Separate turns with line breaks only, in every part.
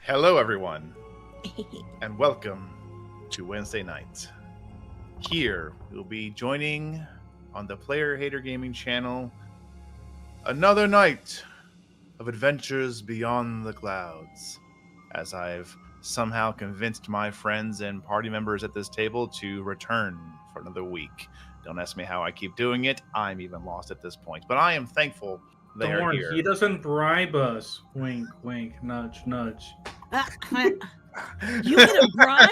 Hello, everyone, and welcome to Wednesday night. Here, we'll be joining on the Player Hater Gaming channel another night of adventures beyond the clouds, as I've somehow convinced my friends and party members at this table to return for another week. Don't ask me how I keep doing it. I'm even lost at this point, but I am thankful they are here.
He doesn't bribe us. Wink, wink, nudge, nudge.
You get a bribe?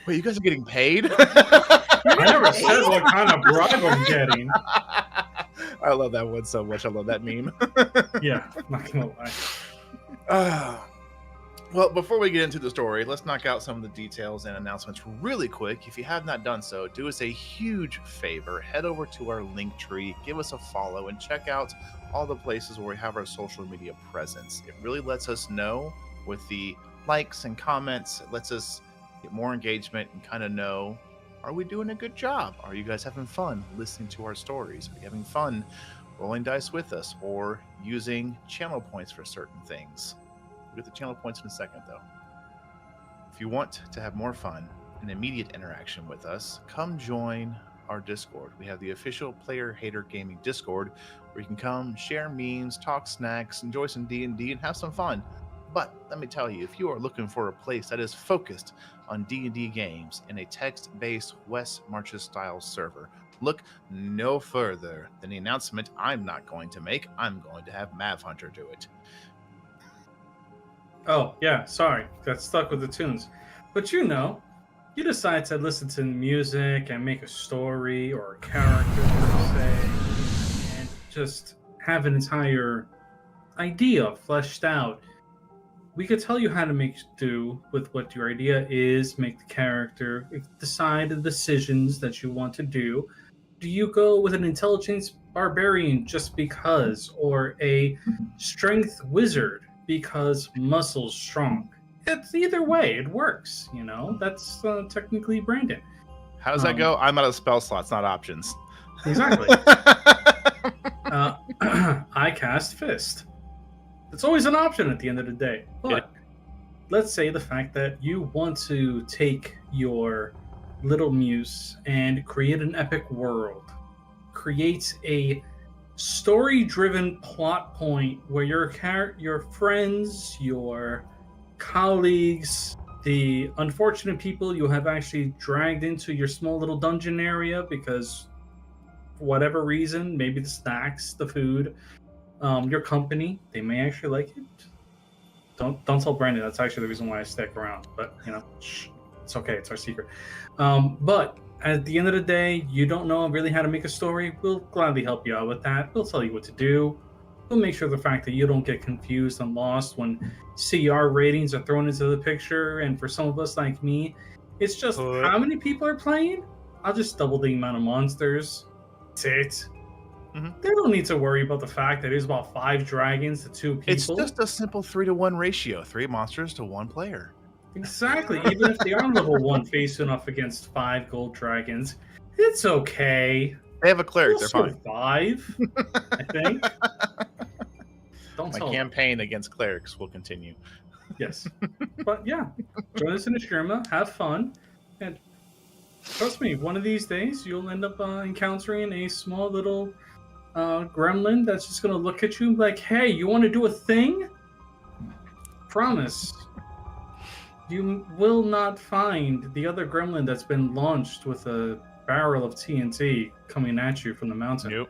Wait, you guys are getting paid?
I never said what kind of bribe I'm getting.
I love that one so much. I love that meme.
Yeah, not gonna lie.
Well, before we get into the story, let's knock out some of the details and announcements really quick. If you have not done so, do us a huge favor. Head over to our link tree, give us a follow, and check out all the places where we have our social media presence. It really lets us know with the likes and comments. It lets us get more engagement and kind of know, are we doing a good job? Are you guys having fun listening to our stories? Are you having fun rolling dice with us or using channel points for certain things? We'll get the channel points in a second, though. If you want to have more fun and immediate interaction with us, come join our Discord. We have the official Player Hater Gaming Discord, where you can come, share memes, talk snacks, enjoy some D&D, and have some fun. But let me tell you, if you are looking for a place that is focused on D&D games in a text-based West Marches style server, look no further than the announcement I'm not going to make. I'm going to have Mav Hunter do it.
Oh, yeah, sorry. Got stuck with the tunes. But you decide to listen to music and make a story or a character, per se, and just have an entire idea fleshed out. We could tell you how to do with what your idea is, make the character, decide the decisions that you want to do. Do you go with an intelligence barbarian just because, or a strength wizard because muscle's strong? It's either way, it works, That's technically Brandon.
How does that go? I'm out of spell slots, not options.
Exactly. I cast Fist. It's always an option at the end of the day. But let's say the fact that you want to take your little muse and create an epic world, create a story-driven plot point where your friends, your colleagues, the unfortunate people you have actually dragged into your small little dungeon area because for whatever reason, maybe the snacks, the food, your company, they may actually like it. Don't tell Brandon. That's actually the reason why I stick around. But shh, it's okay. It's our secret. But at the end of the day, you don't know really how to make a story. We'll gladly help you out with that. We'll tell you what to do. We'll make sure the fact that you don't get confused and lost when CR ratings are thrown into the picture. And for some of us like me, it's just how many people are playing? I'll just double the amount of monsters. That's it. Mm-hmm. They don't need to worry about the fact that there's about 5 dragons to 2 people.
It's just a simple 3-to-1 ratio. 3 monsters to 1 player.
Exactly. Even if they are level 1 facing off against 5 gold dragons, it's okay.
They have a cleric.
They'll
They're
survive, I think.
My campaign against clerics will continue.
Yes. But yeah, join us in the Shirma, have fun, and trust me, one of these days you'll end up encountering a small little gremlin that's just going to look at you like, hey, you want to do a thing? Promise. You will not find the other gremlin that's been launched with a barrel of TNT coming at you from the mountain.
Nope.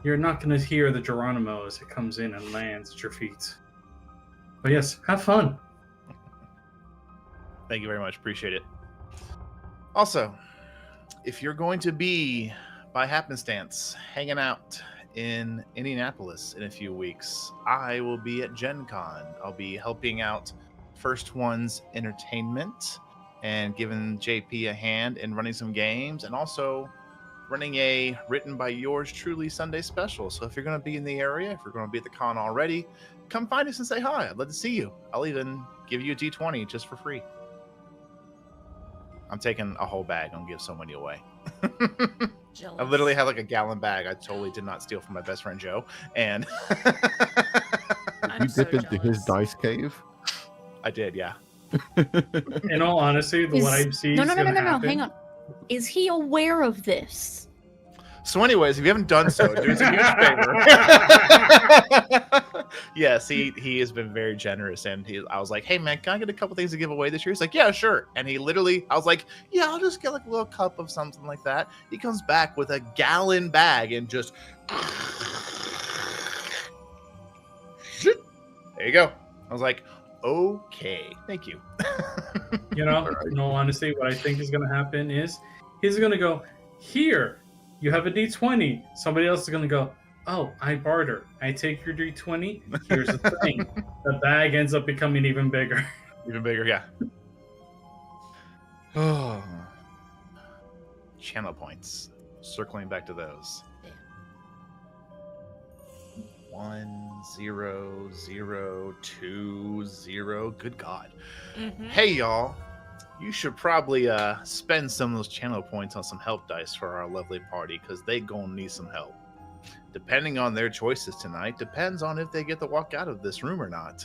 You're not going to hear the Geronimo as it comes in and lands at your feet. But yes, have fun.
Thank you very much. Appreciate it. Also, if you're going to be, by happenstance, hanging out in Indianapolis in a few weeks, I will be at Gen Con. I'll be helping out First One's Entertainment and giving JP a hand in running some games, and also running a written by yours truly Sunday special. So if you're going to be in the area, if you're going to be at the con already, come find us and say hi. I'd love to see you. I'll even give you a D20 just for free. I'm taking a whole bag. I'm going to give so many away. I literally have like a gallon bag I totally did not steal from my best friend Joe. And
I
you
So
dip into his
jealous.
dice cave?
I did, yeah.
In all honesty, what I see
No,
is
no, no, no,
gonna
no, no.
happen.
Hang on. Is he aware of this?
So, anyways, if you haven't done so, do us a huge favor. Yes, he has been very generous, and I was like, "Hey, man, can I get a couple things to give away this year?" He's like, "Yeah, sure." And he literally, I was like, "Yeah, I'll just get like a little cup of something like that." He comes back with a gallon bag and just, there you go. I was like, "Okay, thank you."
You know, in all honesty, what I think is going to happen is he's going to go, here, you have a D20. Somebody else is going to go, oh, I barter. I take your D20. Here's the thing. The bag ends up becoming even bigger.
Even bigger, yeah. Oh. Channel points. Circling back to those. 1 0 0 2 0. Good God.
Mhm.
Hey, y'all. You should probably spend some of those channel points on some help dice for our lovely party, because they gonna need some help. Depending on their choices tonight, depends on if they get to walk out of this room or not.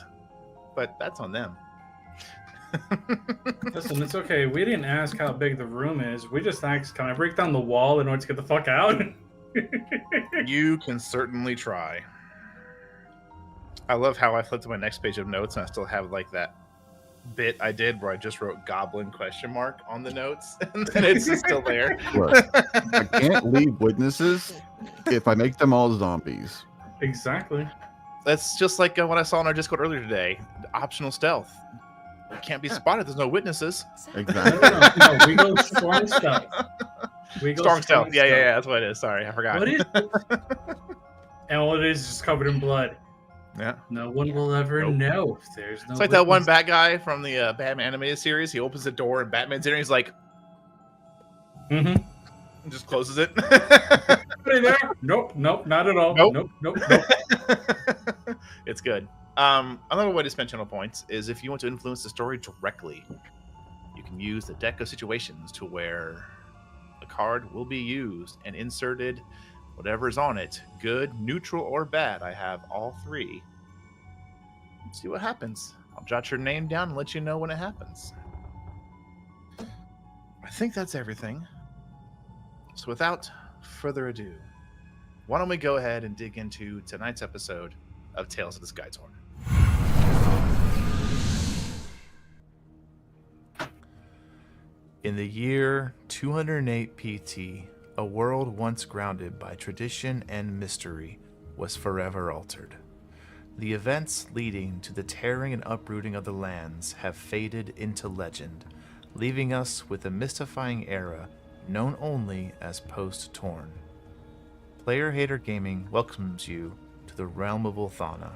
But that's on them.
Listen, it's okay. We didn't ask how big the room is. We just asked, can I break down the wall in order to get the fuck out?
You can certainly try. I love how I flipped to my next page of notes and I still have like that bit I did where I just wrote goblin ? On the notes, and then it's just still there.
Look, I can't leave witnesses if I make them all zombies.
Exactly.
That's just like what I saw in our Discord earlier today. Optional stealth. Can't be spotted. There's no witnesses.
Exactly.
No, we go strong stealth. We go
Strong stealth. Yeah. That's what it is. Sorry, I forgot.
What is and all it is just covered in blood.
Yeah.
No one will ever
Nope.
know if there's no.
It's like that one bad guy from the Batman animated series. He opens the door and Batman's in, and he's like,
Mm-hmm.
and just closes it.
Hey there? Nope, not at all.
Nope.
Nope.
It's good. Another way to spend channel points is if you want to influence the story directly. You can use the deck of situations to where a card will be used and inserted, whatever's on it, good, neutral, or bad. I have all three. See what happens. I'll jot your name down and let you know when it happens. I think that's everything. So without further ado, why don't we go ahead and dig into tonight's episode of Tales of the Skytorn. In the year 208 PT, a world once grounded by tradition and mystery was forever altered. The events leading to the tearing and uprooting of the lands have faded into legend, leaving us with a mystifying era known only as Post-Torn. Player Hater Gaming welcomes you to the realm of Ulthana,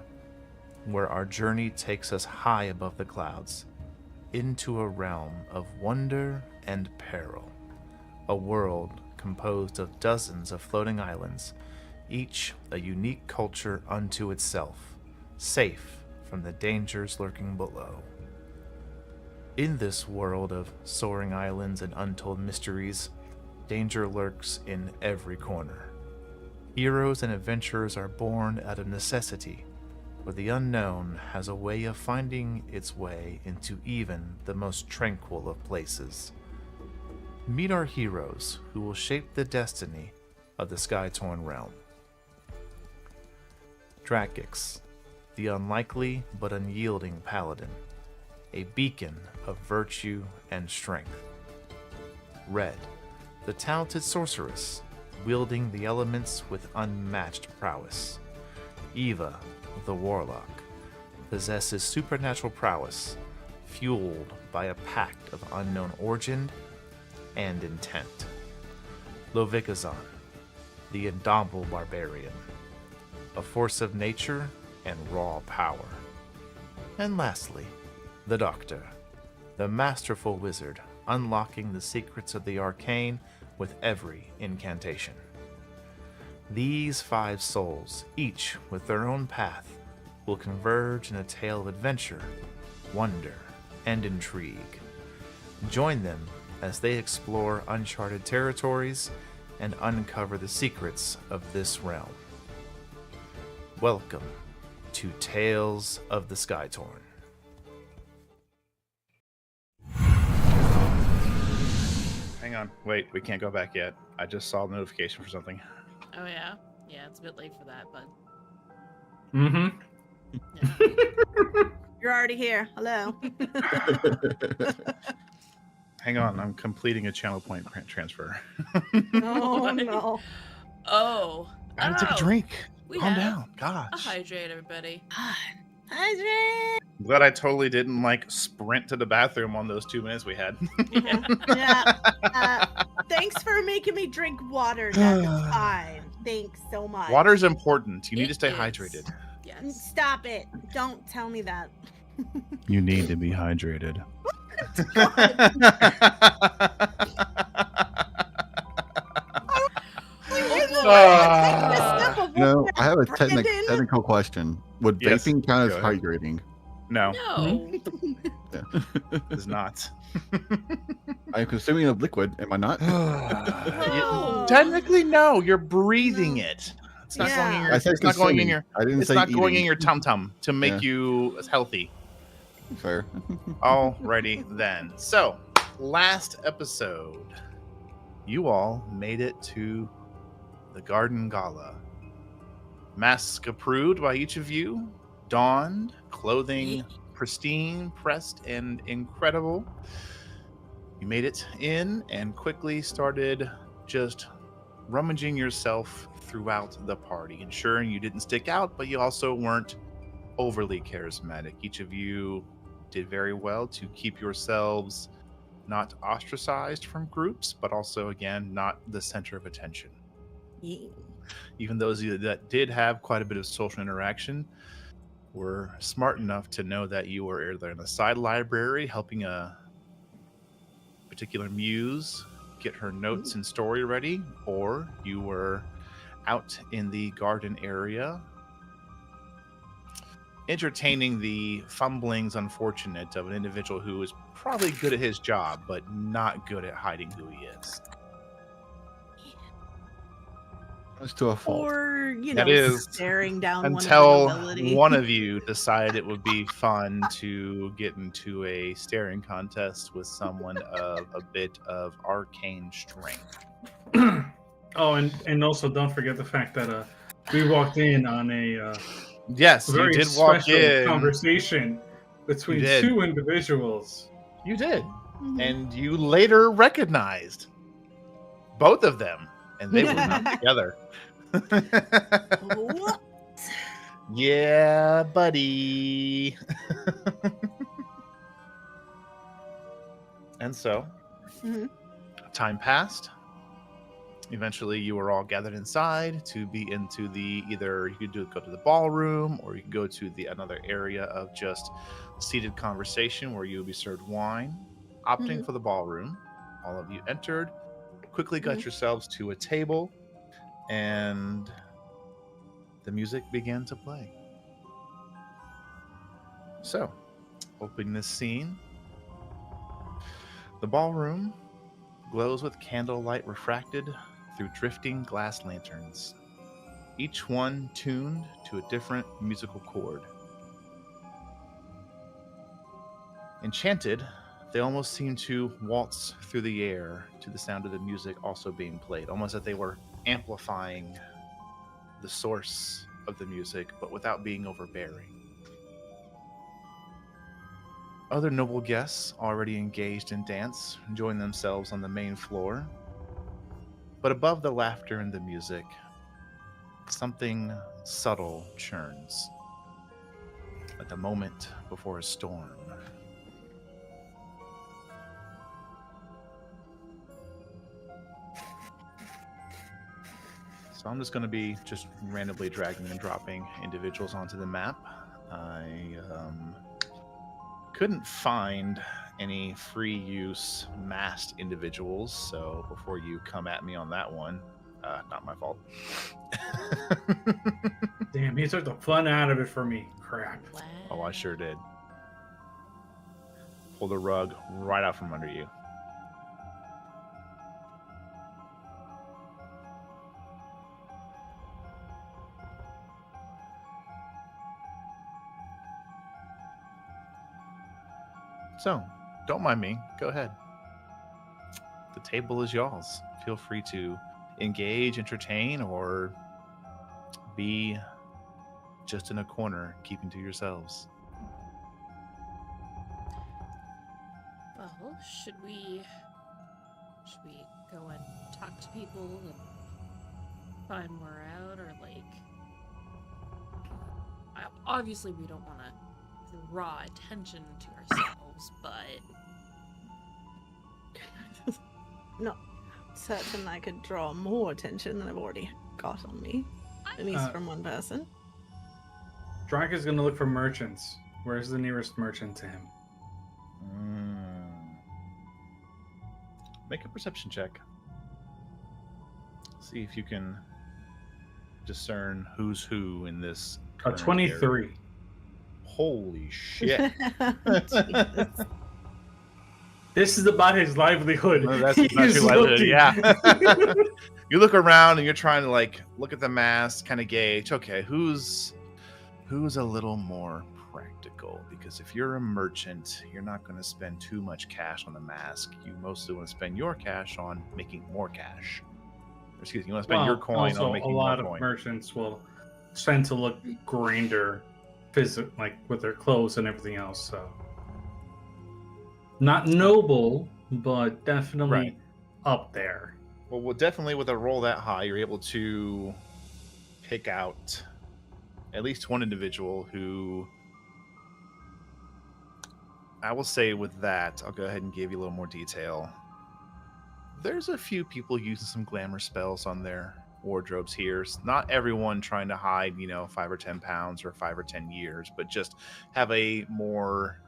where our journey takes us high above the clouds, into a realm of wonder and peril. A world composed of dozens of floating islands, each a unique culture unto itself, safe from the dangers lurking below. In this world of soaring islands and untold mysteries, danger lurks in every corner. Heroes and adventurers are born out of necessity, but the unknown has a way of finding its way into even the most tranquil of places. Meet our heroes who will shape the destiny of the Skytorn realm. Dracix, the unlikely but unyielding paladin, a beacon of virtue and strength. Red, the talented sorceress, wielding the elements with unmatched prowess. Eva, the warlock, possesses supernatural prowess, fueled by a pact of unknown origin and intent. Lovikazan, the indomitable barbarian, a force of nature and raw power. And lastly, the Doctor, the masterful wizard, unlocking the secrets of the arcane with every incantation. These 5 souls, each with their own path, will converge in a tale of adventure, wonder, and intrigue. Join them as they explore uncharted territories and uncover the secrets of this realm. Welcome to Tales of the Skytorn. Hang on. Wait, we can't go back yet. I just saw the notification for something.
Oh yeah, yeah. It's a bit late for that, but
Mm-hmm.
yeah.
You're already here. Hello.
Hang on, I'm completing a channel point transfer.
Oh no.
Oh,
I had to take a
oh,
drink.
we
Calm
have
down. Gosh.
a hydrate, everybody.
Hydrate.
I'm glad I totally didn't like sprint to the bathroom on those 2 minutes we had.
Yeah. Thanks for making me drink water. That's fine. Thanks so much.
Water's important. You need to
It
stay
is.
hydrated.
Yes.
Stop it. Don't tell me that.
You need to be hydrated.
I have a
Brandon.
technical question. Would
Yes,
vaping count as
go ahead.
hydrating?
No,
No.
it's not.
I'm consuming a liquid, am I not?
No.
Technically, no. You're breathing it. It's not going in your.
I said
It's not going in
consuming.
your.
I didn't
It's
say
not going in
eating.
your tum tum to make
Yeah.
you healthy.
Fair.
Alrighty then. So, last episode, you all made it to the Garden Gala. Masks approved by each of you, donned, clothing pristine, pressed, and incredible. You made it in and quickly started just rummaging yourself throughout the party, ensuring you didn't stick out, but you also weren't overly charismatic. Each of you did very well to keep yourselves not ostracized from groups, but also, again, not the center of attention. Even those of you that did have quite a bit of social interaction were smart enough to know that you were either in the side library helping a particular muse get her notes and story ready, or you were out in the garden area entertaining the fumblings unfortunate of an individual who is probably good at his job but not good at hiding who he is.
It's to a fault.
Or,
That is
staring down
until
one of the nobility.
one of you decided it would be fun to get into a staring contest with someone of a bit of arcane strength.
Oh, and also don't forget the fact that we walked in on a
Yes, you
very
did walk
special
in.
conversation between
You did.
two individuals.
You did.
Mhm.
And you later recognized both of them, and they were not together.
What?
Yeah, buddy. And so,
Mhm.
time passed. Eventually, you were all gathered inside to be into the either you could go to the ballroom, or you could go to the another area of just seated conversation where you would be served wine. Opting
Mhm.
for the ballroom, all of you entered, quickly got yourselves to a table, and the music began to play. So, opening this scene, the ballroom glows with candlelight refracted through drifting glass lanterns, each one tuned to a different musical chord. Enchanted, they almost seem to waltz through the air to the sound of the music also being played, almost as they were amplifying the source of the music, but without being overbearing. Other noble guests already engaged in dance join themselves on the main floor. But above the laughter and the music, something subtle churns, like a moment before a storm. So I'm just going to be just randomly dragging and dropping individuals onto the map. I couldn't find any free use masked individuals, so before you come at me on that one, not my fault.
Damn, he took the fun out of it for me. Crap.
Wow.
Oh, I sure did. Pull the rug right out from under you. So, don't mind me. Go ahead. The table is y'all's. Feel free to engage, entertain, or be just in a corner, keeping to yourselves.
Well, should we go and talk to people and find more out, or like, obviously we don't want to draw attention to ourselves, but
No, certain I could draw more attention than I've already got on me, at least from one person.
Drac is going to look for merchants. Where's the nearest merchant to him?
Make a perception check. See if you can discern who's who in this.
A
current
23.
area. Holy shit.
Jesus.
This is about his livelihood.
No, that's
He
not
is
your livelihood,
looking.
yeah. You look around and you're trying to like look at the mask, kind of gauge, okay, who's a little more practical? Because if you're a merchant, you're not going to spend too much cash on the mask. You mostly want to spend your cash on making more cash. Excuse me, you want to spend your coin
also,
on making
a
more
lot of
coin.
merchants will tend to look grander, like with their clothes and everything else. So, not noble, but definitely
Right.
up there.
Well, definitely with a roll that high, you're able to pick out at least one individual who, I will say with that, I'll go ahead and give you a little more detail. There's a few people using some glamour spells on their wardrobes here. Not everyone trying to hide, 5 or 10 pounds or 5 or 10 years, but just have a more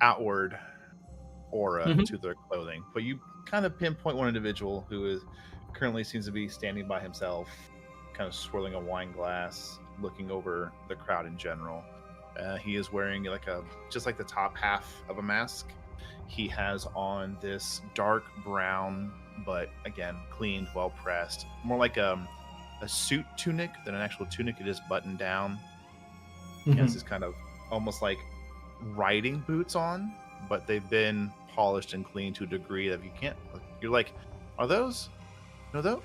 outward aura to their clothing. But you kind of pinpoint one individual who currently seems to be standing by himself, kind of swirling a wine glass, looking over the crowd in general. He is wearing just like the top half of a mask. He has on this dark brown, but again, cleaned, well pressed, more like a suit tunic than an actual tunic. It is buttoned down. He has this kind of almost like riding boots on, but they've been polished and cleaned to a degree that you're like, are those? No, though.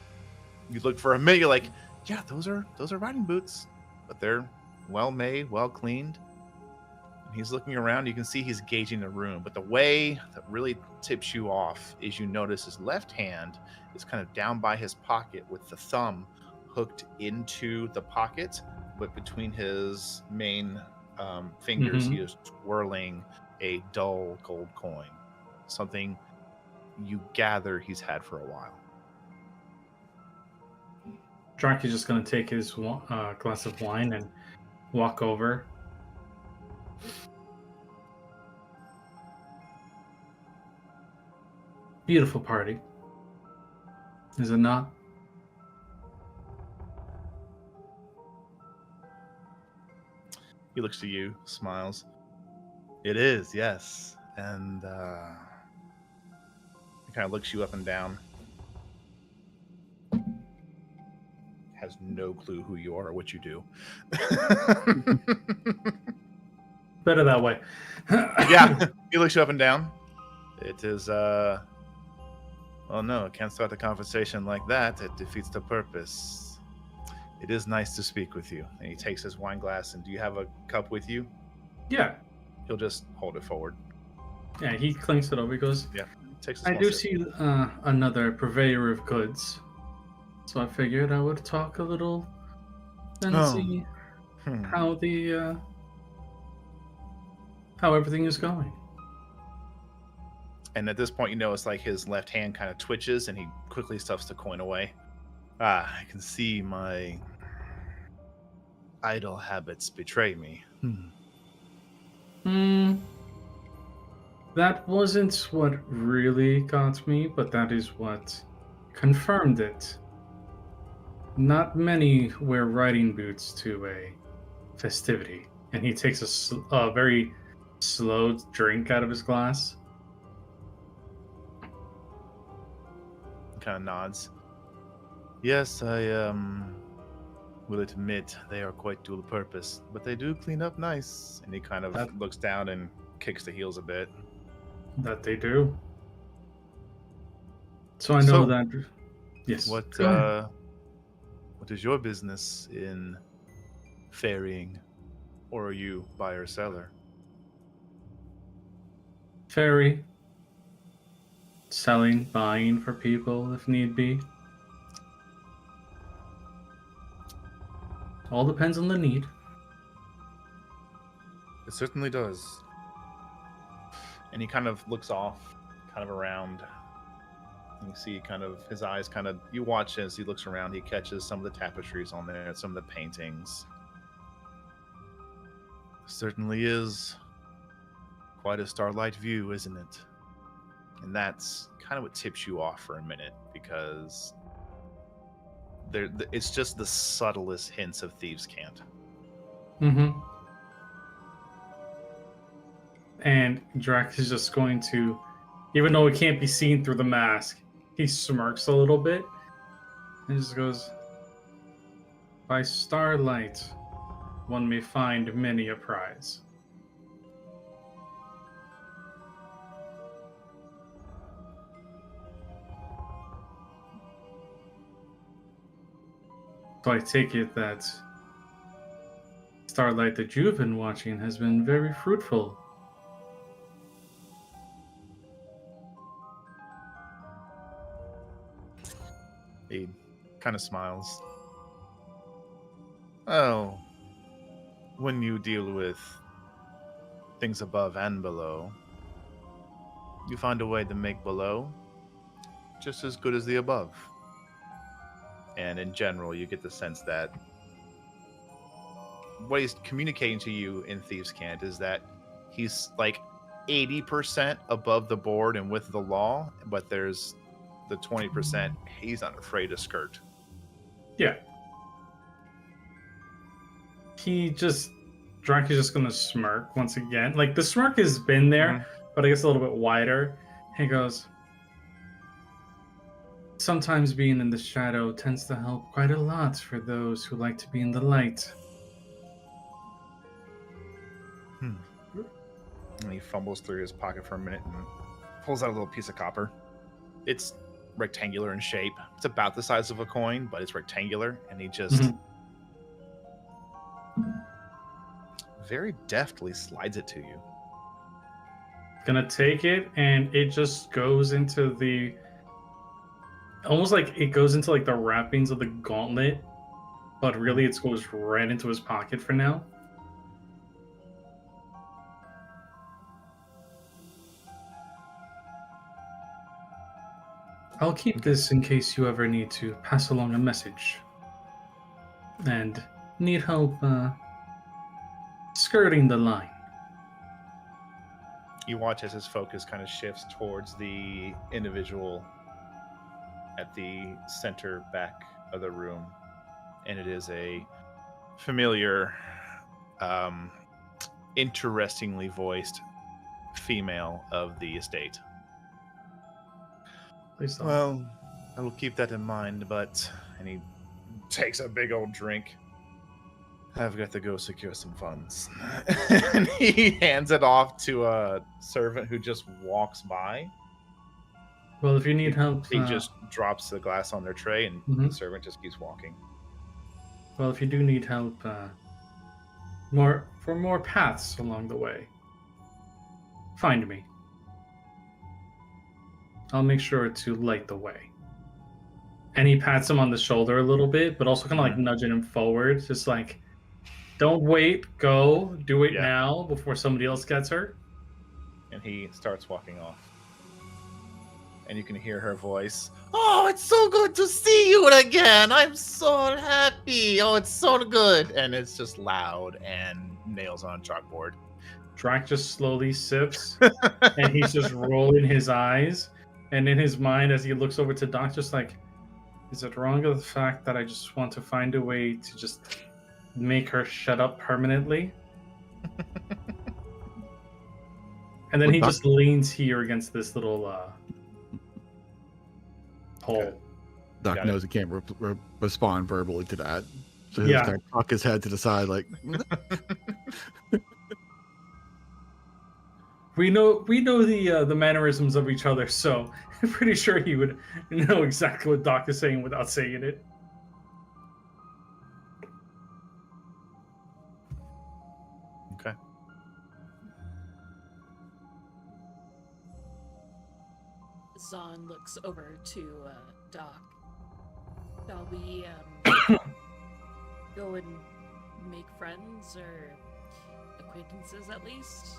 You look for a minute, you're like, yeah, those are riding boots, but they're well made, well cleaned. And he's looking around. You can see he's gauging the room, but the way that really tips you off is you notice his left hand is kind of down by his pocket with the thumb hooked into the pocket, but between his main fingers, he is twirling a dull gold coin, something you gather he's had for a while.
Drac is just going to take his glass of wine and walk over. Beautiful party. Is it not?
He looks to you, smiles. It is, yes. And he kind of looks you up and down. Has no clue who you are or what you do.
Better that way.
Yeah, he looks you up and down. It is, oh no, can't start the conversation like that. It defeats the purpose. It is nice to speak with you. And he takes his wine glass, and do you have a cup with you?
Yeah.
He'll just hold it forward.
Yeah, he clinks it over. He goes,
Takes a
I
small
do
sip.
see another purveyor of goods. So I figured I would talk a little and see how how everything is going.
And at this point, you know, it's like his left hand kind of twitches and he quickly stuffs the coin away. I can see my idle habits betray me.
That wasn't what really got me, but that is what confirmed it. Not many wear riding boots to a festivity. And he takes a very slow drink out of his glass.
Kind of nods. Yes, I will admit they are quite dual purpose, but they do clean up nice. And he kind of looks down and kicks the heels a bit.
That they do. So I know
So,
that. Yes.
What
Go ahead.
what is your business in ferrying, or are you buyer seller?
Ferry. Selling, buying for people if need be. All depends on the need.
It certainly does. And he kind of looks off, kind of around. You see kind of his eyes kind of, you watch as he looks around, he catches some of the tapestries on there, some of the paintings. Certainly is quite a starlight view, isn't it? And that's kind of what tips you off for a minute, because it's just the subtlest hints of Thieves' Cant.
Mm-hmm. And Drax is just going to, even though it can't be seen through the mask, he smirks a little bit and just goes, "By starlight, one may find many a prize." So I take it that starlight that you've been watching has been very fruitful.
He kind of smiles. Oh, when you deal with things above and below, you find a way to make below just as good as the above. And in general, you get the sense that what he's communicating to you in Thieves' Cant is that he's like 80% above the board and with the law, but there's the 20% he's not afraid to skirt.
Yeah. Drac is just gonna smirk once again. Like, the smirk has been there, but I guess a little bit wider. He goes, "Sometimes being in the shadow tends to help quite a lot for those who like to be in the light."
And he fumbles through his pocket for a minute and pulls out a little piece of copper. It's rectangular in shape. It's about the size of a coin, but it's rectangular, and he just very deftly slides it to you.
Gonna take it, and it just goes into the, almost like it goes into like the wrappings of the gauntlet, but really it goes right into his pocket for now. I'll keep this in case you ever need to pass along a message and need help skirting the line.
You watch as his focus kind of shifts towards the individual at the center back of the room, and it is a familiar, interestingly voiced female of the estate.
Please don't.
Well, I will keep that in mind, but... And he takes a big old drink. I've got to go secure some funds. And he hands it off to a servant who just walks by.
Well, if you need help...
He just drops the glass on their tray, and the servant just keeps walking.
Well, if you do need help, more paths along the way, find me. I'll make sure to light the way. And he pats him on the shoulder a little bit, but also kind of like nudging him forward, just like, don't wait, go, do it now before somebody else gets hurt.
And he starts walking off. And you can hear her voice. Oh, it's so good to see you again. I'm so happy. Oh, it's so good. And it's just loud and nails on a chalkboard.
Drac just slowly sips, and he's just rolling his eyes. And in his mind, as he looks over to Doc, just like, is it wrong of the fact that I just want to find a way to just make her shut up permanently? And then he just leans here against this little hole.
Doc knows he can't respond verbally to that. So he'll kind of cock his head to the side like...
We know the mannerisms of each other, so I'm pretty sure he would know exactly what Doc is saying without saying it.
Okay.
Zahn looks over to Doc. Shall we go and make friends or acquaintances at least?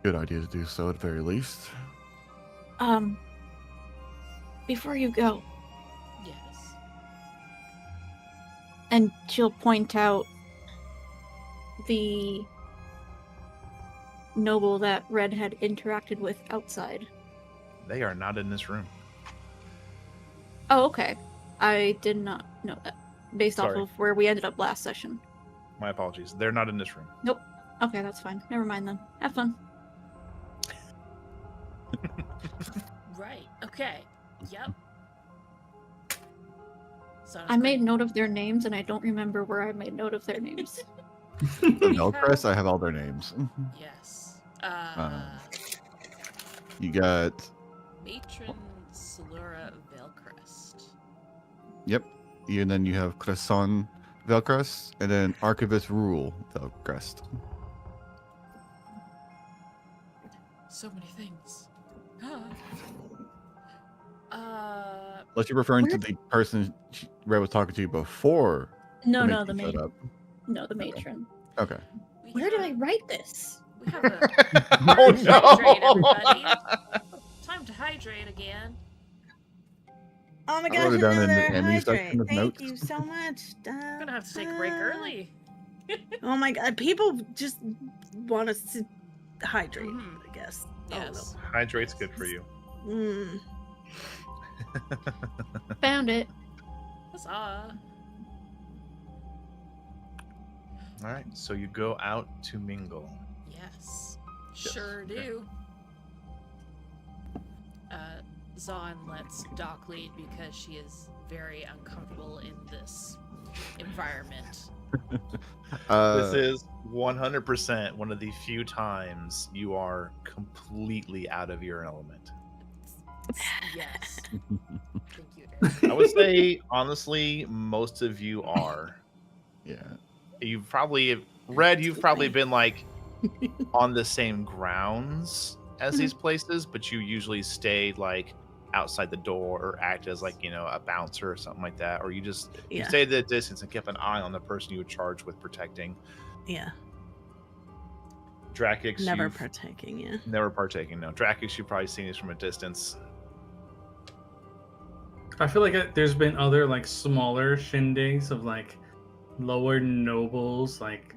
Good idea to do so at the very least.
Before you go,
Yes.
and she'll point out the noble that Red had interacted with outside.
They are not in this room.
Oh, okay. I did not know that. Based
Sorry.
off of where we ended up last session.
My apologies. They're not in this room.
Nope. Okay, that's fine. Never mind then. Have fun.
Right. Okay. Yep. Sounds
I made
great.
note of their names, and I don't remember where I made note of their names.
The Melcrest, I have all their names.
Yes.
You got,
Matron Salura Veilcrest.
yep. And then you have Cresson Velcrest, and then Archivist Rule Velcrest.
So many things.
Unless you're referring to
Where-
the person Red was talking to before.
No,
the
the
matron showed
matron.
up.
No, the matron.
Okay.
we
Where did
have-
I write this?
We have a
Oh
hydrate,
no!
everybody. Time to hydrate again.
Oh my
I
gosh,
wrote it down in the
another
menu section
hydrate.
of
Thank
notes.
you so much.
I'm gonna have to take a break early.
Oh my god, people just want us to hydrate,
Mhm.
I guess.
Yes.
Hydrate's good for you.
Oh, no. Mm.
Found it.
Huzzah.
All right, so you go out to mingle.
Yes.
Yes,
Sure
okay.
do. Zahn lets Doc lead because she is very uncomfortable in this environment.
This is 100% one of the few times you are completely out of your element.
Yes. Thank you, Eric.
I would say, honestly, most of you are.
Yeah.
You've probably you've probably been like on the same grounds as these places, but you usually stay like outside the door or act as like, a bouncer or something like that. Or you just you
Yeah.
stayed at a distance and kept an eye on the person you were charged with protecting.
Yeah.
Drakix,
Never
you've
partaking, yeah.
never partaking. No, Drakix, you've probably seen this from a distance.
I feel like there's been other like smaller shindigs of like lower nobles, like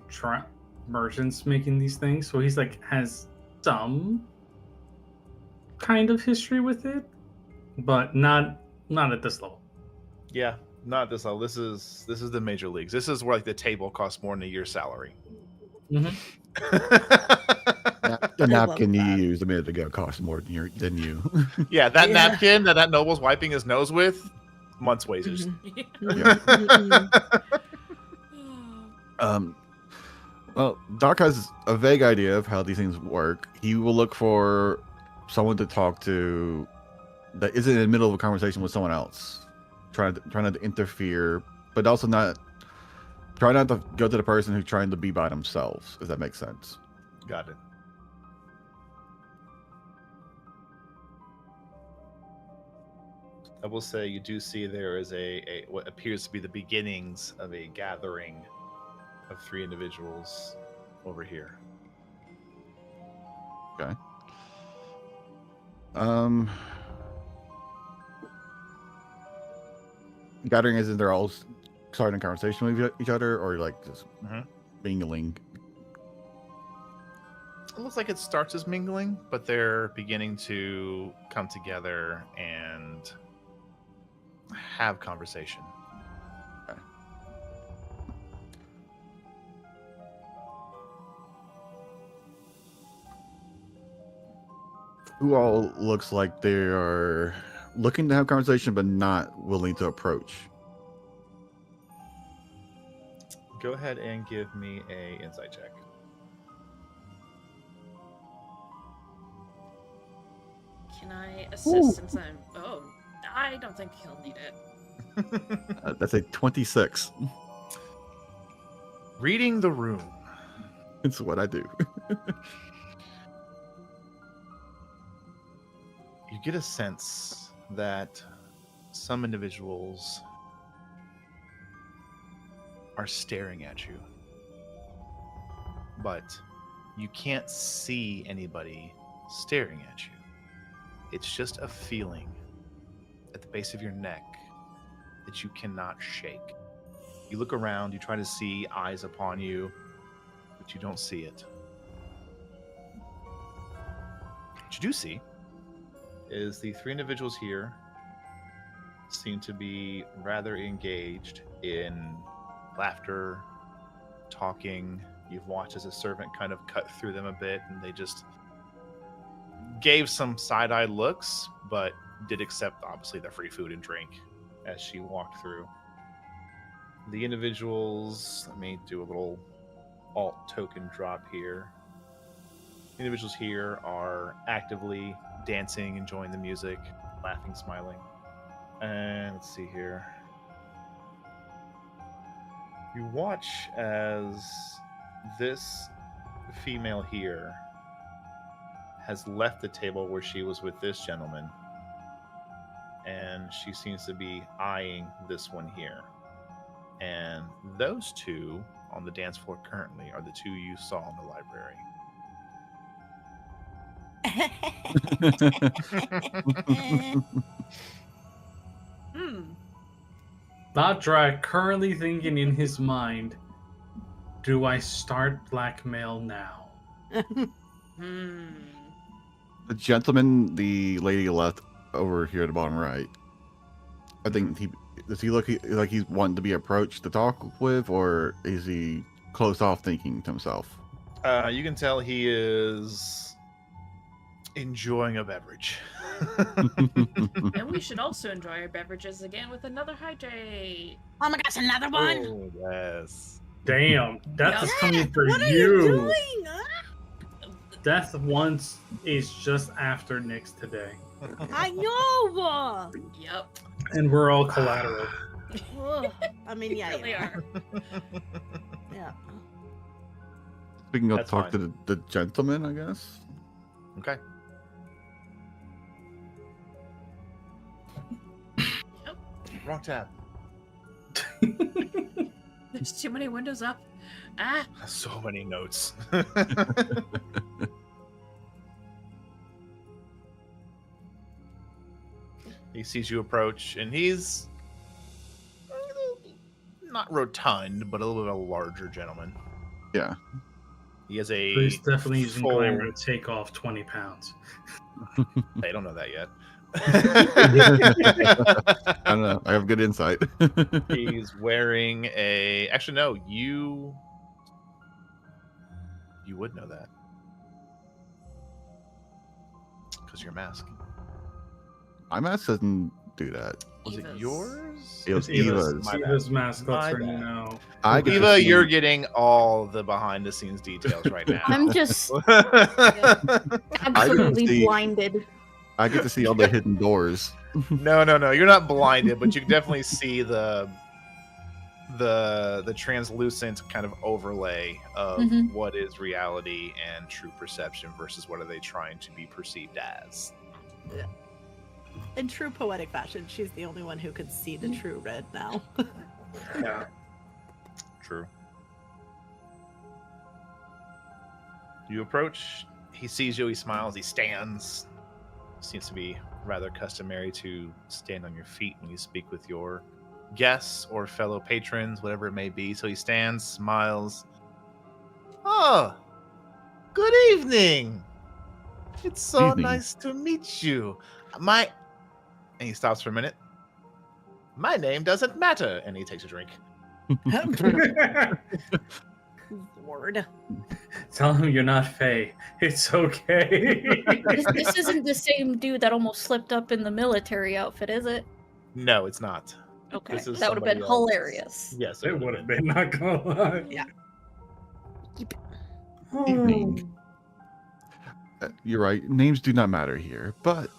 merchants making these things. So he's like has some kind of history with it, but not at this level.
Yeah, not at this level. This is the major leagues. This is where like the table costs more than a year's salary.
Mhm.
The
I love
napkin you
that.
used a minute ago cost more than you.
Yeah, that
Yeah.
napkin that noble's wiping his nose with, month's wages.
Mhm.
Yeah.
Mhm.
Well, Doc has a vague idea of how these things work. He will look for someone to talk to that isn't in the middle of a conversation with someone else, trying not to interfere, but also try not to go to the person who's trying to be by themselves. If that makes sense.
Got it. I will say you do see there is a what appears to be the beginnings of a gathering of 3 individuals over here.
Okay. Gathering isn't they're all starting a conversation with each other, or like just
Mhm.
mingling.
It looks like it starts as mingling, but they're beginning to come together and have conversation.
Who all looks like they are looking to have conversation, but not willing to approach.
Go ahead and give me a insight check.
Can I assist since I'm... Oh, I don't think he'll need it.
That's a 26.
Reading the room.
It's what I do.
You get a sense that some individuals are staring at you, but you can't see anybody staring at you. It's just a feeling at the base of your neck that you cannot shake. You look around, you try to see eyes upon you, but you don't see it. What you do see is the three individuals here seem to be rather engaged in laughter, talking. You've watched as a servant kind of cut through them a bit, and they just gave some side-eyed looks, but did accept, obviously, the free food and drink as she walked through. The individuals, let me do a little alt token drop here. The individuals here are actively dancing, enjoying the music, laughing, smiling. And let's see here. You watch as this female here has left the table where she was with this gentleman, and she seems to be eyeing this one here. And those two on the dance floor currently are the two you saw in the library.
Lodra currently thinking in his mind, do I start blackmail now?
The gentleman the lady left over here at the bottom right. I think does he look like he's wanting to be approached to talk with, or is he closed off thinking to himself?
You can tell he is enjoying a beverage.
And we should also enjoy our beverages again with another hydrate.
Oh my gosh, another one!
Oh, yes.
Damn, Death is
Yeah,
coming for
What are
you.
you doing?
Death once is just after Nyx today.
I know!
Yep.
And we're all collateral.
Ugh. I mean, yeah,
Really
you know.
are.
Yeah.
We can go
That's
talk
fine.
to the gentleman, I guess.
Okay. Wrong tab.
There's too many windows up. Ah,
So many notes. He sees you approach, and he's not rotund, but a little bit of a larger gentleman.
Yeah.
He has a.
He's definitely using
full-
glamour to take off 20 pounds.
They don't know that yet.
I don't know. I have good insight.
He's wearing a. Actually, no. You would know that because your mask.
My mask doesn't do that.
Was it
Eva's.
yours?
It was
Eva's.
Eva's.
My bad.
Eva's mask,
My
let's
bad.
know.
I get to
Eva,
see-
you're getting all the behind-the-scenes details right now.
I'm just
see-
absolutely blinded.
I get to see all the hidden doors.
No. You're not blinded, but you can definitely see the translucent kind of overlay of
Mhm.
what is reality and true perception versus what are they trying to be perceived as.
In true poetic fashion, she's the only one who could see the true red now.
Yeah.
True. You approach. He sees you. He smiles. He stands. Seems to be rather customary to stand on your feet when you speak with your guests or fellow patrons, whatever it may be. So he stands, smiles. Oh, good evening. It's so
Evening.
nice to meet you. And he stops for a minute. My name doesn't matter. And he takes a drink.
Lord.
Tell him you're not Faye. It's okay.
This isn't the same dude that almost slipped up in the military outfit, is it?
No, it's not.
Okay,
This is
that would have been
somebody else.
hilarious.
Yes,
It would have been, not gonna lie.
Yeah.
Evening. You're right. Names do not matter here, but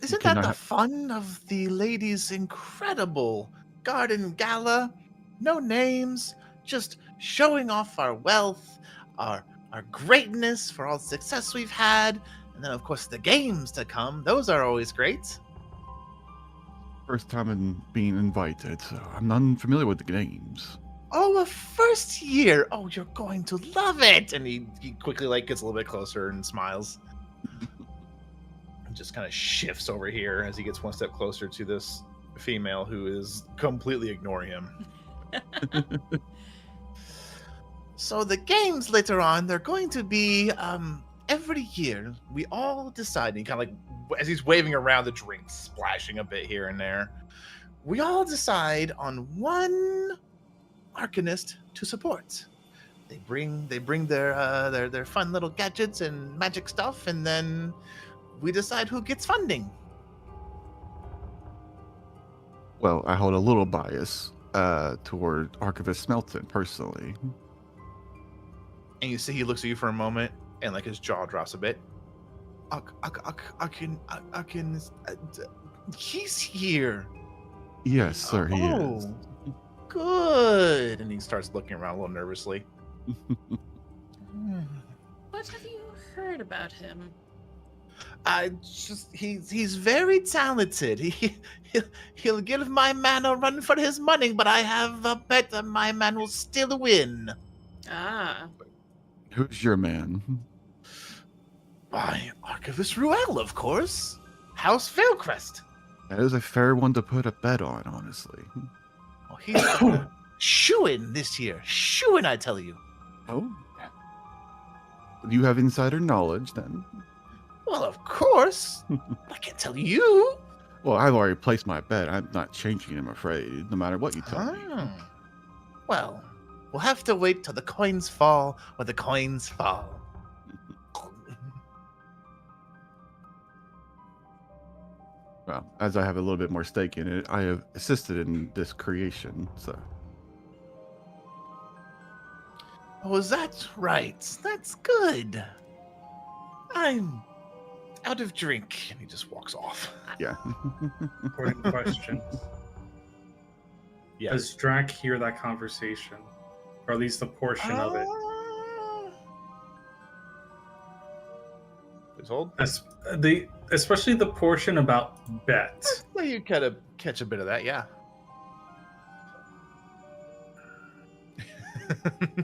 Isn't
Can
that
I
the
ha-
fun of the ladies' incredible garden gala? No names, just showing off our wealth, our greatness for all the success we've had, and then of course the games to come. Those are always great.
First time in being invited, so I'm unfamiliar with the games.
Oh, a first year. Oh, you're going to love it. And he quickly like gets a little bit closer and smiles. And just kind of shifts over here as he gets one step closer to this female who is completely ignoring him. So the games later on, they're going to be every year. We all decide, and he kind of like as he's waving around the drinks, splashing a bit here and there. We all decide on one arcanist to support. They bring their fun little gadgets and magic stuff, and then we decide who gets funding.
Well, I hold a little bias toward Archivist Smelton personally.
And you see he looks at you for a moment, and like his jaw drops a bit. I can. He's here.
Yes, sir, he is.
Good. And he starts looking around a little nervously.
What have you heard about him?
He's very talented. He'll give my man a run for his money, but I have a bet that my man will still win.
Ah.
Who's your man?
Why, Archivist Ruel, of course. House Veilcrest.
That is a fair one to put a bet on, honestly.
Oh, he's shoo-in this year. Shoo-in, I tell you.
Oh. You have insider knowledge, then?
Well, of course. I can't tell you.
Well, I've already placed my bet. I'm not changing it, I'm afraid, no matter what you tell me.
Well, we'll have to wait till the coins fall where the coins fall.
Well, as I have a little bit more stake in it, I have assisted in this creation, so.
Oh, is that right? That's good. I'm out of drink. And he just walks off.
Yeah.
Important question.
Yeah.
Does Drac hear that conversation? Or at least a portion of it?
Please hold.
Especially the portion about bet.
Well, you kind of catch a bit of that, yeah.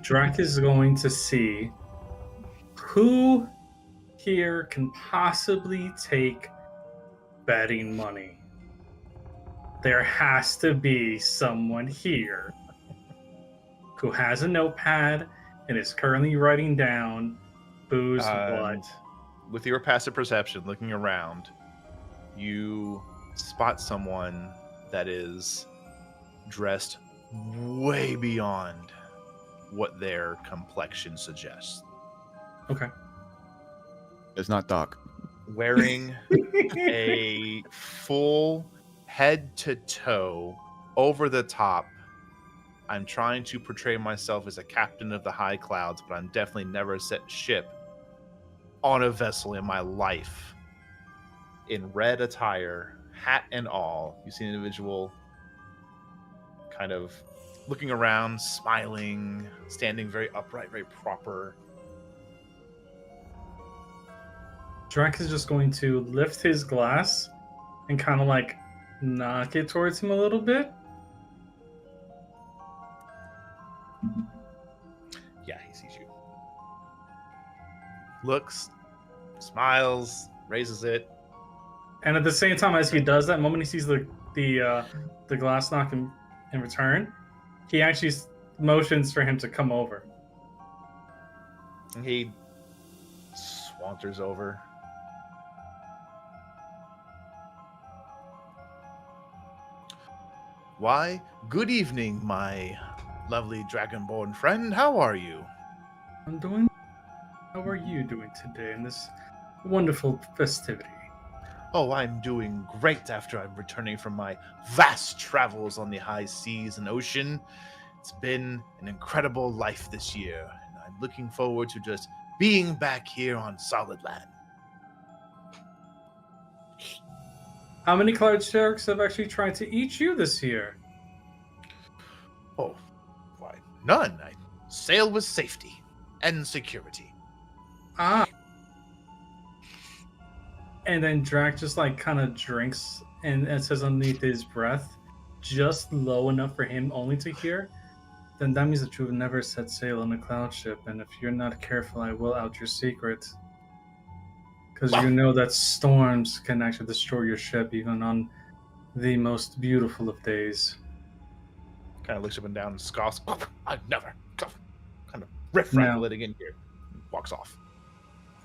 Drac is going to see who here can possibly take betting money. There has to be someone here who has a notepad and is currently writing down who's what.
With your passive perception, looking around, you spot someone that is dressed way beyond what their complexion suggests.
Okay.
It's not Doc.
Wearing a full head to toe, over the top. I'm trying to portray myself as a captain of the high clouds, but I'm definitely never set ship on a vessel in my life. In red attire, hat and all, you see an individual kind of looking around, smiling, standing very upright, very proper.
Drac is just going to lift his glass and kind of like knock it towards him a little bit.
Yeah, he sees you. Looks, smiles, raises it.
And at the same time, as he does that, moment he sees the glass knock in return, he actually motions for him to come over.
And he swanters over. Why, good evening, my lovely dragonborn friend. How are you?
I'm doing. How are you doing today in this wonderful festivity?
Oh, I'm doing great after I'm returning from my vast travels on the high seas and ocean. It's been an incredible life this year, and I'm looking forward to just being back here on solid land.
How many cloud sharks have actually tried to eat you this year?
Oh, why, none. I sail with safety and security.
Ah. And then Drac just like kind of drinks, and it says underneath his breath, just low enough for him only to hear. Then that means that you've never set sail on a cloud ship, and if you're not careful, I will out your secret. Because you know that storms can actually destroy your ship even on the most beautiful of days.
Kind of looks up and down and scoffs. I've never. Kind of riff
Now-
letting in here. Walks off.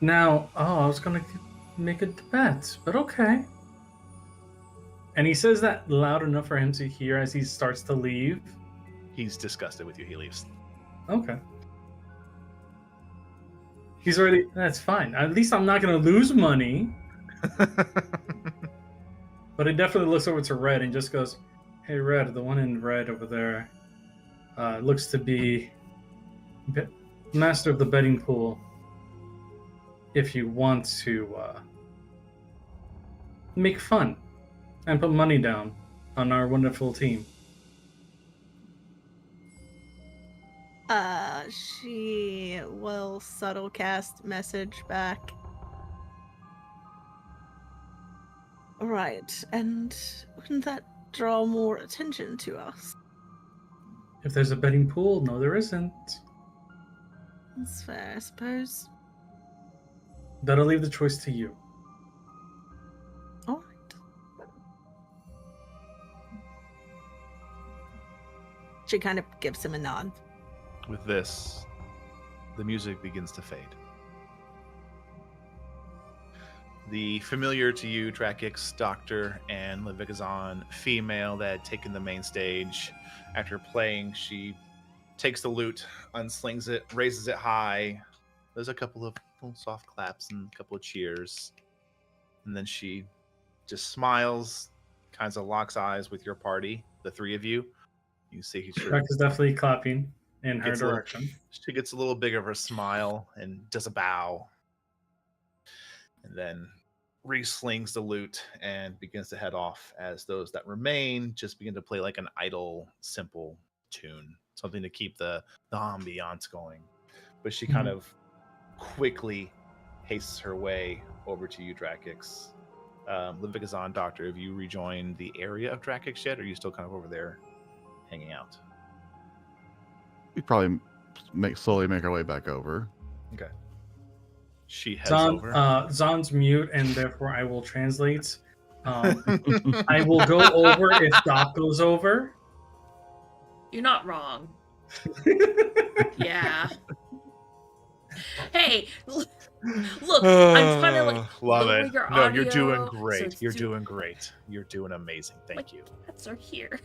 Now, I was gonna make a bet, but okay. And he says that loud enough for him to hear as he starts to leave.
He's disgusted with you. He leaves.
Okay. He's already. That's fine. At least I'm not gonna lose money. But he definitely looks over to Red and just goes, "Hey, Red, the one in red over there looks to be master of the betting pool. If you want to make fun and put money down on our wonderful team."
She will subtle cast message back. Right, and wouldn't that draw more attention to us?
If there's a betting pool, no, there isn't.
That's fair, I suppose.
That'll leave the choice to you.
All right. She kind of gives him a nod.
With this, the music begins to fade. The familiar to you Drakix doctor and Levikazon female that had taken the main stage. After playing, she takes the lute, unslings it, raises it high. There's a couple of little soft claps and a couple of cheers. And then she just smiles, kind of locks eyes with your party, the three of you. You see
Drac is definitely clapping in her
Gets a little-
direction.
she gets a little bigger of a smile and does a bow. And then re-slings the lute and begins to head off as those that remain just begin to play like an idle, simple tune. Something to keep the ambiance going. But she kind of quickly hastes her way over to you, Drakix. Levikazon, Doctor, have you rejoined the area of Drakix yet? Or are you still kind of over there hanging out?
We probably slowly make our way back over.
Okay. She heads
Zon,
over.
Zon's mute, and therefore I will translate. I will go over if Doc goes over.
You're not wrong. Yeah. Hey, look, I'm trying to like
Love
lower
it.
your
No, you're doing
audio so
great.
it's
You're doing great. You're doing amazing. Thank you.
Cats are here.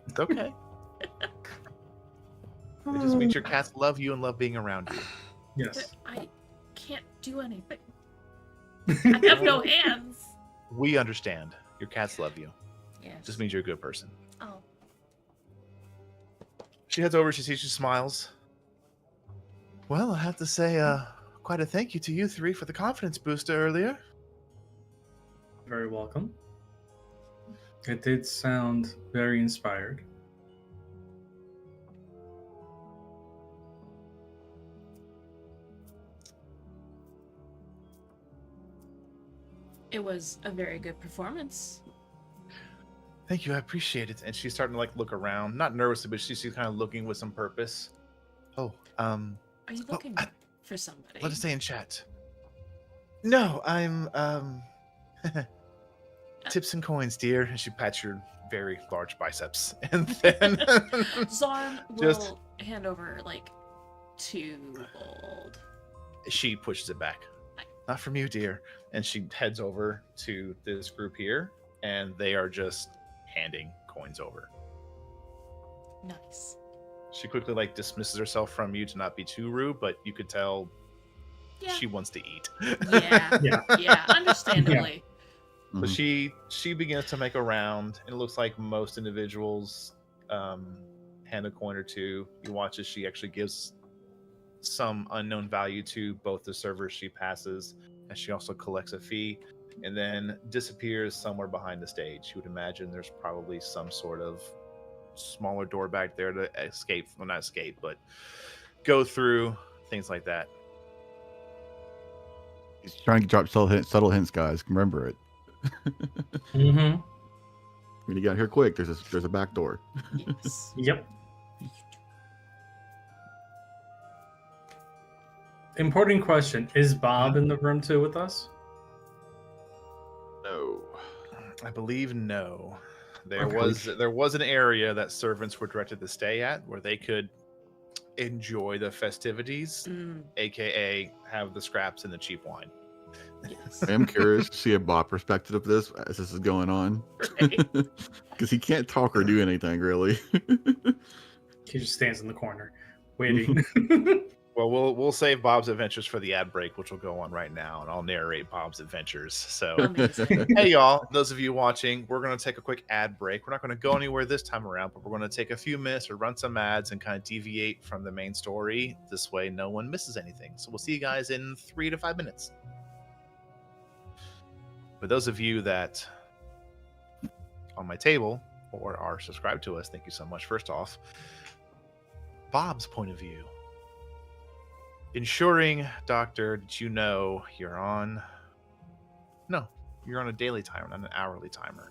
It's okay. It just means your cats love you and love being around you.
Yes.
I can't do anything. I have no hands.
We understand. Your cats love you.
Yes.
Just means you're a good person.
Oh,
She heads over. She sees you, smiles. Well, I have to say, quite a thank you to you three for the confidence booster earlier.
Very welcome. It did sound very inspired.
it was a very good performance.
Thank you. I appreciate it. And she's starting to like look around, not nervously, but she's kind of looking with some purpose. Oh,
Are you looking
I-
for somebody?
let us stay in chat. No, I'm tips and coins, dear. And she pats your very large biceps, and then
Zon will
Just-
hand over like 2 gold.
she pushes it back. Not from you, dear. And she heads over to this group here, and they are just handing coins over.
Nice.
She quickly like dismisses herself from you to not be too rude, but you could tell
Yeah.
she wants to eat.
Yeah.
Yeah.
Yeah. Understandably.
So
Mhm.
she begins to make a round, and it looks like most individuals hand a coin or two. You watch as she actually gives some unknown value to both the servers she passes, and she also collects a fee. and then disappears somewhere behind the stage. You would imagine there's probably some sort of smaller door back there to escape. Well, not escape, but go through, things like that.
He's trying to drop subtle hints, guys. Remember it.
Mm-hmm.
When you get here quick, there's a back door.
Yes.
Yep. Important question. Is Bob in the room too with us?
No.
I believe no. There
Okay.
was an area that servants were directed to stay at where they could enjoy the festivities, aka have the scraps and the cheap wine.
Yes.
I am curious to see a Bob perspective of this as this is going on.
Right.
Because he can't talk or do anything, really.
He just stands in the corner, waiting.
Well, we'll save Bob's adventures for the ad break, which will go on right now, and I'll narrate Bob's adventures. So,
Amazing.
hey, y'all, those of you watching, we're going to take a quick ad break. We're not going to go anywhere this time around, but we're going to take a few minutes to run some ads and kind of deviate from the main story. This way, no one misses anything. So, we'll see you guys in 3 to 5 minutes. For those of you that on my table or are subscribed to us, thank you so much. First off, Bob's point of view. Ensuring, Doctor, that you know you're on... No, you're on a daily timer, not an hourly timer.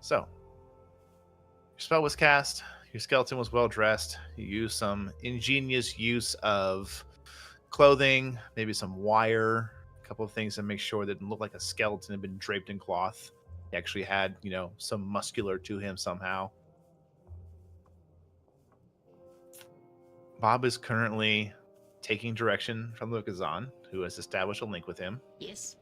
So, your spell was cast, your skeleton was well dressed, you used some ingenious use of clothing, maybe some wire, a couple of things to make sure that it didn't look like a skeleton had been draped in cloth. He actually had, some muscular to him somehow. Bob is currently taking direction from Lukazan, who has established a link with him.
Yes.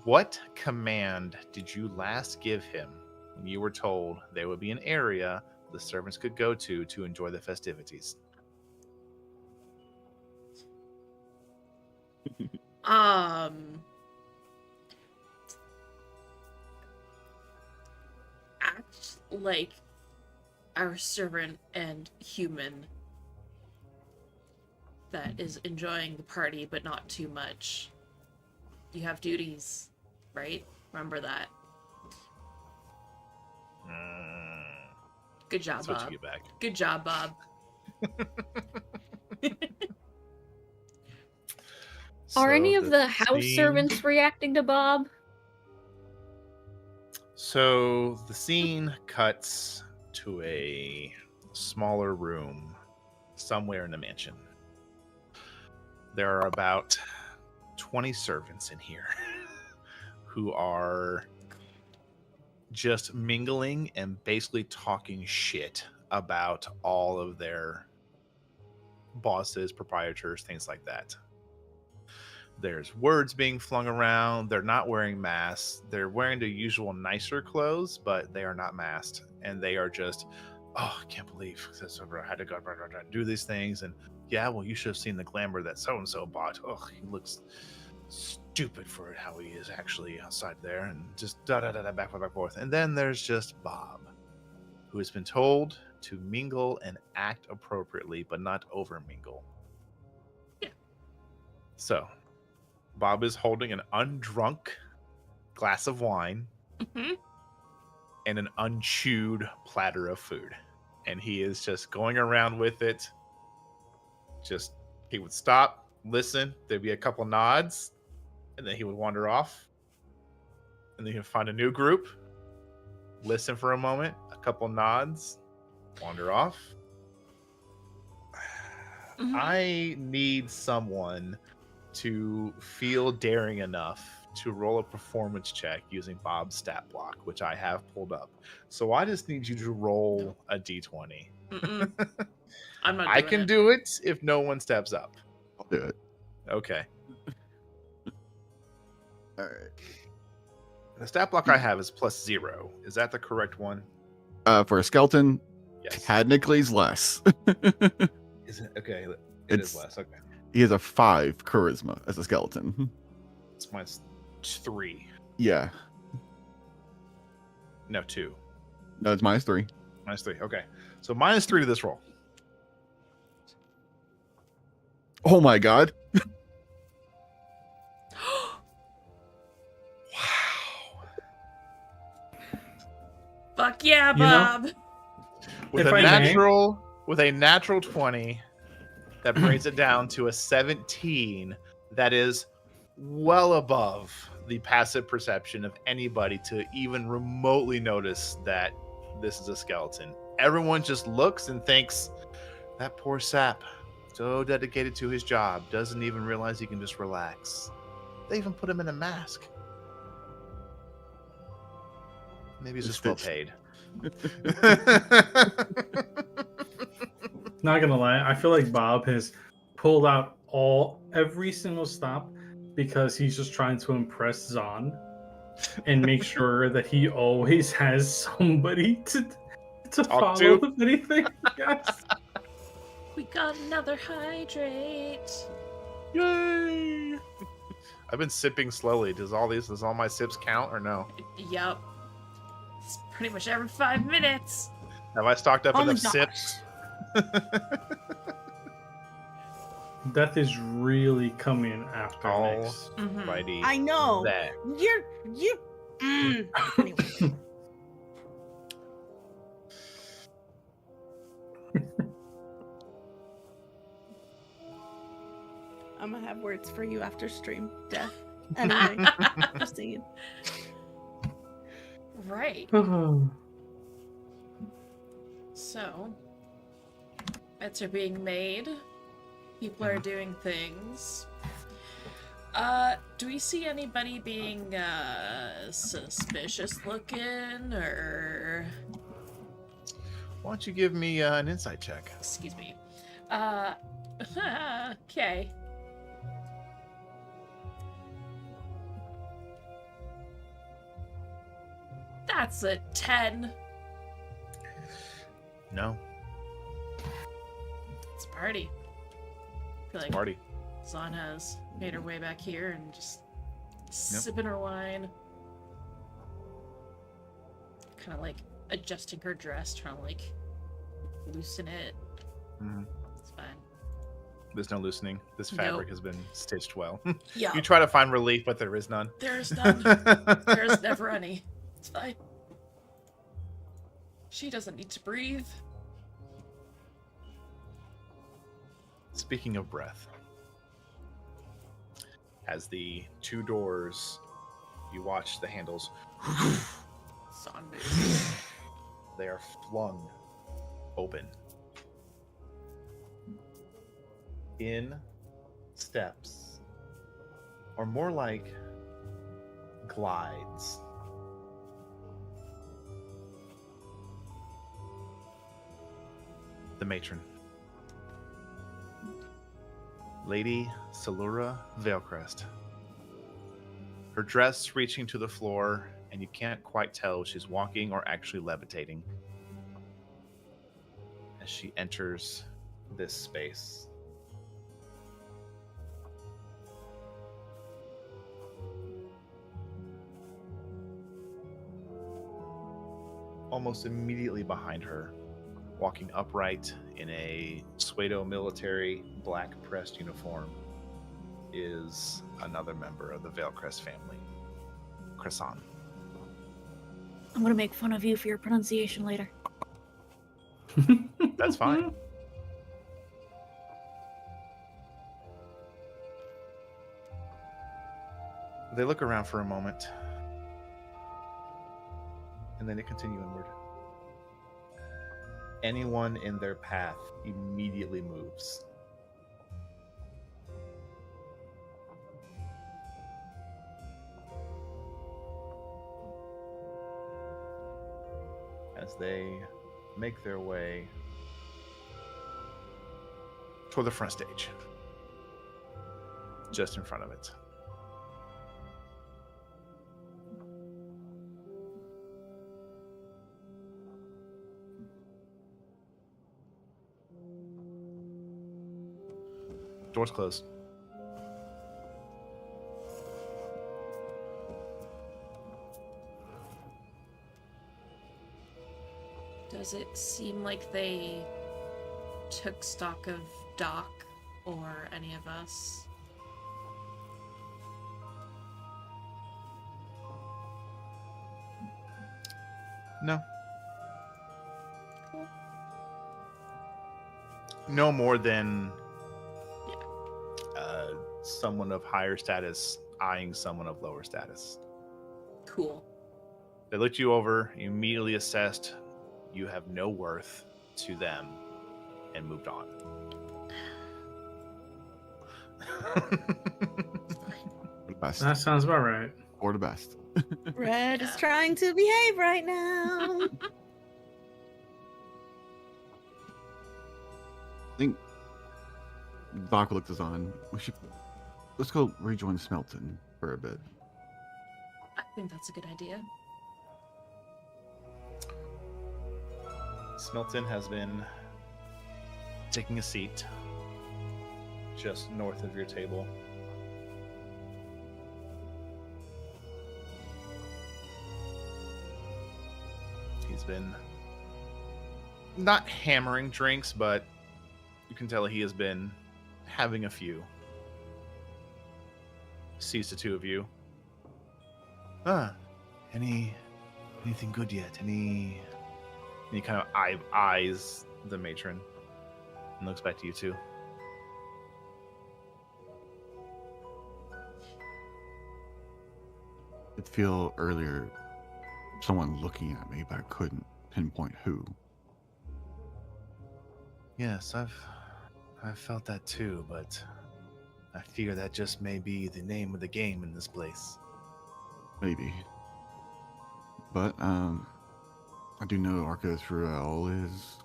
What command did you last give him when you were told there would be an area the servants could go to enjoy the festivities?
Act like our servant and human that is enjoying the party, but not too much. You have duties, right? Remember that. Good job,
That's what
Bob.
you get back.
Good job, Bob.
Are any of
So
the house
scene-
servants reacting to Bob?
So the scene cuts to a smaller room somewhere in the mansion. There are about 20 servants in here who are just mingling and basically talking shit about all of their bosses, proprietors, things like that. There's words being flung around. They're not wearing masks. They're wearing the usual nicer clothes, but they are not masked. And they are just, oh, I can't believe this. I had to go do these things. And yeah, well, you should have seen the glamour that so-and-so bought. Oh, he looks stupid for how he is actually outside there. And just back forth. And then there's just Bob, who has been told to mingle and act appropriately, but not over-mingle.
Yeah.
So, Bob is holding an undrunk glass of wine and an unchewed platter of food. And he is just going around with it. He would stop, listen, there'd be a couple nods, and then he would wander off. And then he'd find a new group, listen for a moment, a couple nods, wander off. I need someone to feel daring enough to roll a performance check using Bob's stat block, which I have pulled up. So I just need you to roll a d20.
I'm not.
I can do it if no one steps up.
I'll do it.
Okay.
All right.
The stat block I have is +0. Is that the correct one?
For a skeleton,
Yes.
technically is less.
Is it? Okay. It is
It's-
less. Okay.
He has a 5 charisma as a skeleton.
It's -3.
Yeah.
No, 2.
No, it's -3.
-3. Okay. So -3 to this roll.
Oh my god.
Fuck yeah,
You know?
Bob.
With
If
a
I may.
natural 20, that brings it down to a 17. That is well above the passive perception of anybody to even remotely notice that this is a skeleton. Everyone just looks and thinks, that poor sap, so dedicated to his job, doesn't even realize he can just relax. They even put him in a mask. Maybe he's just well paid.
Not gonna lie, I feel like Bob has pulled out every single stop because he's just trying to impress Zahn and make sure that he always has somebody to
Talk
follow
to.
if anything. Yes.
We got another hydrate.
Yay! I've been sipping slowly. Does all my sips count or no?
Yup. It's pretty much every 5 minutes.
Have I stocked up
Oh my
enough
gosh.
sips?
Death is really coming after
Oh.
next.
Righty.
I know.
There.
You. Anyway. I'm gonna have words for you after stream, Death. Anyway, just saying.
Right. So, bets are being made. People are doing things. Do we see anybody being suspicious looking, or
Why don't you give me an insight check?
excuse me? Okay. That's a 10.
No.
It's a party. I feel like
Marty.
Zahn has made her way back here and just sipping her wine. Kind of like adjusting her dress, trying to like loosen it.
Mhm.
It's fine.
There's no loosening. This fabric has been stitched well.
Yeah,
You try to find relief, but there is none.
there's none. There's never any. It's fine. She doesn't need to breathe.
Speaking of breath, as the two doors, you watch the handles,
Zahn moves.
they are flung open. In steps, or more like glides. The matron. Lady Salura Veilcrest. Her dress reaching to the floor, and you can't quite tell if she's walking or actually levitating. As she enters this space. Almost immediately behind her, walking upright in a pseudo military black pressed uniform, is another member of the Veilcrest family, Cresson.
I'm gonna make fun of you for your pronunciation later.
That's fine. They look around for a moment, and then they continue inward. Anyone in their path immediately moves. As they make their way toward the front stage, just in front of it. Doors closed.
Does it seem like they took stock of Doc or any of us?
No. no more than someone of higher status eyeing someone of lower status.
Cool.
They looked you over, you immediately assessed you have no worth to them, and moved on.
The best.
That sounds about right.
Or the best.
Red is trying to behave right now.
I think Doc looked us on. Let's go rejoin Smelton for a bit.
I think that's a good idea.
Smelton has been taking a seat just north of your table. He's been not hammering drinks, but you can tell he has been having a few. Sees the two of you. Anything good yet? Any kind of eyes the matron and looks back to you two.
I'd feel earlier someone looking at me, but I couldn't pinpoint who.
Yes, I've felt that too, but I fear that just may be the name of the game in this place.
Maybe. But, I do know Arcos Ruel is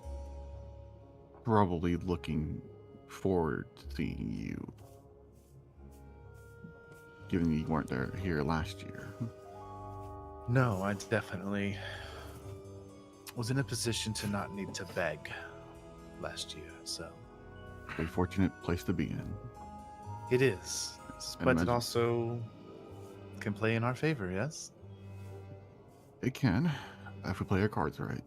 probably looking forward to seeing you. Given you weren't here last year.
No, I definitely was in a position to not need to beg last year, so
A fortunate place to be in.
it is.
I
But it
imagine.
also can play in our favor, yes?
It can, if we play our cards right.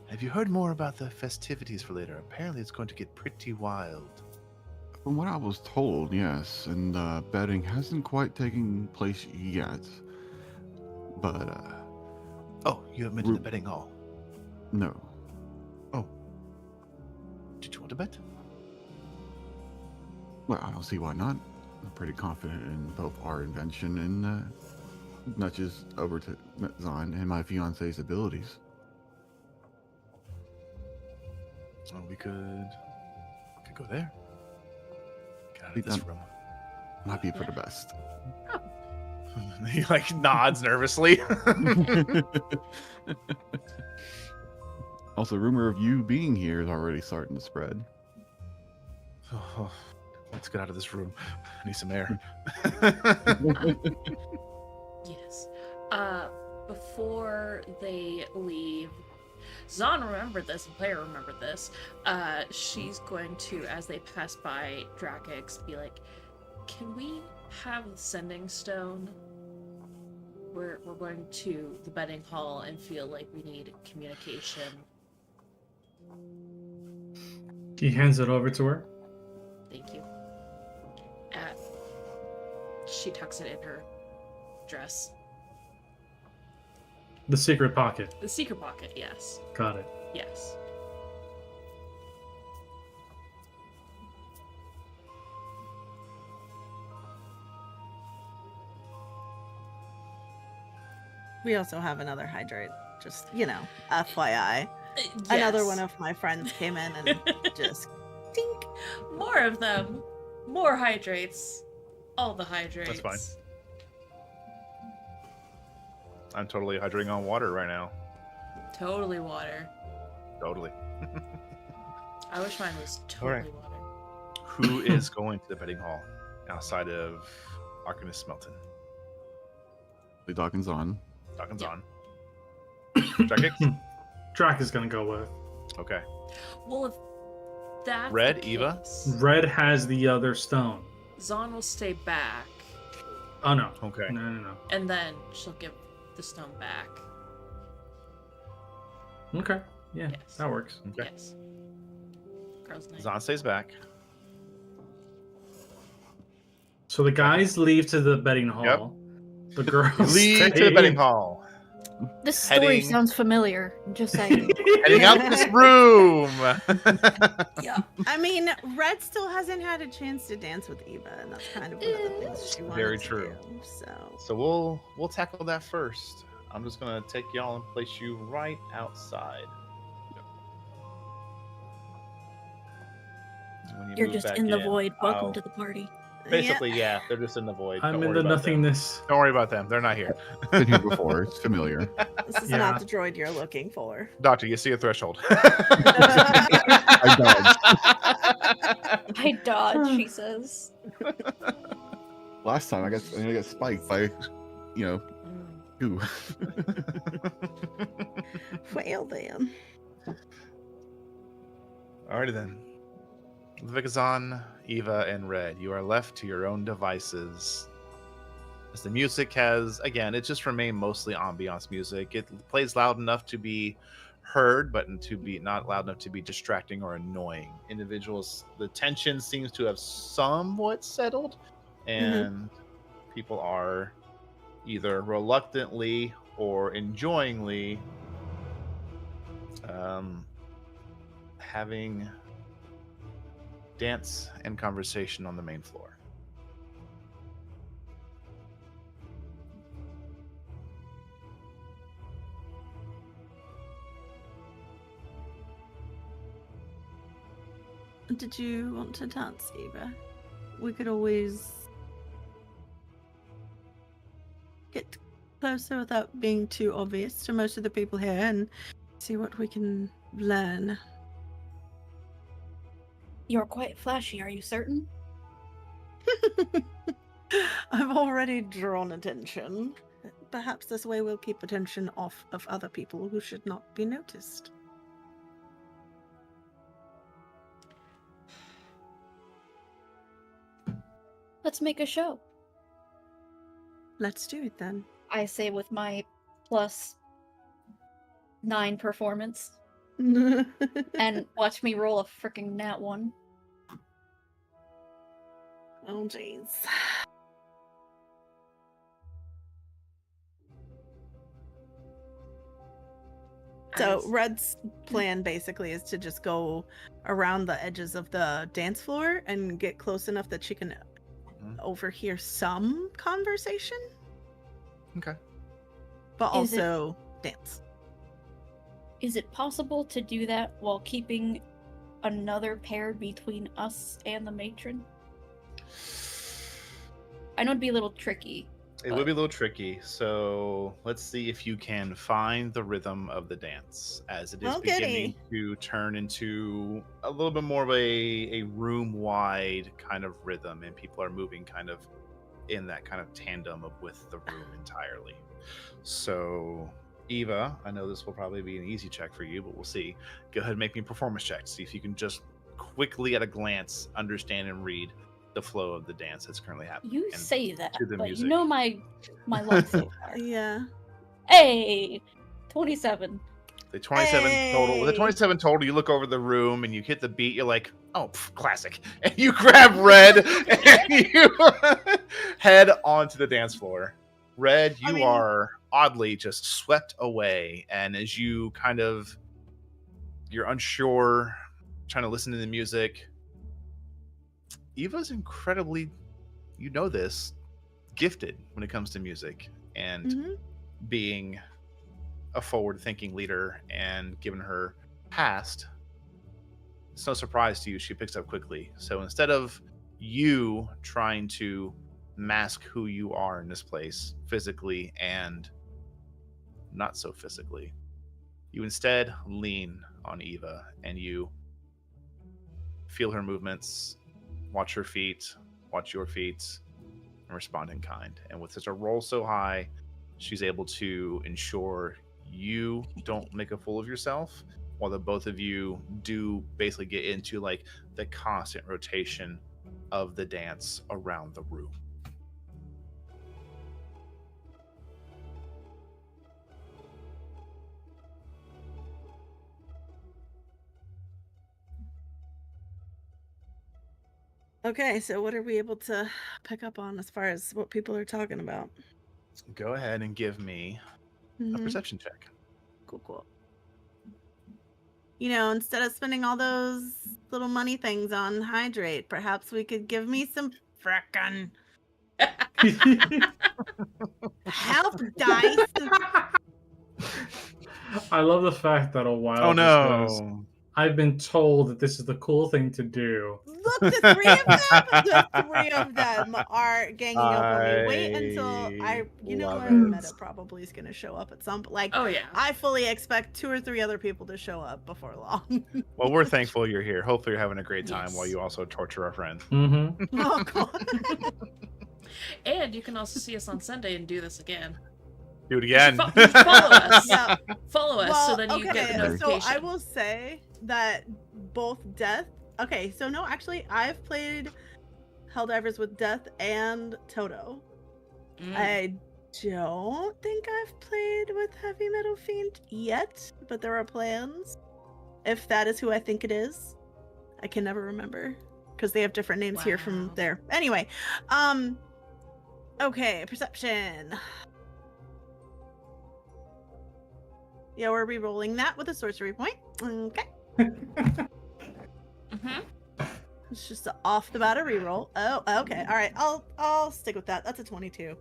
Have you heard more about the festivities for later? Apparently it's going to get pretty wild.
From what I was told, yes, and betting hasn't quite taken place yet. But,
Oh, you have mentioned the
Ru-
betting hall.
no.
Did you want to bet?
Well, I don't see why not. I'm pretty confident in both our invention and not just over to Zon and my fiance's abilities.
Oh, we could go there. Get out of
Think
this
that-
room.
Might be for the best.
He like nods nervously.
Also, rumor of you being here is already starting to spread.
Oh, let's get out of this room. I need some air.
Yes. Before they leave, Zon remembered this, and Player remembered this. She's going to, as they pass by Drakex, be like, "Can we have the sending stone? We're going to the betting hall and feel like we need communication."
He hands it over to her.
Thank you. She tucks it in her dress.
The secret pocket.
The secret pocket, yes.
Got it.
Yes.
We also have another hydrate. Just, FYI. Another
Yes.
one of my friends came in and just tink.
More of them. More hydrates. All the hydrates.
fine. I'm totally hydrating on water right now.
Totally water.
Totally.
I wish mine was totally
Alright.
water.
Who is going to the betting hall outside of Arcanist Smelton?
The Dawkins on.
Dawkins
Yeah.
on. Drakex?
Drac is gonna go with.
Okay.
Well, if that's
Red,
the
Eva?
case,
Red has the other stone.
Zon will stay back,
Oh no.
Okay.
No.
and then she'll give the stone back.
Okay. Yeah,
Yes.
that works.
Okay.
Yes. Girls' night.
Zon stays back.
So the guys leave to the betting hall. The girls
Lead
stay.
to the betting hall.
This story
Heading-
sounds familiar. I'm just saying.
Heading out this room.
Yeah. I mean, Red still hasn't had a chance to dance with Eva, and that's kind of one of the things she wanted
Very
to
true.
do. So
So we'll tackle that first. I'm just gonna take y'all and place you right outside. When you
You're
move
just
back
in the void. Welcome
I'll-
to the party.
Basically, yeah, they're just in the void.
I'm
Don't
in
worry
the
about them.
nothingness.
Don't worry about them. They're not here.
Been here before. It's familiar.
this is
Yeah.
not the droid you're looking for.
Doctor, you see a threshold.
I dodge, she says.
Last time I got spiked by, who?
Well then.
Alrighty then. Vikazan, Eva, and Red, you are left to your own devices. As the music has, again, it just remained mostly ambiance music. It plays loud enough to be heard, but to be not loud enough to be distracting or annoying. Individuals, the tension seems to have somewhat settled, and people are either reluctantly or enjoyingly having dance and conversation on the main floor.
Did you want to dance, Eva? We could always get closer without being too obvious to most of the people here and see what we can learn.
You're quite flashy, are you certain?
I've already drawn attention. Perhaps this way we'll keep attention off of other people who should not be noticed.
Let's make a show.
Let's do it then.
I say with my +9 performance. And watch me roll a freaking nat 1.
Oh, jeez. So Red's plan basically is to just go around the edges of the dance floor and get close enough that she can overhear some conversation.
Okay.
But
Is it-
also dance.
Is it possible to do that while keeping another pair between us and the matron? I know it'd be a little tricky.
It would be a little tricky, so let's see if you can find the rhythm of the dance as it is beginning to turn into a little bit more of a room-wide kind of rhythm, and people are moving kind of in that kind of tandem with the room entirely. So, Eva, I know this will probably be an easy check for you, but we'll see. Go ahead and make me a performance check. See if you can just quickly, at a glance, understand and read the flow of the dance that's currently happening.
You
and
say that,
to the
but
music.
you know my luck so far.
Yeah.
Hey, 27.
The 27 total. With the
Hey.
27 total, you look over the room and you hit the beat. You're like, "Oh, classic!" And you grab Red and you head onto the dance floor. Red, you are oddly just swept away, and as you're unsure, trying to listen to the music. Eva's incredibly, gifted when it comes to music, and being a forward-thinking leader, and given her past, it's no surprise to you she picks up quickly. So instead of you trying to mask who you are in this place, physically and not so physically, you instead lean on Eva, and you feel her movements, watch her feet, watch your feet, and respond in kind. And with such a roll so high, she's able to ensure you don't make a fool of yourself, while the both of you do basically get into like the constant rotation of the dance around the room.
Okay, so what are we able to pick up on as far as what people are talking about?
Go ahead and give me a
Mhm.
perception check.
Cool. You know, instead of spending all those little money things on hydrate, perhaps we could give me some frickin' help dice.
I love the fact that a while
Oh
says,
no!
I've been told that this is the cool thing to do.
Look, the three of them are ganging up on me. Wait until you know
love
what?
it.
Meta probably is gonna show up at some. Like,
Oh yeah.
I fully expect 2 or 3 other people to show up before long.
Well, we're thankful you're here. Hopefully, you're having a great time
Yes.
while you also torture our friend.
Mm-hmm.
Oh god.
And you can also see us on Sunday and do this again.
Do it again.
You follow us.
Yeah.
Follow us so then you get the
So
notification.
I will say that both Death. Okay, so no, actually, I've played Helldivers with Death and Toto.
Mm.
I don't think I've played with Heavy Metal Fiend yet, but there are plans. If that is who I think it is, I can never remember because they have different names here from
Wow.
there. Anyway, okay, perception. Yeah, we're re-rolling that with a sorcery point. Okay.
Mhm.
It's just off the bat a reroll. Oh, okay. All right. I'll stick with that. That's a 22.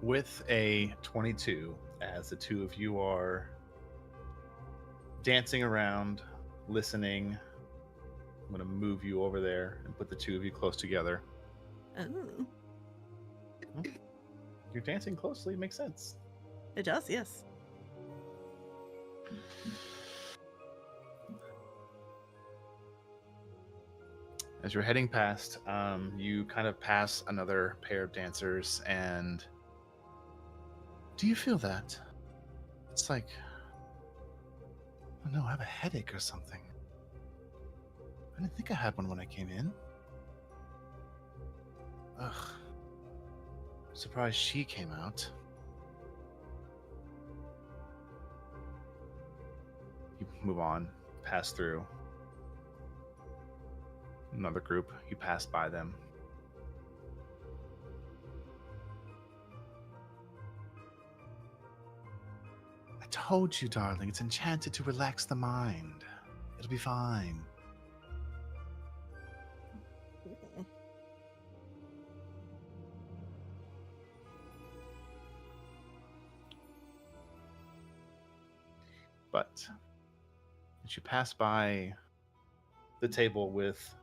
With a 22, as the two of you are dancing around, listening, I'm going to move you over there and put the two of you close together.
Oh,
You're dancing closely, makes sense.
it does, yes.
As you're heading past, you kind of pass another pair of dancers, and do you feel that? It's like, oh no, I have a headache or something. I didn't think I had one when I came in. Ugh. Surprised she came out. You move on, pass through. Another group, you pass by them. I told you, darling, it's enchanted to relax the mind. It'll be fine. But as you pass by the table with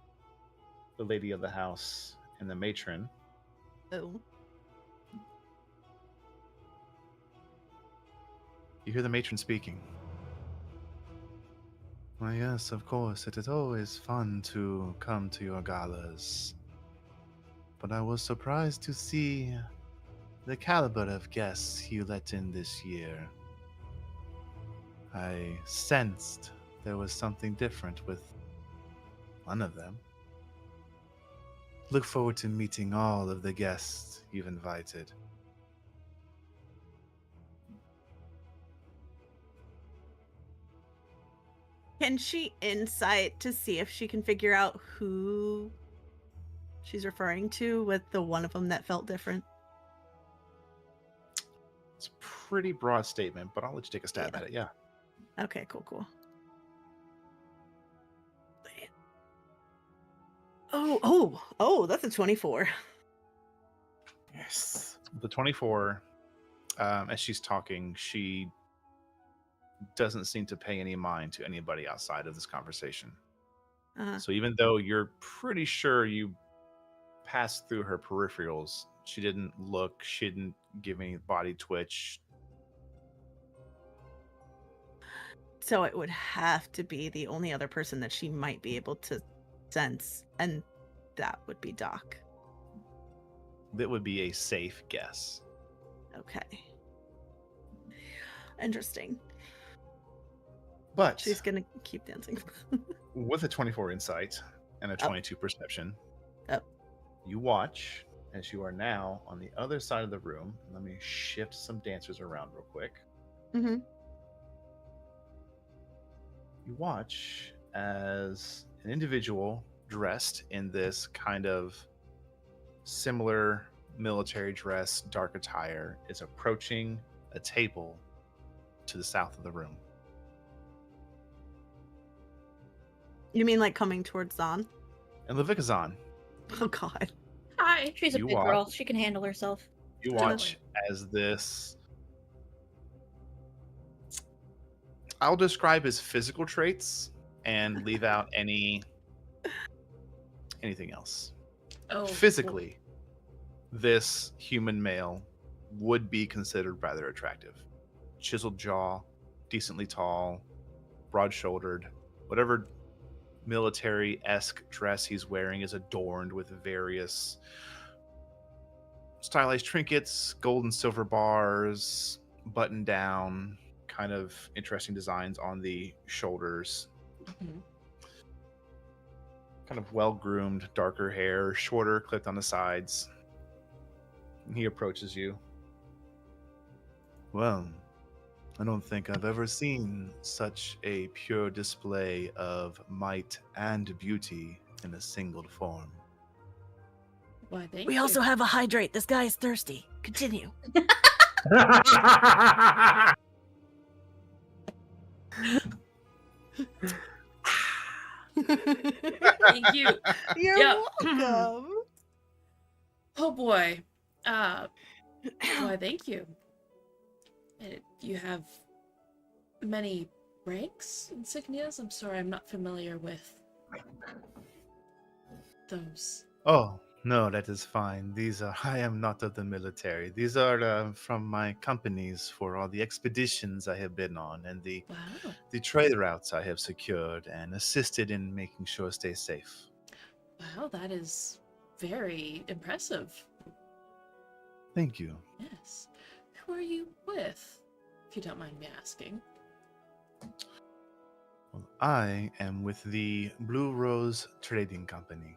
the lady of the house and the matron,
Oh.
you hear the matron speaking. Why, yes, of course, it is always fun to come to your galas. But I was surprised to see the caliber of guests you let in this year. I sensed there was something different with one of them. Look forward to meeting all of the guests you've invited.
Can she insight to see if she can figure out who she's referring to with the one of them that felt different?
It's a pretty broad statement, but I'll let you take a stab
Yeah.
at it, yeah.
Okay, cool. Oh, that's a 24.
Yes.
The 24, as she's talking, she doesn't seem to pay any mind to anybody outside of this conversation.
Uh-huh.
So even though you're pretty sure you passed through her peripherals, she didn't look, she didn't give any body twitch.
So it would have to be the only other person that she might be able to sense, and that would be Doc.
That would be a safe guess.
Okay. Interesting.
But
She's gonna keep dancing.
with a 24 insight and a 22 perception,
Oh.
you watch as you are now on the other side of the room. Let me shift some dancers around real quick.
Mm-hmm.
You watch as an individual dressed in this kind of similar military dress, dark attire, is approaching a table to the south of the room.
You mean like coming towards Zahn?
And Levikazan,
Oh god.
Hi.
She's a
You
big
are.
girl. She can handle herself.
you watch as this, I'll describe his physical traits and leave out anything else.
Oh,
Physically, this human male would be considered rather attractive. Chiseled jaw, decently tall, broad-shouldered. Whatever military-esque dress he's wearing is adorned with various stylized trinkets, gold and silver bars, button down, kind of interesting designs on the shoulders.
Mhm.
Kind of well-groomed, darker hair, shorter, clipped on the sides. And he approaches you. Well, I don't think I've ever seen such a pure display of might and beauty in a single form.
Why, thank
We
you.
also have a hydrate. This guy is thirsty. Continue.
Thank you.
You're
Yeah.
welcome.
Oh boy. Why, thank you. You have many ranks, insignias? I'm sorry, I'm not familiar with those.
Oh, no, that is fine. I am not of the military. These are from my companies for all the expeditions I have been on and the
Wow.
trade routes I have secured and assisted in making sure stay safe.
Wow, that is very impressive.
Thank you.
Yes. Who are you with, if you don't mind me asking?
Well, I am with the Blue Rose Trading Company.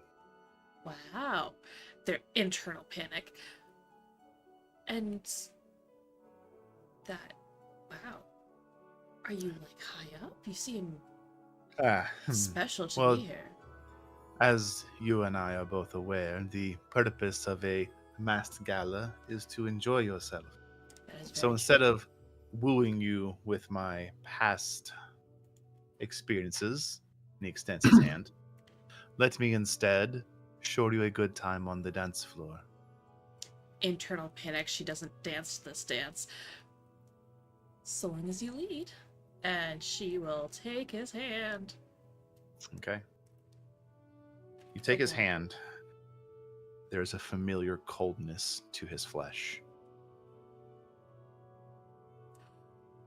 Wow. Their internal panic. And that, wow. Are you like high up? You seem special to
Well,
be here.
As you and I are both aware, the purpose of a masked gala is to enjoy yourself.
That is
So
very
instead
true.
of wooing you with my past experiences, and he extends his hand, let me instead show you a good time on the dance floor.
Internal panic, she doesn't dance this dance. So long as you lead. And she will take his hand.
Okay. You take his hand. There's a familiar coldness to his flesh.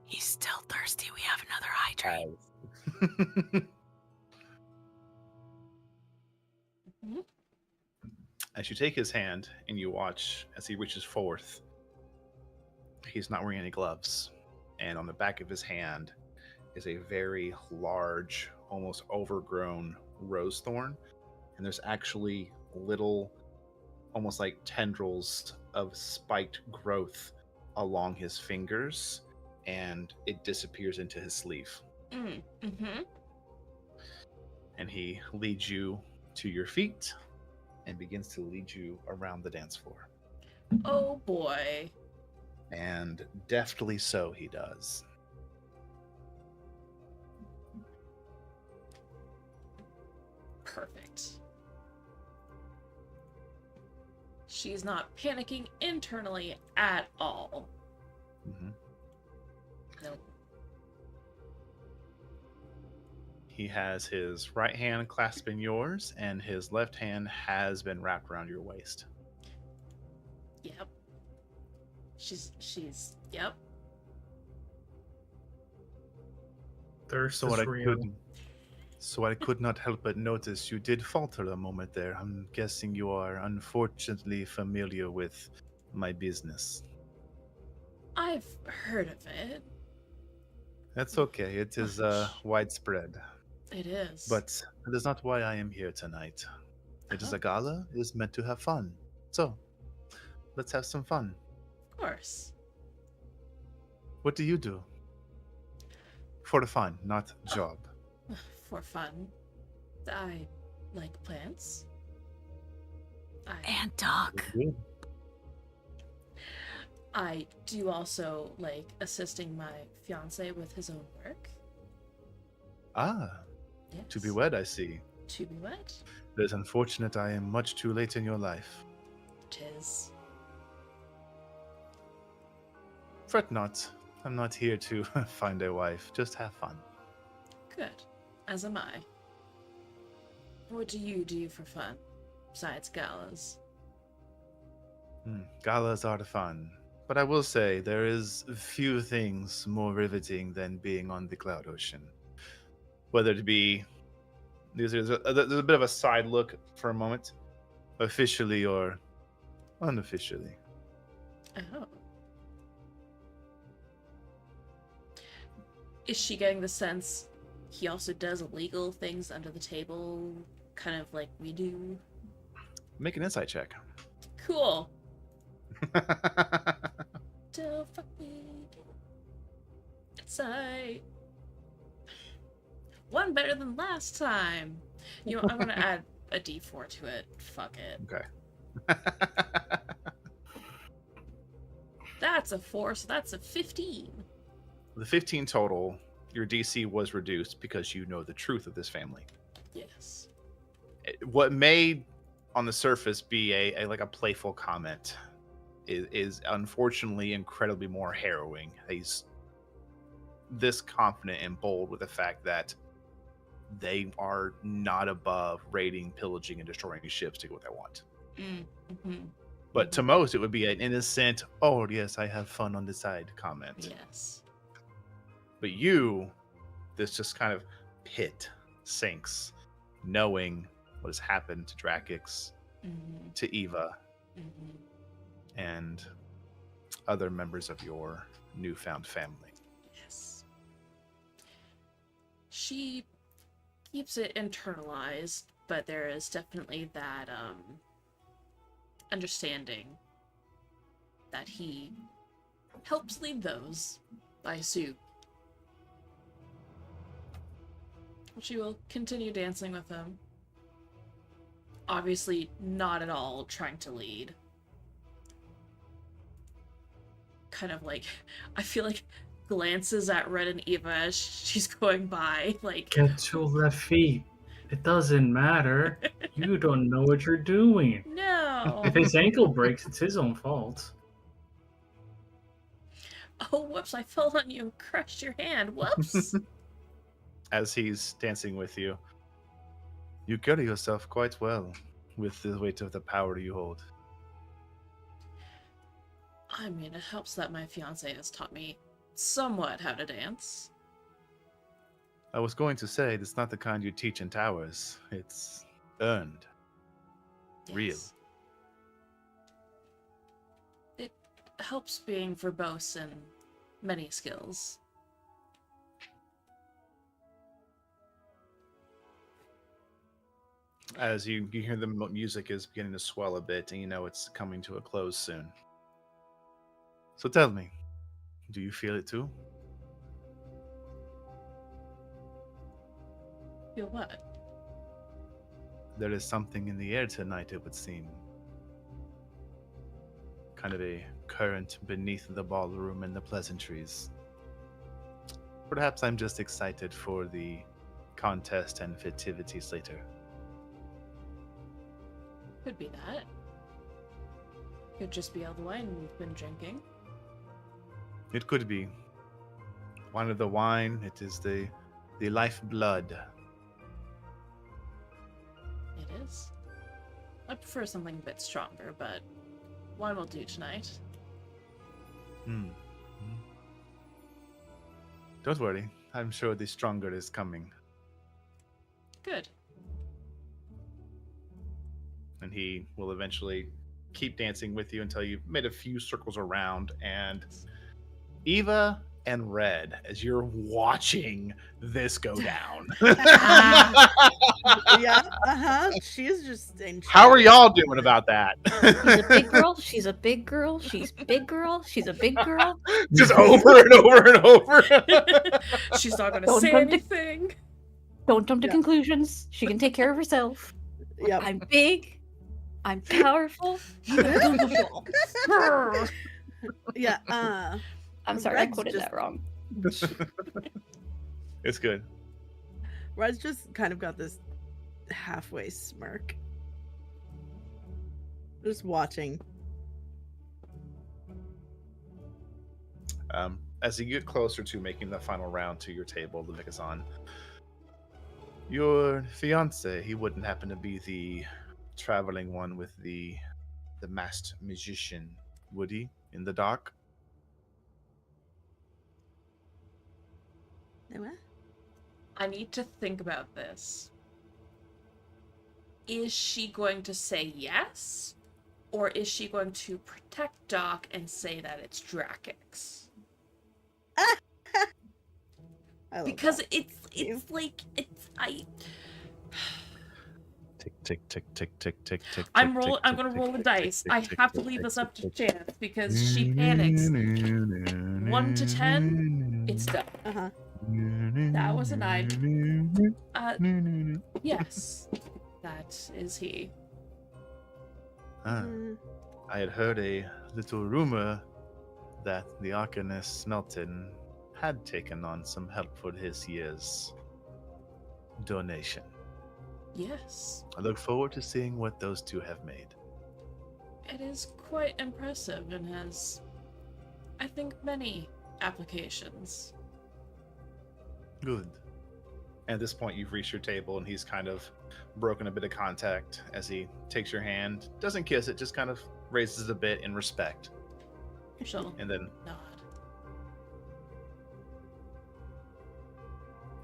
He's still thirsty. We have another hydrate.
Mhm.
As you take his hand and you watch as he reaches forth, he's not wearing any gloves. And on the back of his hand is a very large, almost overgrown rose thorn. And there's actually little, almost like tendrils of spiked growth along his fingers. And it disappears into his sleeve.
Mm-hmm.
And he leads you to your feet and begins to lead you around the dance floor.
Oh boy.
And deftly so he does.
Perfect. She's not panicking internally at all.
Mhm.
Nope.
He has his right hand clasping yours, and his left hand has been wrapped around your waist.
Yep. She's yep.
Thirst
So
is
what
real.
I could not help but notice you did falter a moment there. I'm guessing you are unfortunately familiar with my business.
I've heard of it.
That's okay. It is widespread.
It is.
But that is not why I am here tonight. It is a gala. It is meant to have fun. So, let's have some fun.
Of course.
What do you do? For the fun, not job.
For fun. I like plants.
And Doc.
I do also like assisting my fiance with his own work.
Ah,
Yes.
to be wed, I see.
To be wed.
It is unfortunate I am much too late in your life.
Tis.
Fret not. I'm not here to find a wife. Just have fun.
Good. As am I. What do you do for fun, besides galas?
Galas are fun. But I will say, there is few things more riveting than being on the Cloud Ocean. Whether it be... There's a bit of a side look for a moment. Officially or unofficially.
Oh. Is she getting the sense he also does illegal things under the table, kind of like we do?
Make an insight check.
Cool. Don't fuck me. Insight. One better than last time. You know, I'm gonna add a D4 to it. Fuck it.
Okay.
That's a 4, so that's a 15.
The 15 total, your DC was reduced because you know the truth of this family.
Yes.
What may, on the surface, be a playful comment is unfortunately incredibly more harrowing. He's this confident and bold with the fact that they are not above raiding, pillaging, and destroying ships to get what they want.
Mm-hmm.
But to most, it would be an innocent, "Oh yes, I have fun on the side" comment.
Yes.
But you, this just kind of pit sinks, knowing what has happened to Drakix,
Mm-hmm.
to Eva,
Mm-hmm.
and other members of your newfound family.
Yes. She keeps it internalized, but there is definitely that understanding that he helps lead those, I assume. She will continue dancing with him. Obviously not at all trying to lead. Kind of like, I feel like glances at Red and Eva as she's going by, like...
Get to left feet. It doesn't matter. You don't know what you're doing.
No!
If his ankle breaks, it's his own fault.
Oh, whoops, I fell on you and crushed your hand. Whoops!
As he's dancing with you, you carry yourself quite well with the weight of the power you hold.
I mean, it helps that my fiancé has taught me somewhat how to dance.
I was going to say, it's not the kind you teach in towers. It's earned. Real.
Yes. It helps being verbose in many skills.
As you hear the music is beginning to swell a bit, and you know it's coming to a close soon. So tell me, do you feel it too?
Feel what?
There is something in the air tonight, it would seem. Kind of a current beneath the ballroom and the pleasantries. Perhaps I'm just excited for the contest and festivities later.
Could be that. Could just be all the wine we've been drinking.
It could be. Wine of the wine, it is the lifeblood.
It is. I prefer something a bit stronger, but wine will do tonight.
Don't worry, I'm sure the stronger is coming.
Good.
And he will eventually keep dancing with you until you've made a few circles around. And Eva and Red, as you're watching this go down.
Yeah, she's just in
How are y'all doing about that?
She's a big girl. She's a big girl. She's big girl. She's a big girl.
Just over and over and over.
She's not gonna
Don't
say
come to-
anything.
Don't jump to
Yeah.
conclusions. She can take care of herself.
Yep.
I'm big. I'm powerful. I'm beautiful.
Yeah.
I'm sorry, I
Red's
quoted
just-
that wrong.
It's good.
Red's just kind of got this halfway smirk. Just watching.
As you get closer to making the final round to your table, the Mikazan, your fiance, he wouldn't happen to be the traveling one with the masked magician, would he? In the dock?
What?
I need to think about this. Is she going to say yes? Or is she going to protect Doc and say that it's Drakix?
I love
Because
that.
it's like
Tick tick tick tick tick tick tick.
I'm gonna roll the dice. I have to leave this up to chance because she panics. 1 to 10, it's done.
Uh-huh.
That was a 9. Yes, that is he.
Mm.
I had heard a little rumor that the Arcanist Smelton had taken on some help for his year's donation.
Yes,
I look forward to seeing what those two have made.
it is quite impressive and has, I think, many applications.
Good. At this point, you've reached your table, and he's kind of broken a bit of contact as he takes your hand. Doesn't kiss it, just kind of raises it a bit in respect.
She'll
And then
nod.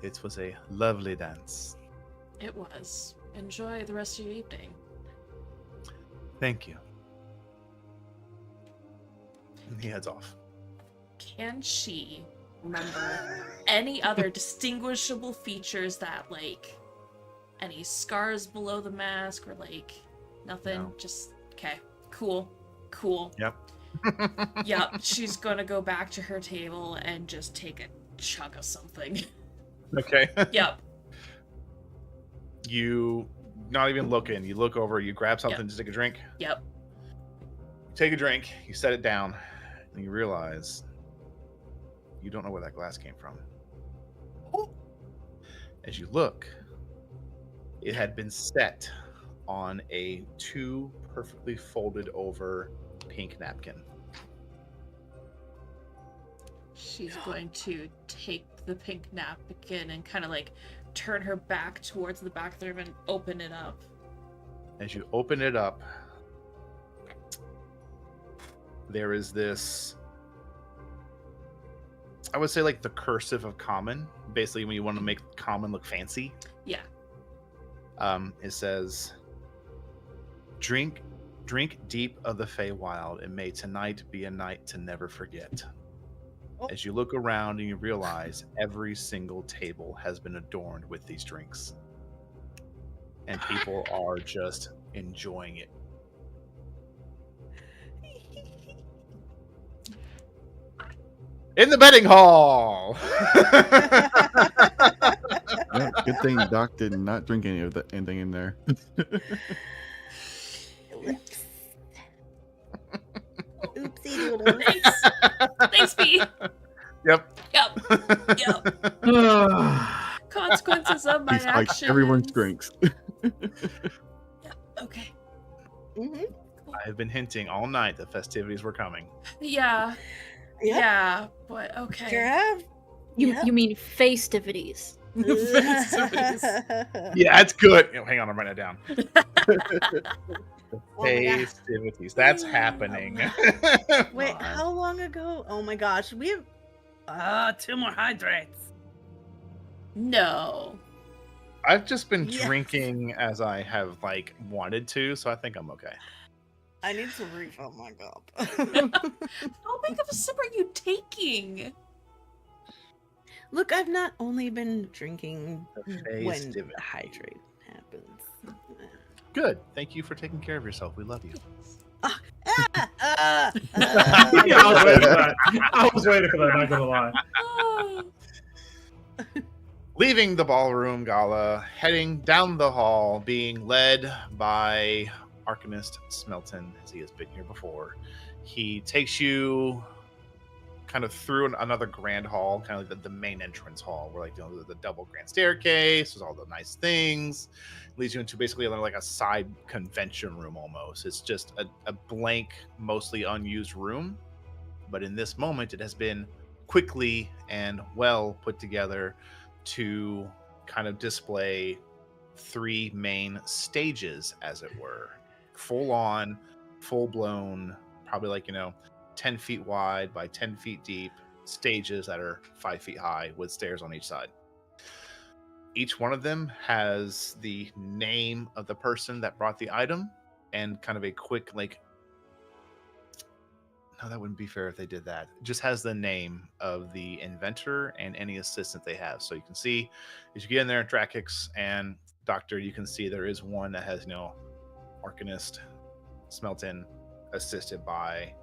it was a lovely dance.
It was. Enjoy the rest of your evening.
Thank you. And he heads off.
Can she remember any other distinguishable features that, like, any scars below the mask or, like, nothing?
No.
Just, okay, cool.
Yep.
Yep, she's gonna go back to her table and just take a chug of something.
Okay.
Yep.
You, not even looking, you look over, you grab something
Yep.
to take a drink.
Yep.
Take a drink, you set it down, and you realize you don't know where that glass came from. As you look, it had been set on a 2 perfectly folded over pink napkin.
She's going to take the pink napkin and kind of, like, turn her back towards the back of the room and open it up.
As you open it up, there is this, I would say, like the cursive of common. Basically, when you want to make common look fancy,
Yeah.
it says, drink deep of the Feywild, and may tonight be a night to never forget.
Oh.
As you look around and you realize every single table has been adorned with these drinks. And people are just enjoying it. In the betting hall!
Yeah, good thing Doc did not drink anything in there.
Lips. Oopsie doodle.
Thanks, B.
Yep.
Yep. Consequences of my
He's like
actions.
everyone's drinks.
Okay.
Mm-hmm.
I have been hinting all night that festivities were coming.
Yeah.
Yep.
Yeah. But okay.
Sure have.
You mean festivities?
Festivities.
Yeah, it's good. Hang on, I'm writing it down.
Oh my gosh.
Festivities. That's happening.
Wait,
God.
how long ago? Oh my gosh, we have 2 more hydrates.
No.
I've just been
Yes.
drinking as I have wanted to, so I think I'm okay.
I need to refill my cup.
How big of a sip are you taking?
Look, I've not only been drinking when
Festivity.
hydrate happens.
Good. Thank you for taking care of yourself. We love you.
Yeah, I was waiting for that. I was waiting for that, not gonna lie.
Leaving the ballroom gala, heading down the hall, being led by Arcanist Smelton, as he has been here before. He takes you kind of through another grand hall, kind of like the main entrance hall, where like the double grand staircase, there's all the nice things. Leads you into basically like a side convention room almost. It's just a blank, mostly unused room. But in this moment, it has been quickly and well put together to kind of display 3 main stages, as it were. Full on, full blown, probably like, 10 feet wide by 10 feet deep stages that are 5 feet high with stairs on each side. Each one of them has the name of the person that brought the item and kind of a quick, like, no, that wouldn't be fair if they did that. It just has the name of the inventor and any assistant they have. So you can see as you get in there, Drakix and Doctor, you can see there is one that has, Arcanist Smelton, assisted by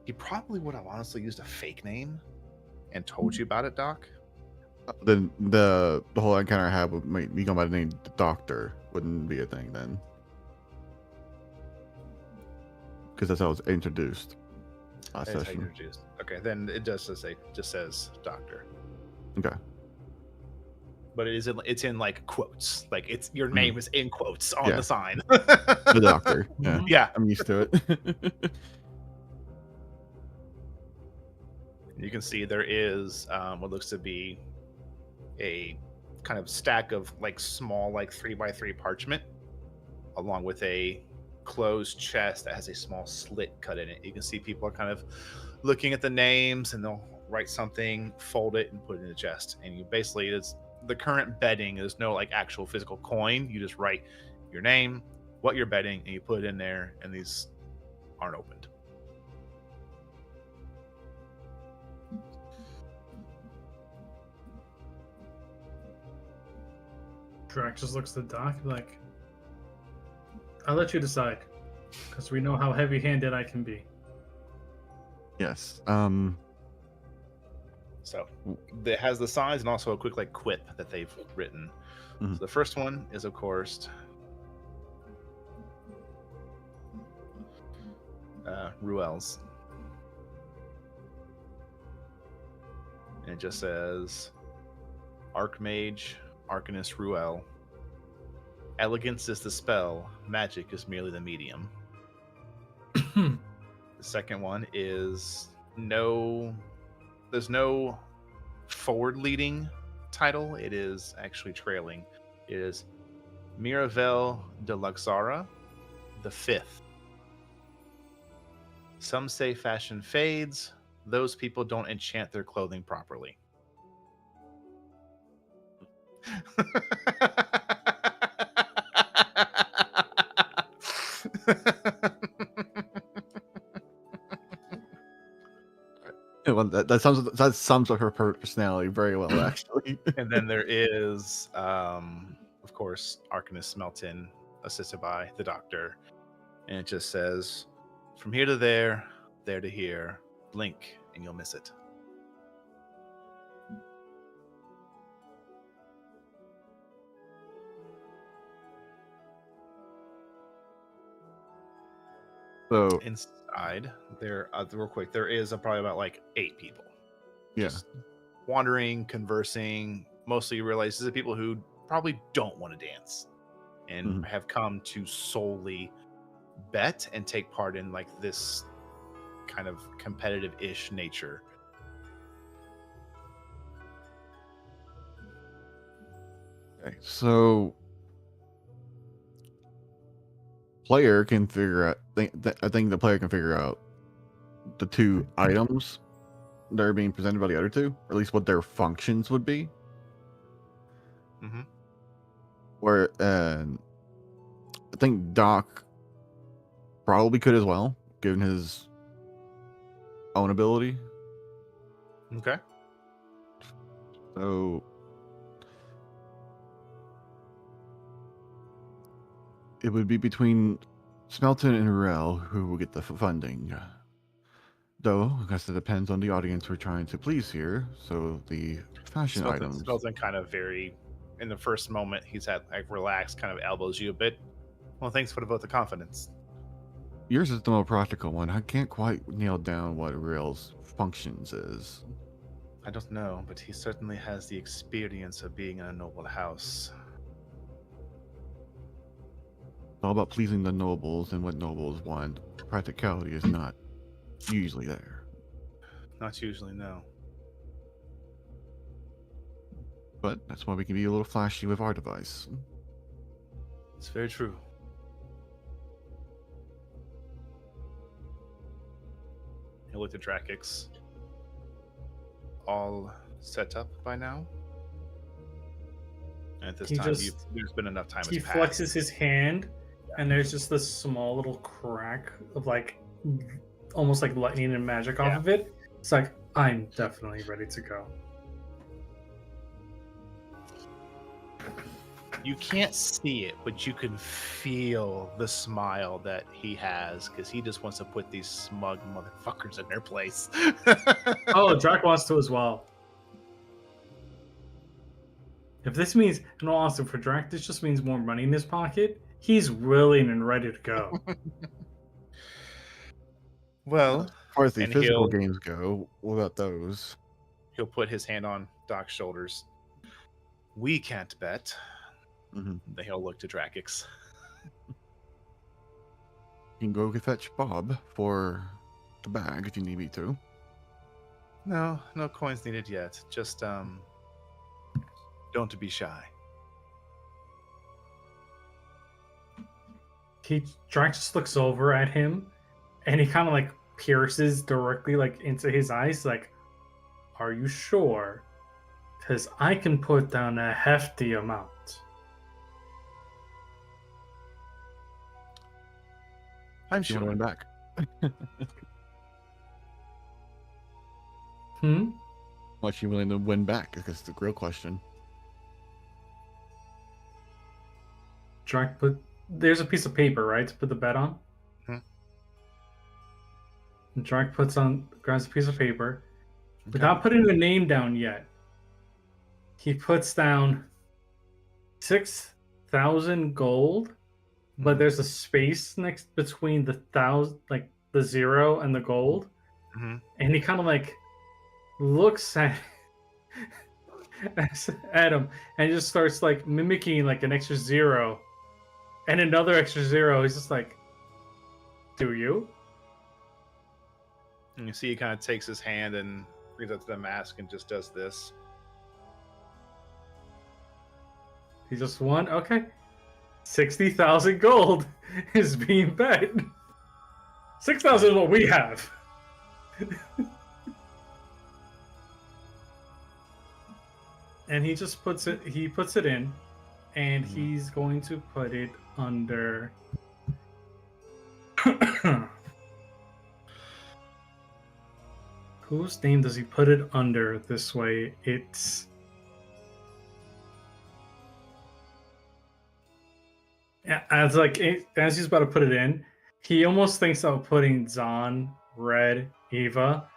he probably would have honestly used a fake name and told you about it, Doc.
Then the whole encounter I had with me going by the name Doctor wouldn't be a thing then. Because that's how it was introduced last
That's how you
session.
introduced. Okay, then it does just says Doctor.
Okay.
But it's in like quotes. Like it's your name is in quotes on the sign.
The Doctor. Yeah.
Yeah.
I'm used to it.
You can see there is what looks to be a kind of stack of like small, like 3x3 parchment, along with a closed chest that has a small slit cut in it. You can see people are kind of looking at the names, and they'll write something, fold it, and put it in the chest. And you basically, it's the current betting. There's no like actual physical coin. You just write your name, what you're betting, and you put it in there. And these aren't opened.
Drax just looks at the doc like, I'll let you decide, because we know how heavy-handed I can be.
Yes.
So it has the size and also a quick like quip that they've written.
Mhm.
So the first one is, of course, Ruel's. And it just says, Archmage, Arcanist Ruel. Elegance is the spell, magic is merely the medium. The second one is there's no forward-leading title. It is actually trailing. It is Miravel de Luxara, the fifth. Some say fashion fades. Those people don't enchant their clothing properly.
Well, that sums up her personality very well, actually.
And then there is, of course, Arcanist Smelton, assisted by the Doctor. And it just says, from here to there to here, blink and you'll miss it.
So
Inside, there, real quick, there is probably about like 8 people.
yeah.
Just wandering, conversing. Mostly you realize these are people who probably don't want to dance and have come to solely bet and take part in like this kind of competitive-ish nature.
Okay, so player can figure out. I think the player can figure out the 2 items that are being presented by the other 2, or at least what their functions would be.
Mm-hmm.
Where I think Doc probably could as well, given his own ability.
Okay.
So it would be between Smelton and Rel who will get the funding. Though, I guess it depends on the audience we're trying to please here. So the fashion items.
Smelton kind of in the first moment, he's at like relaxed, kind of elbows you a bit. Well, thanks for the vote of confidence.
Yours is the more practical one. I can't quite nail down what Real's functions is.
I don't know, but he certainly has the experience of being in a noble house.
It's all about pleasing the nobles and what nobles want. Practicality is not usually there.
Not usually, no.
But that's why we can be a little flashy with our device.
It's very true. He looked at Drakix. All set up by now? And at this time, there's been enough time.
He flexes his hand, and there's just this small little crack of like almost like lightning and magic off of it. It's like, I'm definitely ready to go.
You can't see it, but you can feel the smile that he has because he just wants to put these smug motherfuckers in their place.
Oh, Drac wants to as well. If this means, in all honesty, for Drac, this just means more money in his pocket. He's willing and ready to go.
Well,
as far as the physical games go, what about those?
He'll put his hand on Doc's shoulders. We can't bet.
Mm-hmm.
Then he'll look to Drakix.
You can go fetch Bob for the bag if you need me to.
No coins needed yet. Just don't be shy.
Drac just looks over at him, and he kind of like pierces directly like into his eyes. Like, are you sure? Because I can put down a hefty amount.
I'm sure.
You want to win back? How much are you willing to win back? Because it's the real question.
Drac there's a piece of paper, right, to put the bet on?
Mm-hmm.
And Drac grabs a piece of paper, without putting a name down yet. He puts down 6,000 gold, but there's a space next between the 1,000, like the 0 and the gold.
Mm-hmm.
And he kind of like looks at him and just starts like mimicking like an extra 0 and another extra 0. He's just like, do you?
And you see he kind of takes his hand and brings up to the mask and just does this.
He just won? Okay. 60,000 gold is being bet. 6,000 is what we have. And he just puts it in, and he's going to put it under whose name does he put it under this way? It's as he's about to put it in, he almost thinks of putting Zahn, Red, Eva,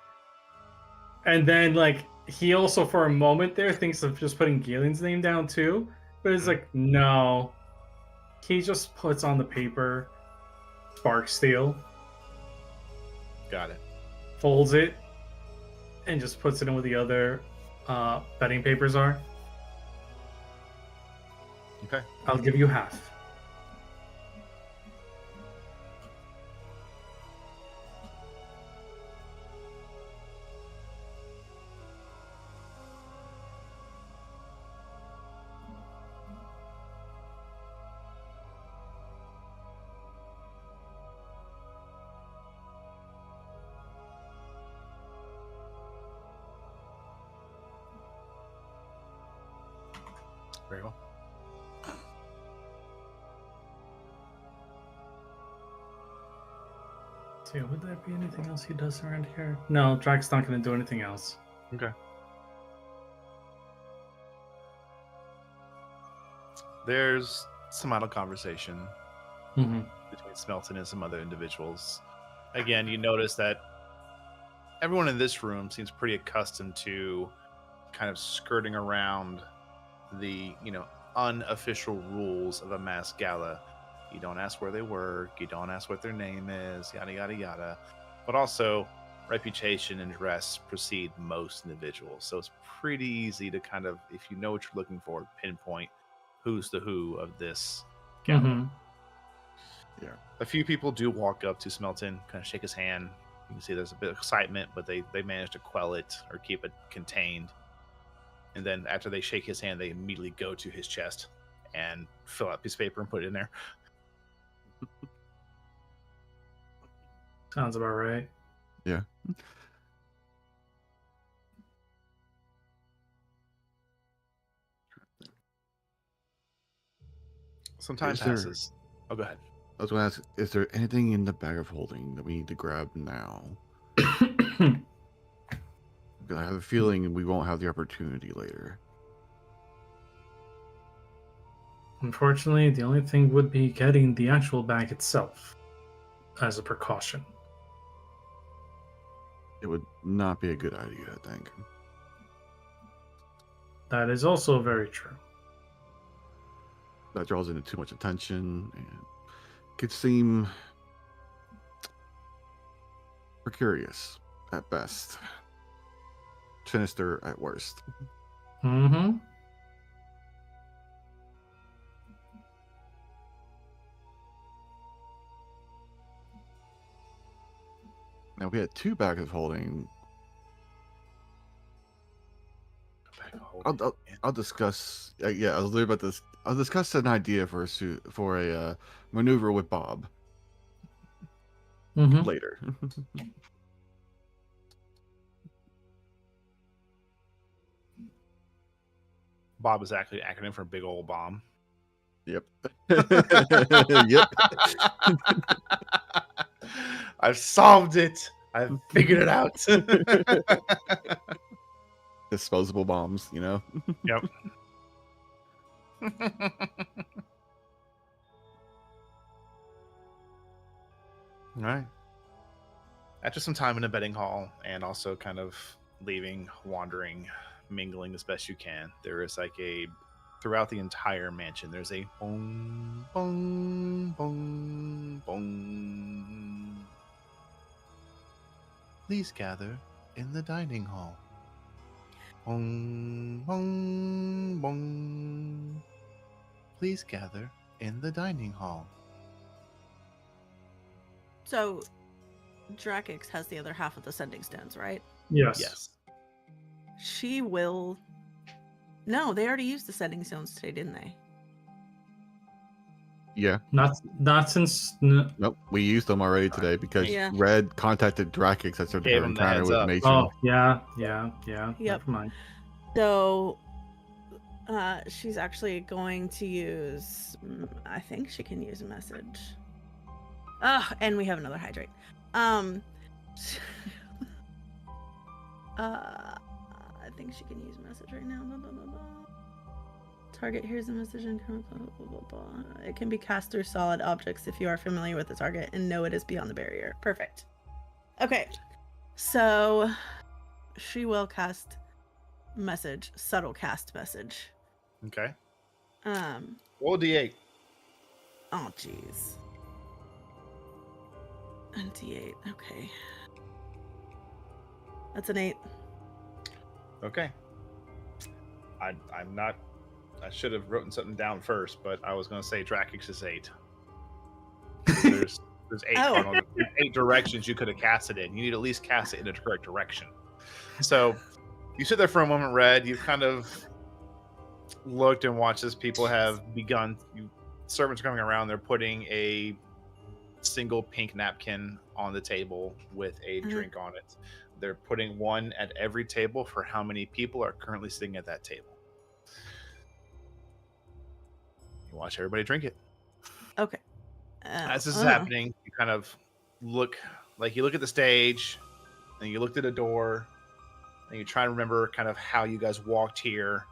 and then like he also for a moment there thinks of just putting Galen's name down too, but it's like no, he just puts on the paper Spark Steel,
got it,
folds it, and just puts it in where the other betting papers are.
Okay,
I'll give you half.
very well.
So would there be anything else he does around here? No, Drac's not going to do anything else.
Okay. There's some idle conversation between Smelton and some other individuals. Again, you notice that everyone in this room seems pretty accustomed to kind of skirting around the, unofficial rules of a mass gala. You don't ask where they work, you don't ask what their name is, yada, yada, yada. But also, reputation and dress precede most individuals. So it's pretty easy to kind of, if you know what you're looking for, pinpoint who's the who of this gala.
Mm-hmm.
Yeah.
A few people do walk up to Smelton, kind of shake his hand. You can see there's a bit of excitement, but they manage to quell it or keep it contained. And then after they shake his hand, they immediately go to his chest and fill out a piece of paper and put it in there.
Sounds about right.
Yeah.
Some time
Is there-
passes. Oh, go ahead.
I was going to ask, is there anything in the bag of holding that we need to grab now? Because I have a feeling we won't have the opportunity later.
Unfortunately, the only thing would be getting the actual bag itself as a precaution.
It would not be a good idea, I think.
That is also very true.
That draws into too much attention and could seem precarious at best, sinister at worst.
Mm-hmm.
Now we had 2 bags of holding. I'll discuss. Yeah, I was literally about this. I'll discuss an idea for a maneuver with Bob
Mm-hmm.
later.
Bob is actually an acronym for big old bomb.
Yep. Yep.
I've solved it. I've figured it out.
Disposable bombs, you know.
Yep. All right. After some time in a betting hall and also kind of leaving, wandering, mingling as best you can, there is like throughout the entire mansion, there's a bong, bong, bong, bong. Please gather in the dining hall. Bong, bong, bong. Please gather in the dining hall.
So, Drakix has the other half of the sending stones, right?
Yes.
Yes.
She will. No, they already used the sending stones today, didn't they?
Yeah.
Not since.
Nope. We used them already today because
Yeah.
Red contacted Drakix after
Gave
her
him the
encounter
heads
with
up.
Matron.
Oh yeah.
Yep.
Never mind.
So, she's actually going to use. I think she can use a message. And we have another hydrate. I think she can use a message right now. Blah, blah, blah, blah. Target hears a message and blah, blah, blah, blah. It can be cast through solid objects if you are familiar with the target and know it is beyond the barrier. Perfect. Okay, so she will cast message, subtle cast message.
Okay.
Um.
Roll D8.
Oh, jeez. A D8. Okay. That's an 8.
Okay. I'm not. I should have written something down first, but I was going to say Drakix is 8. There's 8.
Oh.
There's 8 directions you could have cast it in. You need to at least cast it in the correct direction. So you sit there for a moment, Red. You've kind of looked and watched as people have begun. Servants are coming around. They're putting a single pink napkin on the table with a drink on it. They're putting one at every table for how many people are currently sitting at that table. You watch everybody drink it.
Okay.
As this is happening, you kind of look at the stage, and you looked at a door, and you try to remember kind of how you guys walked here.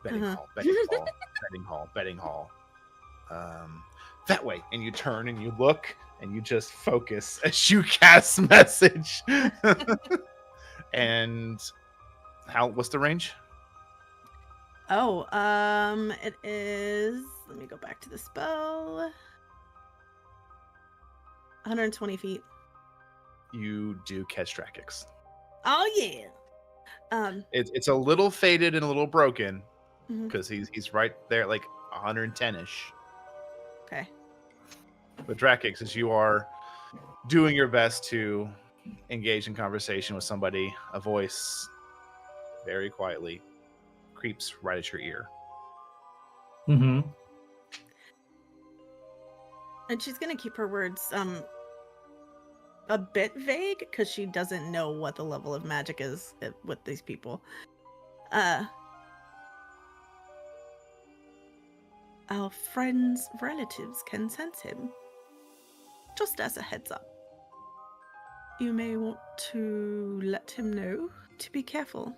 Betting hall, betting hall, betting hall, betting hall. That way, and you turn and you look, and you just focus as you cast message. And what's the range?
Oh, it is. Let me go back to the spell. 120 feet.
You do catch Drakix.
Oh yeah.
It's a little faded and a little broken
Mhm.
because he's right there, like 110-ish.
Okay.
But Drakix, as you are doing your best to engage in conversation with somebody, a voice very quietly creeps right at your ear.
Mm-hmm.
And she's gonna keep her words a bit vague because she doesn't know what the level of magic is with these people. Our friend's relatives can sense him. Just as a heads up. You may want to let him know to be careful.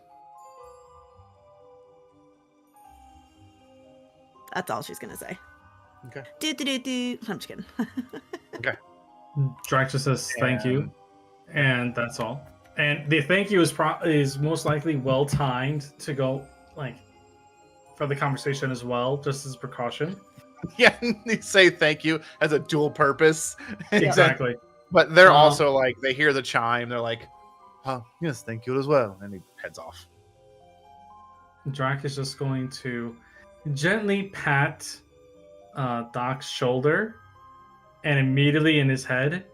That's all she's gonna say.
Okay.
Do. I'm just kidding.
Drax just says thank you, and that's all. And the thank you is most likely well timed to go like for the conversation as well, just as precaution.
Yeah, they say thank you as a dual purpose.
Exactly.
But they're also like, they hear the chime. They're like, oh, yes, thank you as well. And he heads off.
Drac is just going to gently pat Doc's shoulder, and immediately in his head,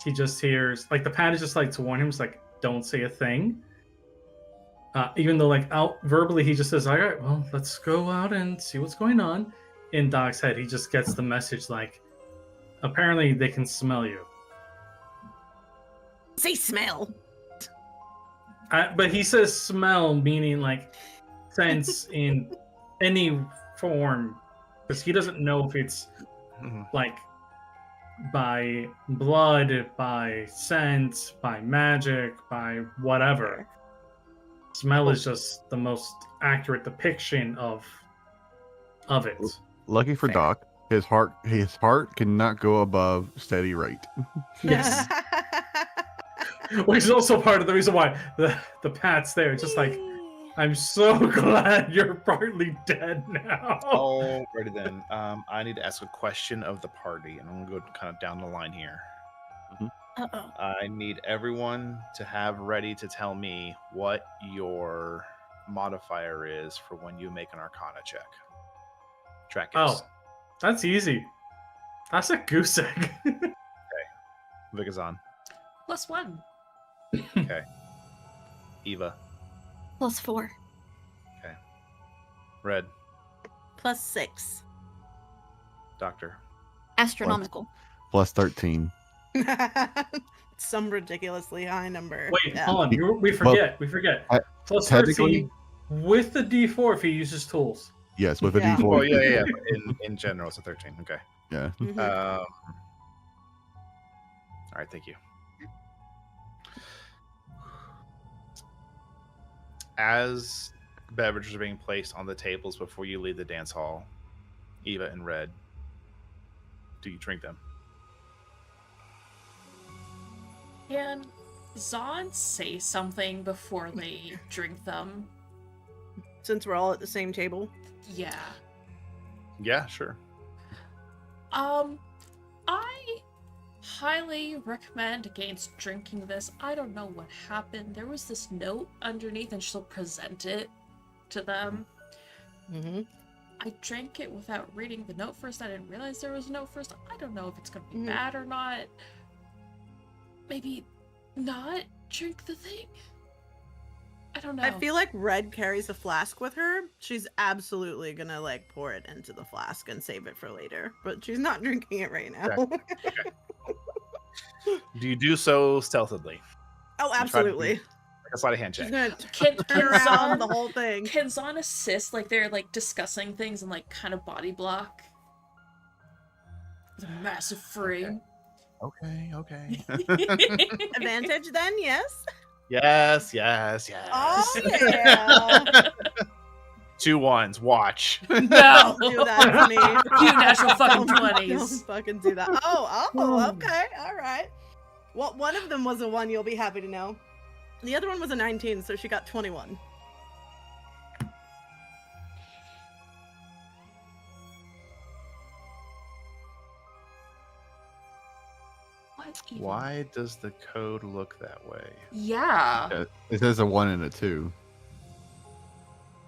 he just hears, like, the pat is just like to warn him, it's like, don't say a thing. Even though, like, out verbally, he just says, all right, well, let's go out and see what's going on. In Doc's head, he just gets the message, like, apparently they can smell you.
Say smell.
But he says smell, meaning, like, sense in any form, because he doesn't know if it's, like, by blood, by scent, by magic, by whatever. Smell is just the most accurate depiction of it.
Lucky for
Fair.
Doc, his heart cannot go above steady rate.
Yes. Which is also part of the reason why the pat's there. It's just like, I'm so glad you're partly dead now.
Alrighty then. I need to ask a question of the party, and I'm gonna go kind of down the line here.
Uh-oh.
I need everyone to have ready to tell me what your modifier is for when you make an Arcana check. Track it.
Oh, that's easy. That's a goose egg.
Vigazan.
+1.
Okay. Eva.
+4.
Red.
+6.
Doctor.
Astronomical.
Plus 13.
Some ridiculously high number.
Wait,
Yeah.
hold on. We forget. Plus
technically-
13 with the D4 if he uses tools.
Yes, with a
Yeah.
D4.
Oh yeah. In general, it's a 13. Okay.
Yeah.
Mhm.
All right. Thank you. As beverages are being placed on the tables before you leave the dance hall, Eva and Red, do you drink them?
Can Zon say something before they drink them?
Since we're all at the same table.
Yeah.
Yeah, sure.
I highly recommend against drinking this. I don't know what happened. There was this note underneath and she'll present it to them.
Mm-hmm.
I drank it without reading the note first. I didn't realize there was a note first. I don't know if it's gonna be bad or not. Maybe not drink the thing? I don't know.
I feel like Red carries a flask with her. She's absolutely gonna like pour it into the flask and save it for later. But she's not drinking it right now.
Okay. Do you do so stealthily?
Oh, absolutely.
Like a sleight of hand
She's
check.
gonna
Can
turn around
Zon,
the whole thing.
can Zon assist? Like they're like discussing things and like kind of body block? With a massive frame.
Okay.
Advantage then, yes.
Yes.
Oh yeah.
2 1s. Watch.
No!
Don't do that to me.
You natural fucking
Don't
20s.
fucking do that. Oh, okay, all right. Well, one of them was a 1. You'll be happy to know. The other one was a 19, so she got 21.
What even?
Why does the code look that way?
Yeah.
Yeah, it says a 1 and a 2.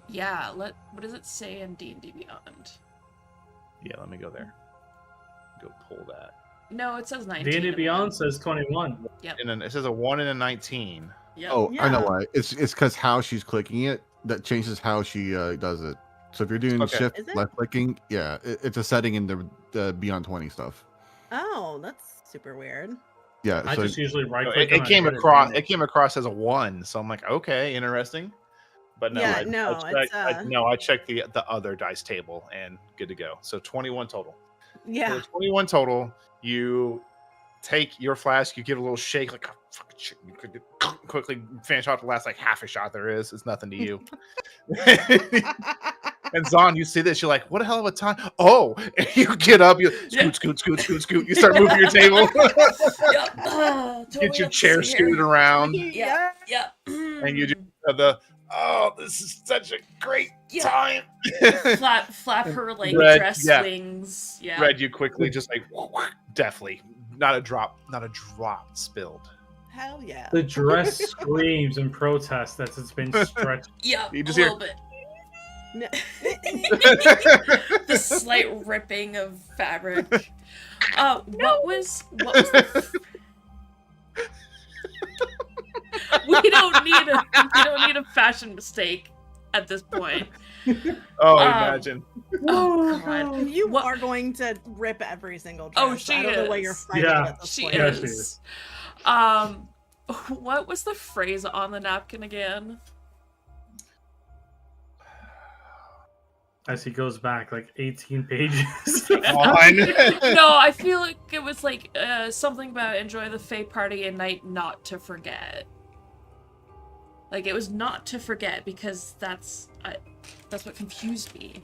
Yeah. What does it say in D&D Beyond?
Yeah, let me go there. Go pull that.
No, it says 19.
D&D
in
Beyond
the-
says 21.
And then it says a 1 and a 19.
Yep.
Oh, I know
Yeah.
why. It's because how she's clicking it that changes how she does it. So if you're doing
Okay.
shift
Is it?
left clicking, yeah, it's a setting in the Beyond 20 stuff.
Oh, that's super weird.
Yeah,
I
so
just usually right
No,
click.
it came across. It came across as a 1, so I'm like, okay, interesting. But no,
Yeah,
I checked the other dice table and good to go. So 21 total.
Yeah.
So 21 total. You take your flask, you give it a little shake, like, oh, fucking shit. You could quickly finish off the last like half a shot there is. It's nothing to you. And Zon, you see this, you're like, what a hell of a time. Oh, and you get up, you scoot. You start moving your table.
Yep. Totally
Get your
up to
chair
here.
scooted around.
Yeah. Yeah.
And you do this is such a great
Yeah.
time.
flap her like
Red,
dress
yeah.
wings. Yeah.
Red, you quickly just like definitely not a drop spilled.
Hell yeah.
The dress screams in protest that it's been stretched.
Yeah.
You
A
just hear-
little bit.
No.
The slight ripping of fabric. What was the we don't need a fashion mistake at this point.
Oh,
Um,
imagine.
Oh god.
You
What-
are going to rip every single dress.
Oh, she
I don't know what you're
is.
fighting
Yeah.
at this
She
point.
Yeah, she
is. What was the phrase on the napkin again?
As he goes back like 18 pages.
Fine.
No, I feel like it was like something about enjoy the Fae party and night not to forget. Like it was not to forget because that's what confused me.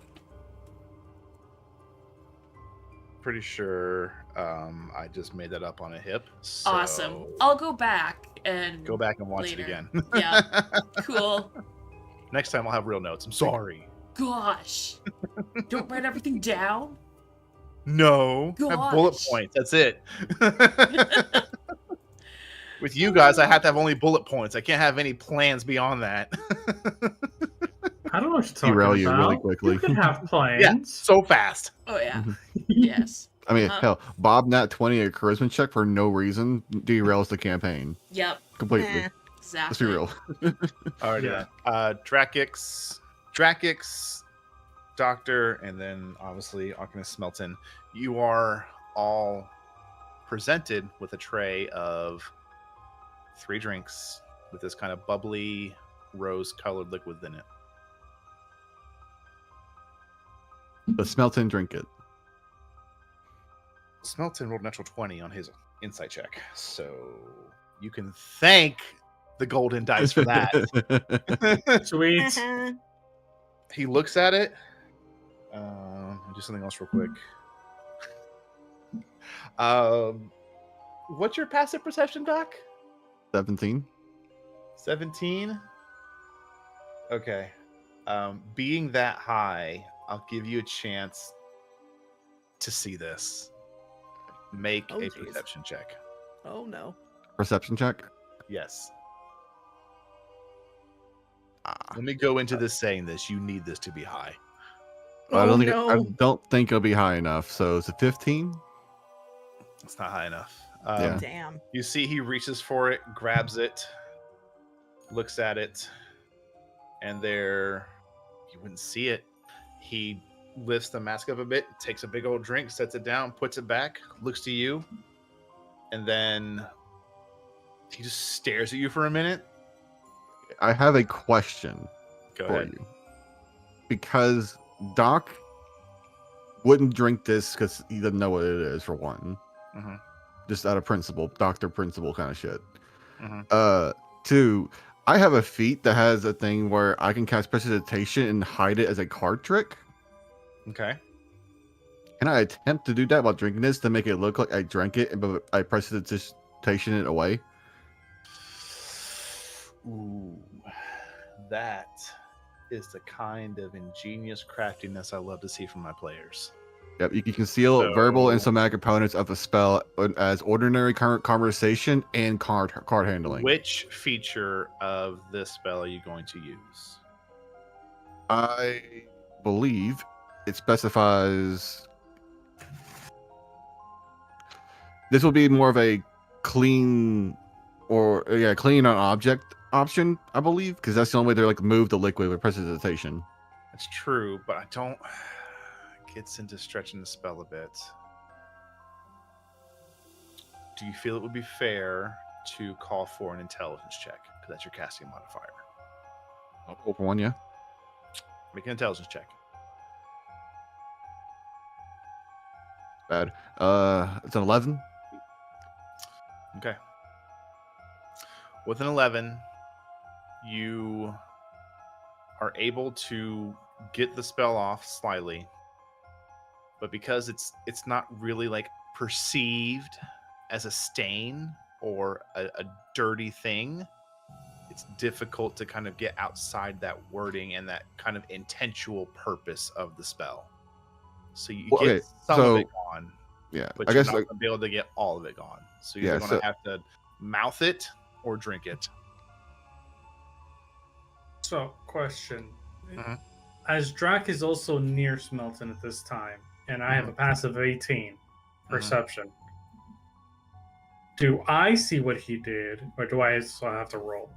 Pretty sure I just made that up on a hip. So
Awesome. I'll go back and
go back and watch it
later.
again.
Yeah. Cool.
Next time I'll have real notes. I'm sorry.
Gosh. Don't write everything down.
No. I have bullet
Gosh.
points. That's it. With you guys, I have to have only bullet points. I can't have any plans beyond that.
I don't know what you're talking
Derail
about.
you really quickly.
You can have plans.
Yeah, so fast.
Oh yeah. Yes.
I mean,
Uh-huh.
hell, Bob Nat 20 a charisma check for no reason derails the campaign
Yep.
completely.
Eh.
Exactly.
Let's be real.
Alrighty
Yeah.
then. Drakix, Doctor, and then obviously Arcanist Smelton. You are all presented with a tray of 3 drinks with this kind of bubbly rose-colored liquid in it.
The Smelton drink it.
Smelton rolled a natural 20 on his insight check, so you can thank the golden dice for that.
Sweet.
He looks at it. I'll do something else real quick. What's your passive perception, Doc?
17.
17. Okay. Being that high, I'll give you a chance to see this. Make
Oh,
a
geez.
perception check.
Oh no.
Perception check.
Yes.
Ah,
Let me go into this saying this. You need this to be high.
I don't think
no.
I don't think it'll be high enough. So it's a 15.
It's not high enough.
Yeah.
Damn.
You see, he reaches for it, grabs it, looks at it, and there, you wouldn't see it. He lifts the mask up a bit, takes a big old drink, sets it down, puts it back, looks to you, and then he just stares at you for a minute.
I have a question
Go
for
ahead.
you. Because Doc wouldn't drink this because he doesn't know what it is, for one.
Mhm.
Just out of principle, doctor principle kind of shit.
Mhm.
2, I have a feat that has a thing where I can cast prestidigitation and hide it as a card trick.
Okay.
Can I attempt to do that while drinking this to make it look like I drank it, but I prestidigitation it away?
Ooh, that is the kind of ingenious craftiness I love to see from my players.
Yep, you can conceal verbal and somatic components of a spell as ordinary conversation and card handling.
Which feature of this spell are you going to use?
I believe it specifies this will be more of a clean clean on object option, I believe, because that's the only way to like move the liquid with precipitation.
That's true, but I don't. Gets into stretching the spell a bit. Do you feel it would be fair to call for an intelligence check? Because that's your casting modifier.
I'll roll for one, yeah.
Make an intelligence check.
Bad. It's an 11.
Okay. With an 11, you are able to get the spell off slightly, but because it's not really like perceived as a stain or a dirty thing, it's difficult to kind of get outside that wording and that kind of intentional purpose of the spell. So you get some of it gone.
Yeah,
but
I
you're
guess
not going to be able to get all of it gone. So you're going to have to mouth it or drink it.
So, question.
Mm-hmm.
As Drac is also near Smelton at this time, and I have a passive 18 perception, do I see what he did, or do I still have to roll?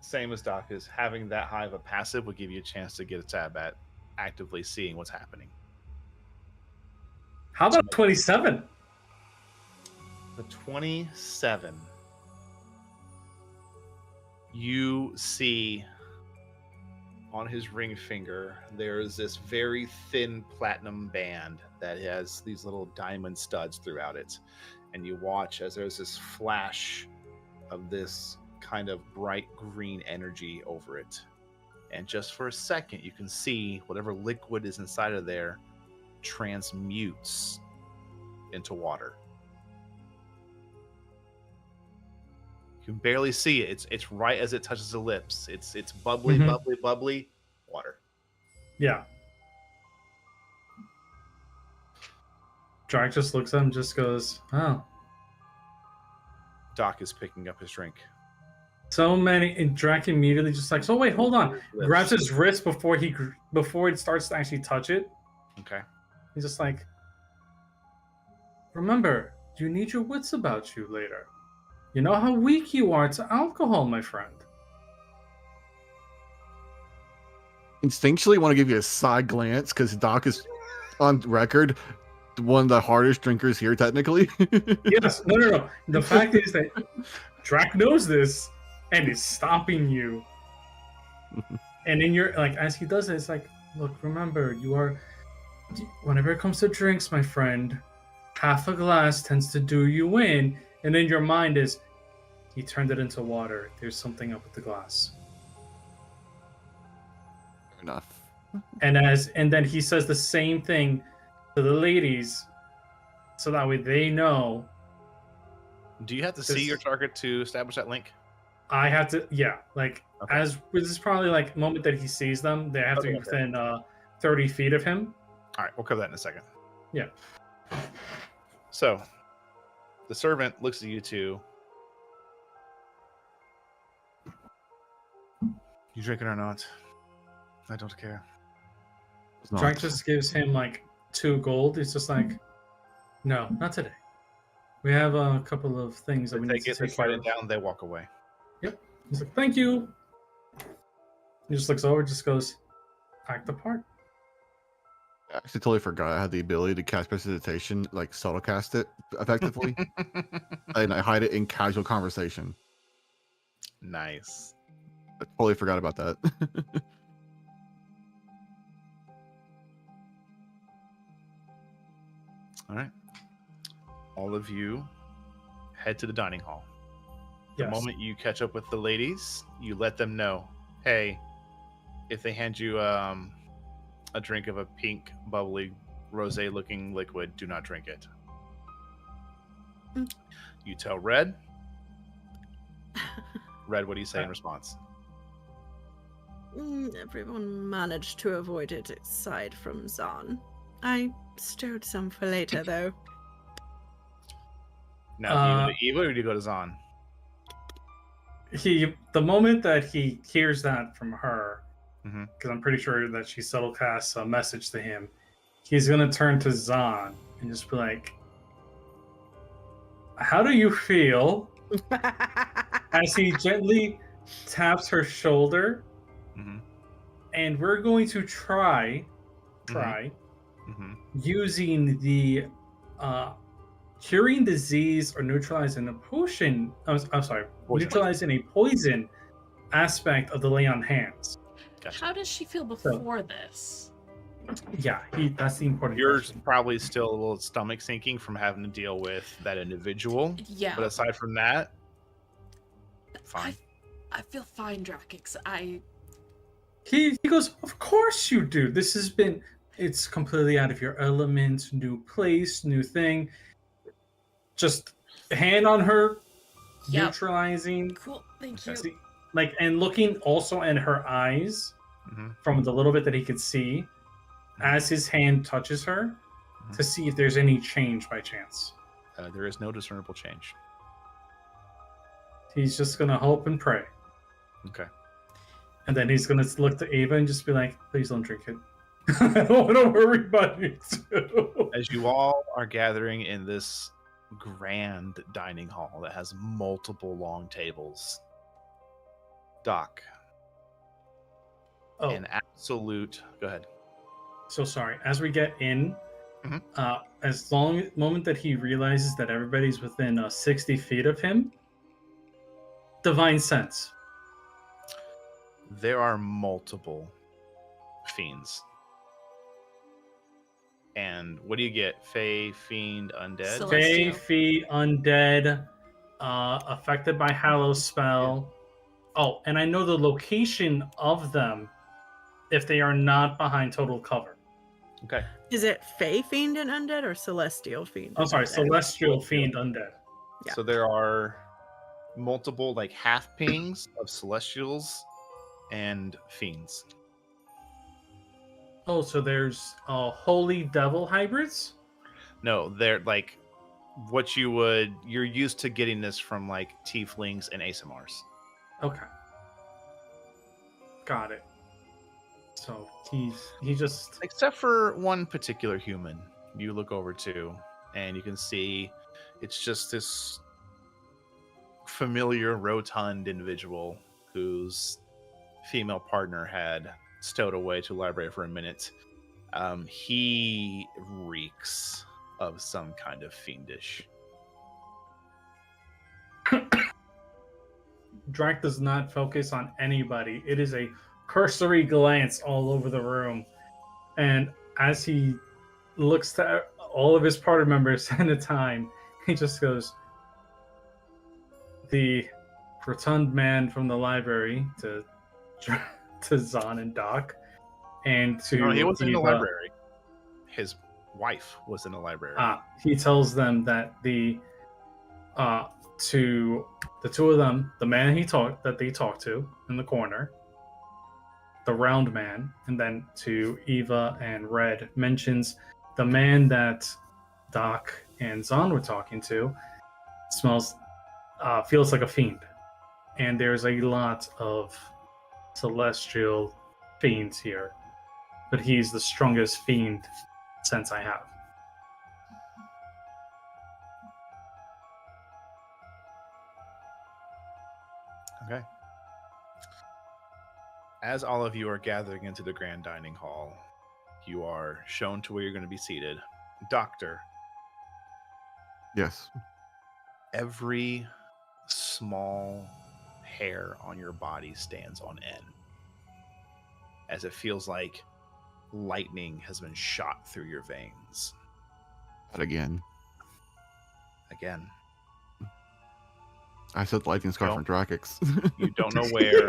Same as Doc is. Having that high of a passive will give you a chance to get a tab at actively seeing what's happening.
How about 27?
The 27. You see on his ring finger, there is this very thin platinum band that has these little diamond studs throughout it. And you watch as there's this flash of this kind of bright green energy over it. And just for a second, you can see whatever liquid is inside of there transmutes into water. You can barely see it. It's right as it touches the lips. It's bubbly, bubbly water.
Yeah. Drac just looks at him and just goes, oh.
Doc is picking up his drink.
So many, and Drac immediately just like, so wait, hold on. Grabs his wrist before it starts to actually touch it.
Okay.
He's just like, remember, you need your wits about you later. You know how weak you are to alcohol, my friend.
Instinctually want to give you a side glance because Doc is on record one of the hardest drinkers here, technically.
Yes, no. The fact is that Drac knows this and is stopping you. And then you're like, as he does it, it's like, look, remember, whenever it comes to drinks, my friend, half a glass tends to do you in. And then your mind is, he turned it into water. There's something up with the glass.
Fair enough.
And then he says the same thing to the ladies, so that way they know.
Do you have to see your target to establish that link?
I have to, yeah. Like, okay. As this is probably like the moment that he sees them, they have to be within 30 feet of him.
All right, we'll cover that in a second.
Yeah.
So, the servant looks at you two. You drinking or not? I don't care.
Drac just gives him like 2 gold. He's just like, no, not today. We have a couple of things that we need to take care of.
Down, they walk away.
Yep. He's like, thank you. He just looks over, just goes, act the part.
I actually totally forgot I had the ability to cast precipitation, like subtle cast it effectively. And I hide it in casual conversation.
Nice.
I totally forgot about that.
All right. All of you head to the dining hall. The moment you catch up with the ladies, you let them know, hey, if they hand you a drink of a pink, bubbly, rosé-looking liquid, do not drink it. You tell Red, Red, what do you say in response?
Everyone managed to avoid it aside from Zahn. I stowed some for later, though.
Now, do you go to Eva or do you go to Zahn?
The moment that he hears that from her,
Mhm.
because I'm pretty sure that she subtle casts a message to him, he's gonna turn to Zahn and just be like, "How do you feel?" As he gently taps her shoulder,
Mhm.
and we're going to try
Mhm.
using the curing disease or neutralizing a potion. I'm sorry,
Poison.
neutralizing a poison aspect of the lay on hands.
Gotcha.
How does she feel before this?
Yeah, that's the important
You're
question.
probably still a little stomach sinking from having to deal with that individual.
Yeah.
But aside from that, fine.
I feel fine, Drakix.
He goes, "Of course you do. This has been, it's completely out of your element, new place, new thing. Just hand on her,
Yep.
neutralizing."
Cool, thank you.
See, like, and looking also in her eyes
Mhm.
from the little bit that he could see as his hand touches her to see if there's any change by chance.
There is no discernible change.
He's just gonna hope and pray.
Okay.
And then he's gonna look to Ava and just be like, "Please don't drink it. I don't want to worry about you too."
As you all are gathering in this grand dining hall that has multiple long tables, Doc,
Oh,
an absolute. Go ahead.
so sorry. As we get in,
Mhm.
moment that he realizes that everybody's within 60 feet of him, divine sense.
There are multiple fiends. And what do you get? Fae, fiend, undead?
Celestial.
Fae, Fee, undead, affected by Hallow spell. Oh, and I know the location of them if they are not behind total cover.
Okay.
Is it Fey Fiend and Undead or Celestial Fiend?
I'm
and
sorry,
Undead?
Celestial Fiend undead.
Yeah.
So there are multiple like half pings of celestials and fiends.
Oh, so there's holy devil hybrids?
No, they're like you're used to getting this from like tieflings and ASMRs.
Okay. Got it. So he just
Except for one particular human you look over to, and you can see it's just this familiar rotund individual whose female partner had stowed away to the library for a minute. He reeks of some kind of fiendish.
Drac does not focus on anybody. It is a cursory glance all over the room. And as he looks to all of his party members at a time, he just goes, the rotund man from the library to Zahn and Doc, and to
No, he wasn't in the
Eva.
library. His wife was in the library.
He tells them that to the two of them, the man that they talked to in the corner, the round man, and then to Eva and Red, mentions the man that Doc and Zahn were talking to feels like a fiend. And there's a lot of celestial fiends here, but he's the strongest fiend sense I have.
Okay. As all of you are gathering into the grand dining hall, you are shown to where you're going to be seated. Doctor,
Yes.
every small hair on your body stands on end, as it feels like lightning has been shot through your veins.
But again, I said lightning scarf from Drakix.
You don't know where.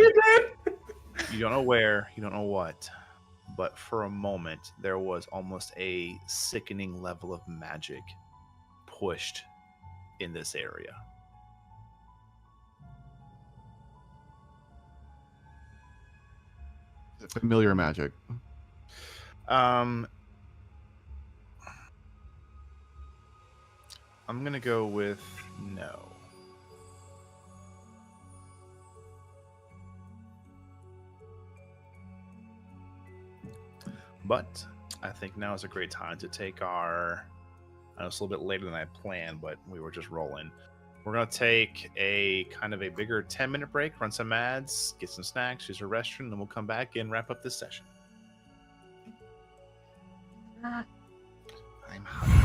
You don't know where. You don't know what. But for a moment, there was almost a sickening level of magic pushed in this area.
Familiar magic.
I'm gonna go with no. But I think now is a great time to take our. I know it's a little bit later than I planned, but we were just rolling. We're gonna take a kind of a bigger 10-minute break, run some ads, get some snacks, use a restroom, then we'll come back and wrap up this session. I'm hungry.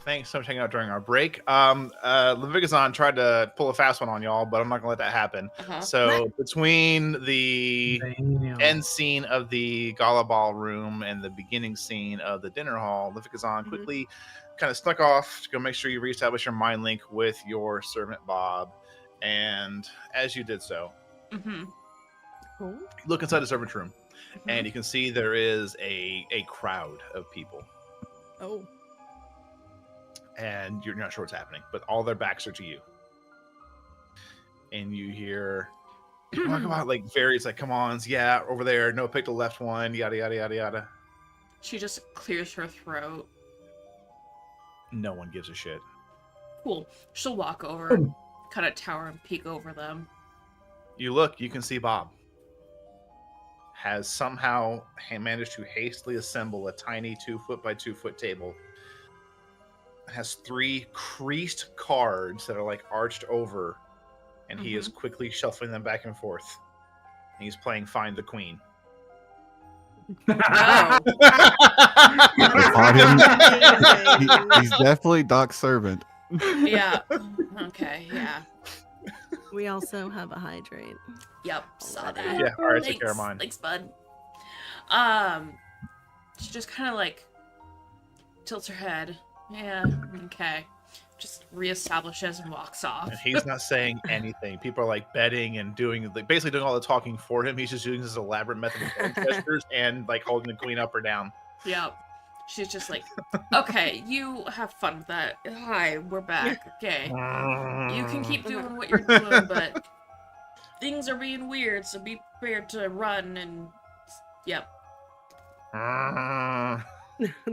Thanks for checking out during our break. Levigazon tried to pull a fast one on y'all, but I'm not gonna let that happen.
Uh-huh.
So between the
Damn.
end scene of the gala ballroom and the beginning scene of the dinner hall, Levigazon quickly kind of snuck off to go make sure you reestablish your mind link with your servant Bob. And as you did so,
Mm-hmm.
Cool.
look inside the servant room, and you can see there is a crowd of people.
Oh.
And you're not sure what's happening, but all their backs are to you. And you hear talk about like various like come ons, yeah, over there, no, pick the left one, yada yada yada yada.
She just clears her throat.
No one gives a shit.
Cool. She'll walk over, kind of tower and peek over them.
You look, you can see Bob has somehow managed to hastily assemble a tiny 2-foot by 2-foot table. Has 3 creased cards that are like arched over, and he is quickly shuffling them back and forth. And he's playing Find the Queen.
Oh.
He's definitely Doc's servant.
Yeah. Okay, yeah.
We also have a hydrate.
Yep, saw that.
Yeah, all right, take care of mine.
Thanks, bud. She just kind of like tilts her head. Yeah, okay. Just reestablishes and walks off.
And he's not saying anything. People are like betting and doing like basically doing all the talking for him. He's just using this elaborate method of hand gestures and like holding the queen up or down.
Yep. She's just like, okay, you have fun with that. Hi, we're back. Okay. You can keep doing what you're doing, but things are being weird, so be prepared to run and yep.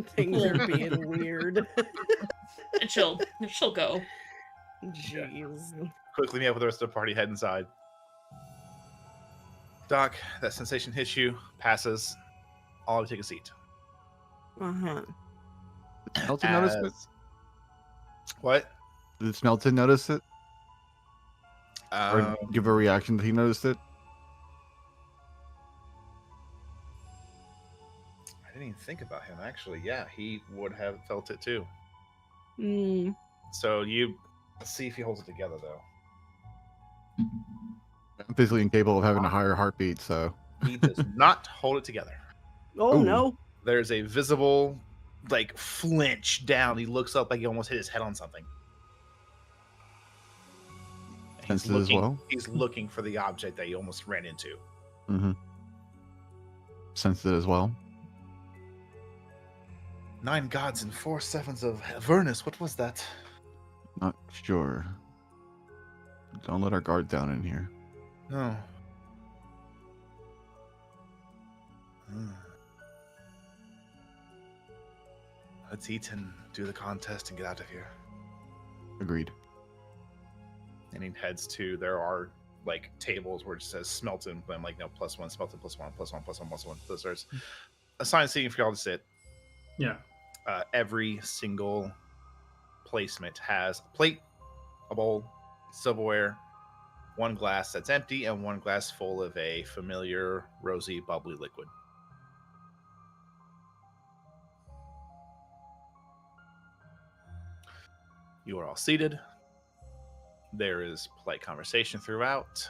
Things are being weird.
And she'll go.
Jeez.
Quickly meet up with the rest of the party, head inside. Doc, that sensation hits you, passes. All of you take a seat.
Uh-huh.
Did Smelton notice it?
What?
Did Smelton notice it? Or
Um,
give a reaction that he noticed it?
I didn't even think about him, actually. Yeah, he would have felt it too.
Mm.
So let's see if he holds it together, though.
I'm physically incapable of having a higher heartbeat, so.
He does not hold it together.
Oh,
Ooh.
no.
There's a visible, like, flinch down. He looks up like he almost hit his head on something.
Senses as well?
He's looking for the object that he almost ran into.
Mm-hmm. Senses it as well.
9 gods and 4 sevens of Avernus. What was that?
Not sure. Don't let our guard down in here.
No. Let's eat and do the contest and get out of here.
Agreed.
And he heads to, there are like tables where it says Smelton, but I'm like, no, +1, Smelton, +1, +1, +1, +1. So there's assigned seating for y'all to sit.
Yeah.
Every single placement has a plate, a bowl, silverware, 1 glass that's empty, and 1 glass full of a familiar rosy, bubbly liquid. You are all seated. There is polite conversation throughout.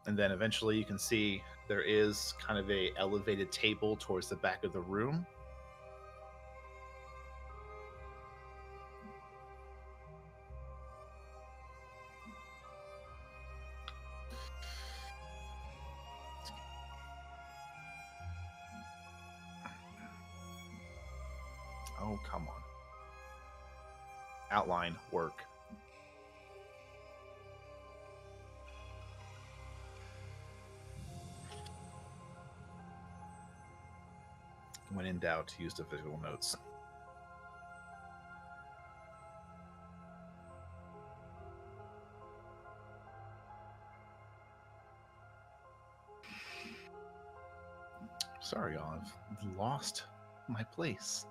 And then eventually you can see there is kind of a elevated table towards the back of the room. Oh, come on. Outline work. When in doubt, use the visual notes. Sorry, y'all. I've lost my place.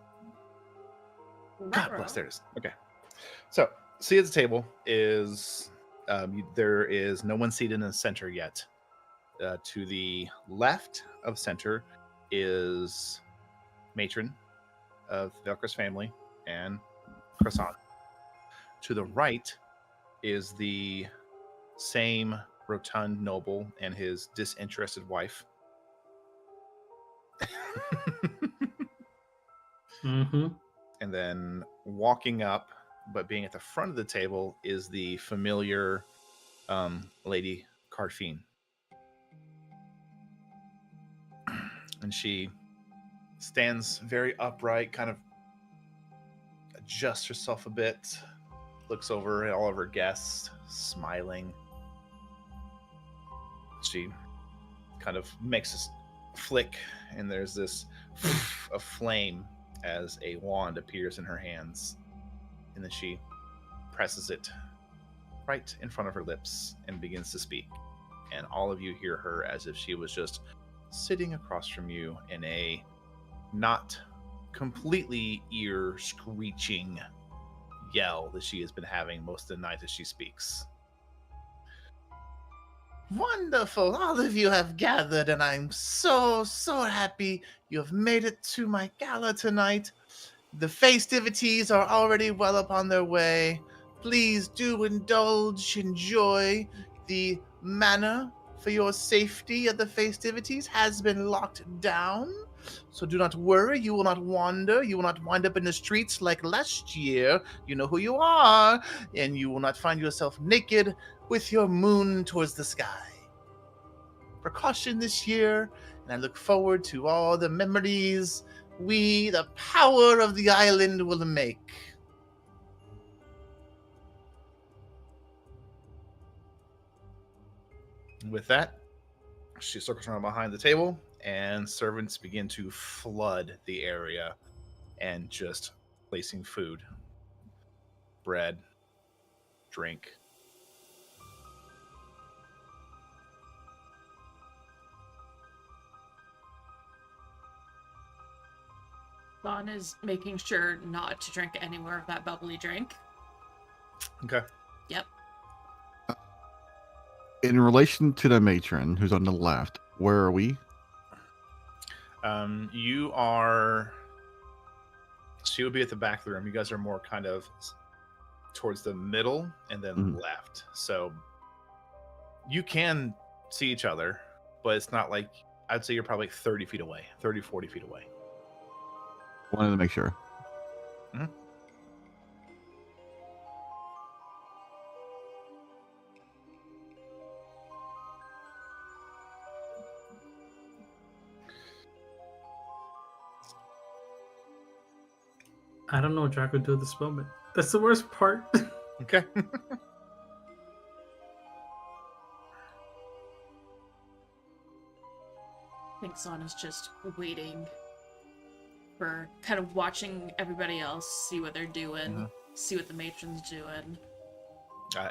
God bless. There it is. Okay. So, see at the table is there is no one seated in the center yet. To the left of center is matron of the Velcris family, and croissant. To the right is the same rotund noble and his disinterested wife.
Mm-hmm.
And then walking up, but being at the front of the table, is the familiar Lady Carfine. And she stands very upright, kind of adjusts herself a bit, looks over at all of her guests, smiling. She kind of makes this flick, and there's this a flame as a wand appears in her hands. And then she presses it right in front of her lips and begins to speak. And all of you hear her as if she was just sitting across from you in a not completely ear screeching yell that she has been having most of the night as she speaks. Wonderful. All of you have gathered, and I'm so happy you have made it to my gala tonight. The festivities are already well upon their way. Please do indulge, enjoy. The manor for your safety at the festivities has been locked down. So do not worry, you will not wander. You will not wind up in the streets like last year. You know who you are, and you will not find yourself naked with your moon towards the sky. Precaution this year, and I look forward to all the memories we, the power of the island, will make. With that, she circles around behind the table, and servants begin to flood the area and just placing food, bread, drink.
Vaughn is making sure not to drink any more of that bubbly drink.
Okay.
Yep.
In relation to the matron who's on the left, where are we?
You are. She would be at the back of the room. You guys are more kind of towards the middle and then left. So you can see each other, but it's not like, I'd say you're probably 30 feet away, 30, 40 feet away.
Wanted to make sure.
Mm-hmm.
I don't know what Jack would do at this moment. That's the worst part.
Okay.
I think Zon is just waiting for kind of watching everybody else, see what they're doing, see what the matron's doing.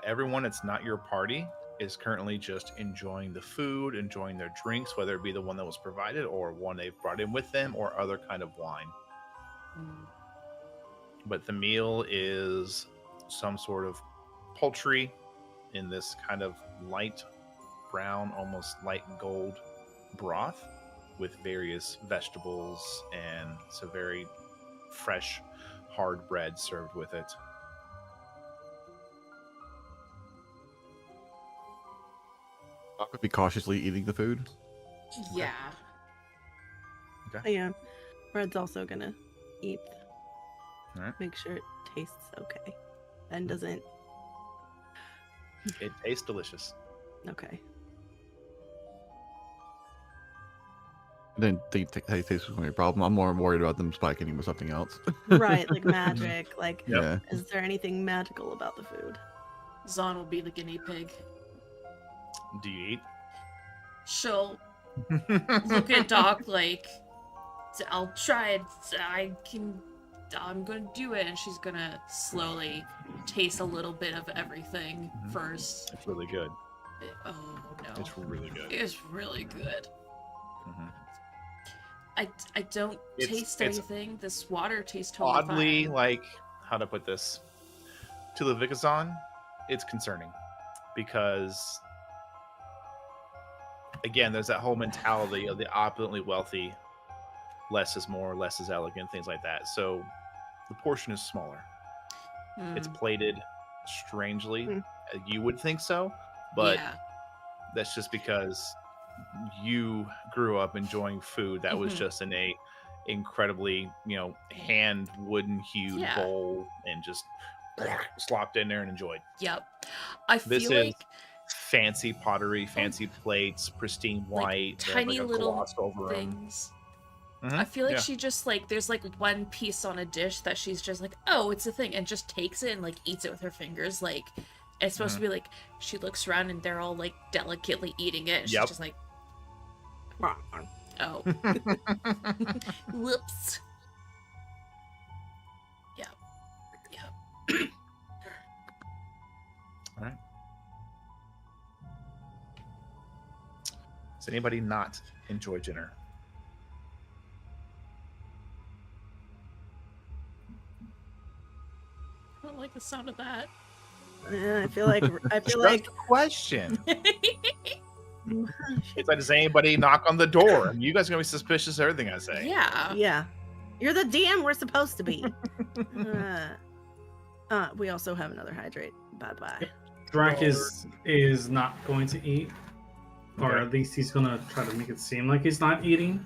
Everyone that's not your party is currently just enjoying the food, enjoying their drinks, whether it be the one that was provided or one they've brought in with them or other kind of wine. But the meal is some sort of poultry in this kind of light brown, almost light gold broth with various vegetables and some very fresh, hard bread served with it.
I could be cautiously eating the food.
Yeah.
Okay.
Yeah. Red's also gonna eat.
All right.
Make sure it tastes okay. And doesn't.
It tastes delicious.
Okay.
I didn't think taste was going to be a problem. I'm more worried about them spiking with something else.
Right, like magic. Like,
Yeah.
is there anything magical about the food?
Zon will be the guinea pig.
Do you eat?
She'll look at Doc like, I'll try it. I'm gonna do it. And she's gonna slowly taste a little bit of everything first.
It's really good.
Oh no.
It's really good.
It's really good.
Mhm.
I don't taste anything. This water tastes totally
Oddly,
fine.
like, how to put this? To the Vikazon, it's concerning. Because, again, there's that whole mentality of the opulently wealthy. Less is more, less is elegant, things like that. So the portion is smaller. It's plated strangely.
Hmm.
You would think so, but
yeah.
that's just because you grew up enjoying food that was just in a incredibly, hand wooden hued
Yeah.
bowl and just slopped in there and enjoyed.
Yep. I
This
feel
is
like
fancy pottery, fancy plates, pristine
like
white, they have,
tiny
like a
little
gloss over 'em.
things.
Mhm,
I feel like
yeah.
she just like there's like one piece on a dish that she's just like, oh, it's a thing, and just takes it and like eats it with her fingers. Like it's supposed to be like she looks around and they're all like delicately eating it. And
Yep.
She's just like, oh, whoops. Yeah.
All right. Does anybody not enjoy dinner?
I don't like the sound of that.
I feel like
Just a question. It's like, does anybody knock on the door? You guys are gonna be suspicious of everything I say.
Yeah.
yeah. You're the DM we're supposed to be. We also have another hydrate. Bye-bye.
Drac is not going to eat, or
Okay.
at least he's gonna try to make it seem like he's not eating.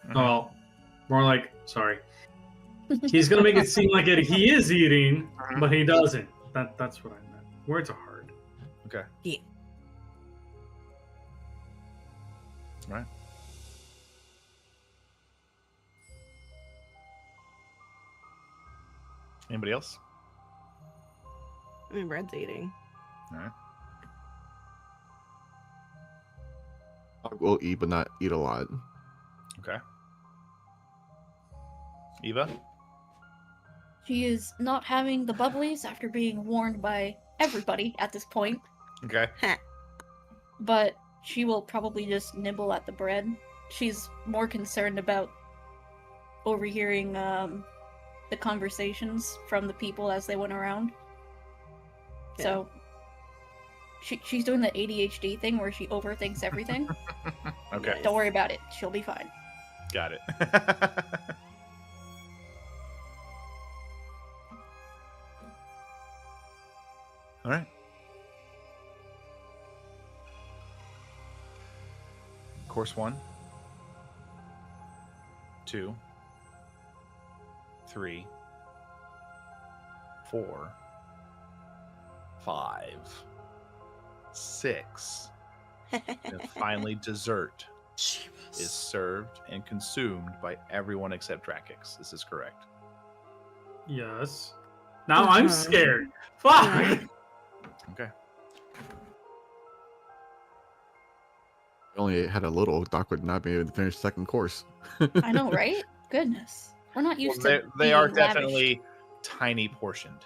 Mhm.
Well, more like, sorry. He's gonna make it seem like he is eating, but he doesn't. That's what I meant. Words are hard.
Okay.
Yeah.
All right. Anybody else?
I mean, Red's eating.
All right.
I will eat, but not eat a lot.
Okay. Eva?
She is not having the bubblies after being warned by everybody at this point,
Okay.
but she will probably just nibble at the bread. She's more concerned about overhearing the conversations from the people as they went around.
Yeah.
So she's doing the ADHD thing where she overthinks everything.
Okay.
Don't worry about it. She'll be fine.
Got it. All right. Course 1, 2, 3, 4, 5, 6. And finally, dessert is served and consumed by everyone except Drakix. This is correct.
Yes. Now I'm scared. Fuck.
Okay.
I only had a little. Doc would not be able to finish second course.
I know, right? Goodness. We're not used
Well,
to
they are
being lavish.
definitely tiny portioned.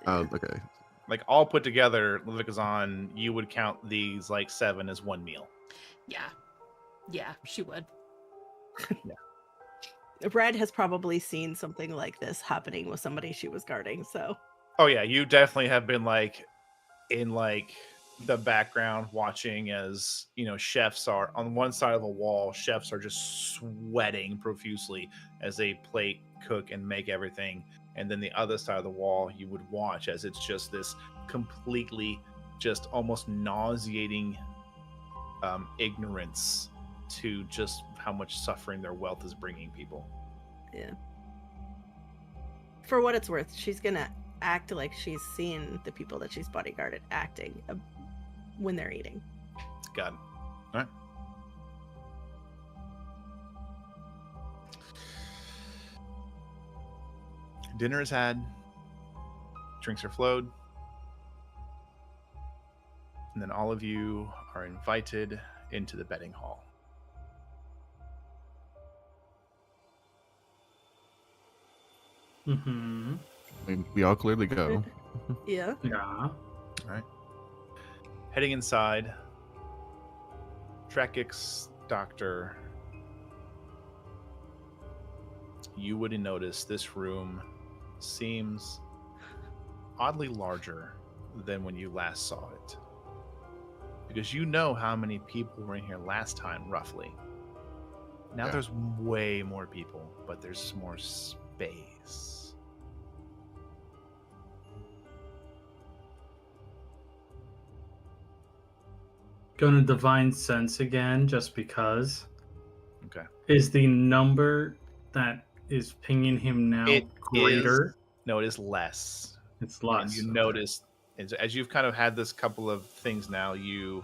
Oh, okay.
Like all put together, Levikazan, you would count these like 7 as one meal.
Yeah. Yeah, she would.
Red has probably seen something like this happening with somebody she was guarding, so
Oh yeah, you definitely have been like in like the background watching as, chefs are on one side of the wall, chefs are just sweating profusely as they plate, cook, and make everything. And then the other side of the wall, you would watch as it's just this completely just almost nauseating ignorance to just how much suffering their wealth is bringing people.
yeah. For what it's worth, she's gonna act like she's seen the people that she's bodyguarded acting when they're eating.
Got it. All right. Dinner is had. Drinks are flowed. And then all of you are invited into the betting hall.
Mm-hmm.
I mean, we all clearly go.
Yeah.
Yeah.
Heading inside, Trekix, Doctor, you would notice this room seems oddly larger than when you last saw it. Because you know how many people were in here last time, roughly. Now
Yeah.
there's way more people, but there's more space.
Gonna divine sense again, just because.
Okay.
Is the number that is pinging him now
It
greater?
No, it is less.
It's less.
And you
okay.
notice, as you've kind of had this couple of things now, you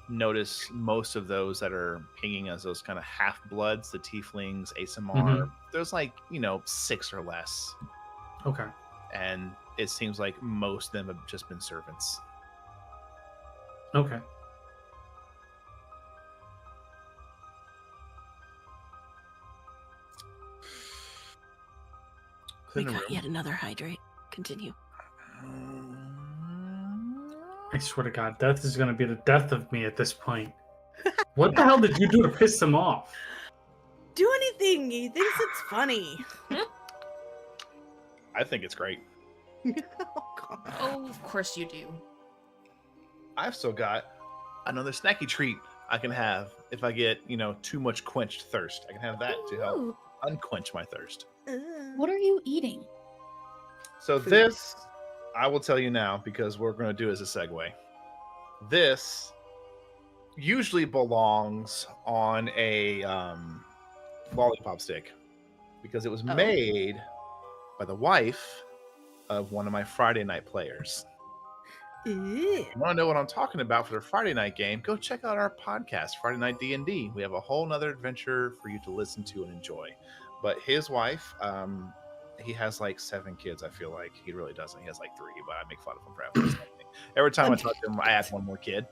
notice most of those that are pinging as those kind of half-bloods, the tieflings, ASMR, there's like, 6 or less.
Okay.
And it seems like most of them have just been servants.
Okay.
We got yet another hydrate. Continue.
I swear to God, death is going to be the death of me at this point. What the hell did you do to piss him off?
Do anything. He thinks it's funny.
I think it's great.
Oh, God.
Oh, of course you do.
I've still got another snacky treat I can have if I get, too much quenched thirst. I can have that to help
Ooh,
unquench my thirst.
what are you eating?
So
Food.
this, I will tell you now, because we're going to do as a segue. This usually belongs on a lollipop stick because it was
Oh.
made by the wife of one of my Friday night players.
Ew.
If you want to know what I'm talking about for their Friday night game, go check out our podcast, Friday Night D&D. We have a whole nother adventure for you to listen to and enjoy. But his wife, he has like 7 kids, I feel like. He really doesn't. He has like 3, but I make fun of him for having something. Every time I talk to him, I add one more kid.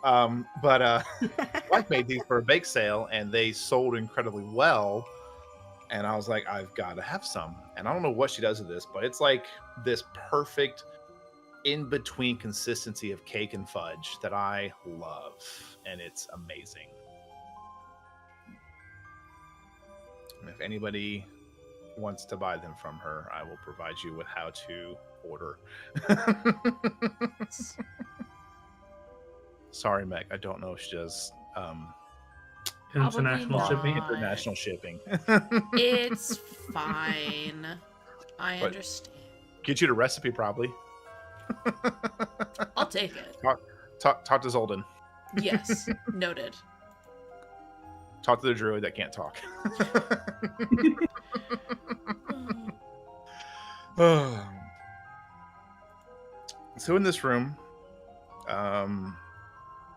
Wife made these for a bake sale, and they sold incredibly well. And I was like, I've got to have some. And I don't know what she does with this, but it's like this perfect in-between consistency of cake and fudge that I love. And it's amazing. And if anybody wants to buy them from her, I will provide you with how to order. Sorry, Meg. I don't know if she does
International
Probably
shipping?
not.
international shipping.
It's fine. I
But-
understand.
Get you the recipe, probably.
I'll take it.
Talk to Zolden.
Yes, noted.
Talk to the druid that can't talk. So in this room,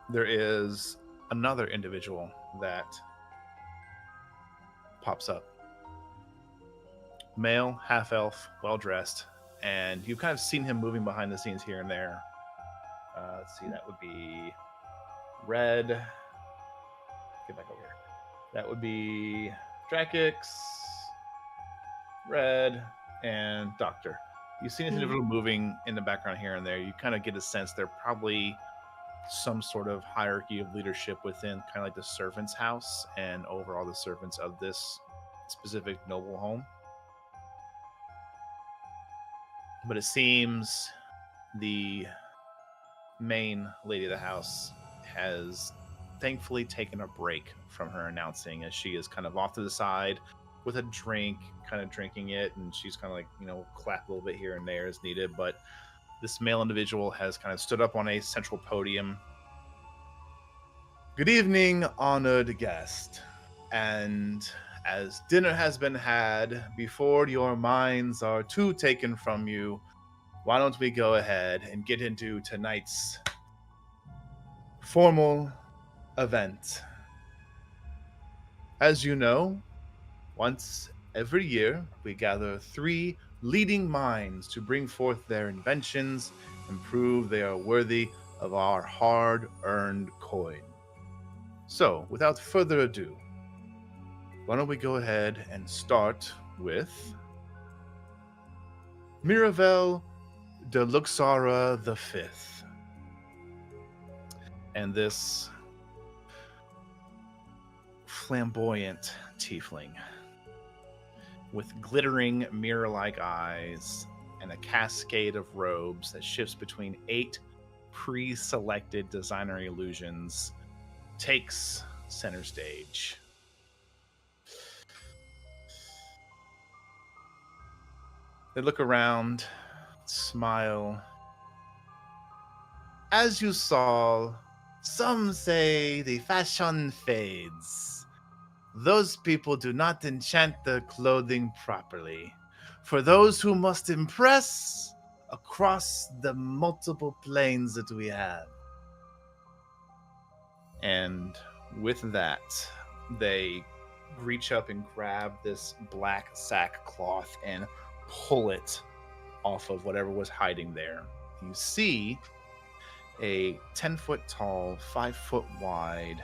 there is another individual that pops up. Male, half elf, well dressed, and you've kind of seen him moving behind the scenes here and there. Let's see, that would be Red. Get back over here. That would be Drakix, Red, and Doctor. You've seen this individual moving in the background here and there. You kind of get a sense they're probably some sort of hierarchy of leadership within kind of like the servants' house and overall the servants of this specific noble home. But it seems the main lady of the house has thankfully taken a break from her announcing, as she is kind of off to the side with a drink, kind of drinking it, and she's kind of like, clap a little bit here and there as needed. But this male individual has kind of stood up on a central podium. Good evening, honored guest. And as dinner has been had, before your minds are too taken from you, why don't we go ahead and get into tonight's formal event. As you know, once every year, we gather 3 leading minds to bring forth their inventions and prove they are worthy of our hard-earned coin. So, without further ado, why don't we go ahead and start with Miravel de Luxara V. And this flamboyant tiefling with glittering mirror-like eyes and a cascade of robes that shifts between 8 pre-selected designer illusions takes center stage. They look around, smile. As you saw Some say the fashion fades. Those people do not enchant their clothing properly. For those who must impress across the multiple planes that we have. And with that, they reach up and grab this black sackcloth and pull it off of whatever was hiding there. You see a 10-foot tall, 5-foot wide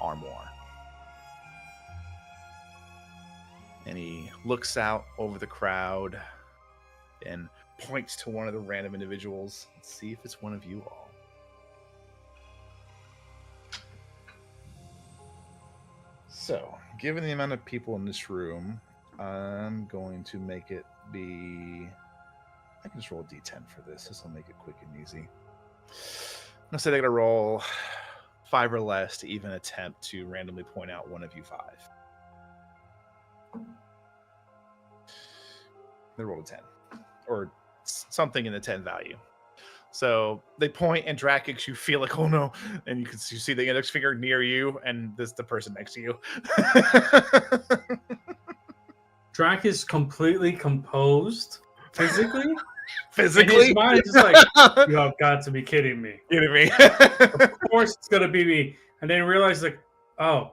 armoire. And he looks out over the crowd and points to one of the random individuals. Let's see if it's one of you all. So, given the amount of people in this room, I'm going to make it be... I can just roll a d10 for this. This will make it quick and easy. I'm going to say they're going to roll 5 or less to even attempt to randomly point out one of you 5. They rolled a 10. Or something in the 10 value. So they point, and Drakix, you feel like, oh no, and you see the index finger near you, and this the person next to you.
Drac is completely composed physically.
Physically,
in his mind is just like, you have got to be kidding me.
Kidding me?
Of course it's gonna be me, and then realize like, oh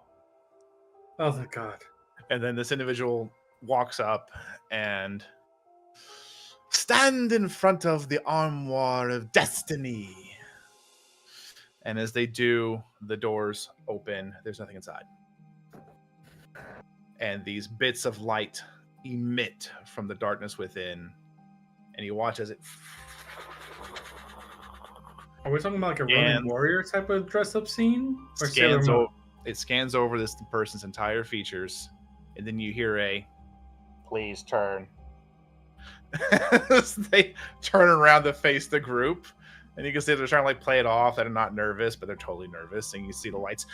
my god.
And then this individual walks up and stand in front of the armoire of destiny. And as they do, the doors open. There's nothing inside. And these bits of light emit from the darkness within. And you watch as it...
Are we talking about like a Roman warrior type of dress-up scene? Or
it scans over this person's entire features. And then you hear a, please turn. They turn around to face the group, and you can see they're trying to like play it off. They're not nervous, but they're totally nervous. And you see the lights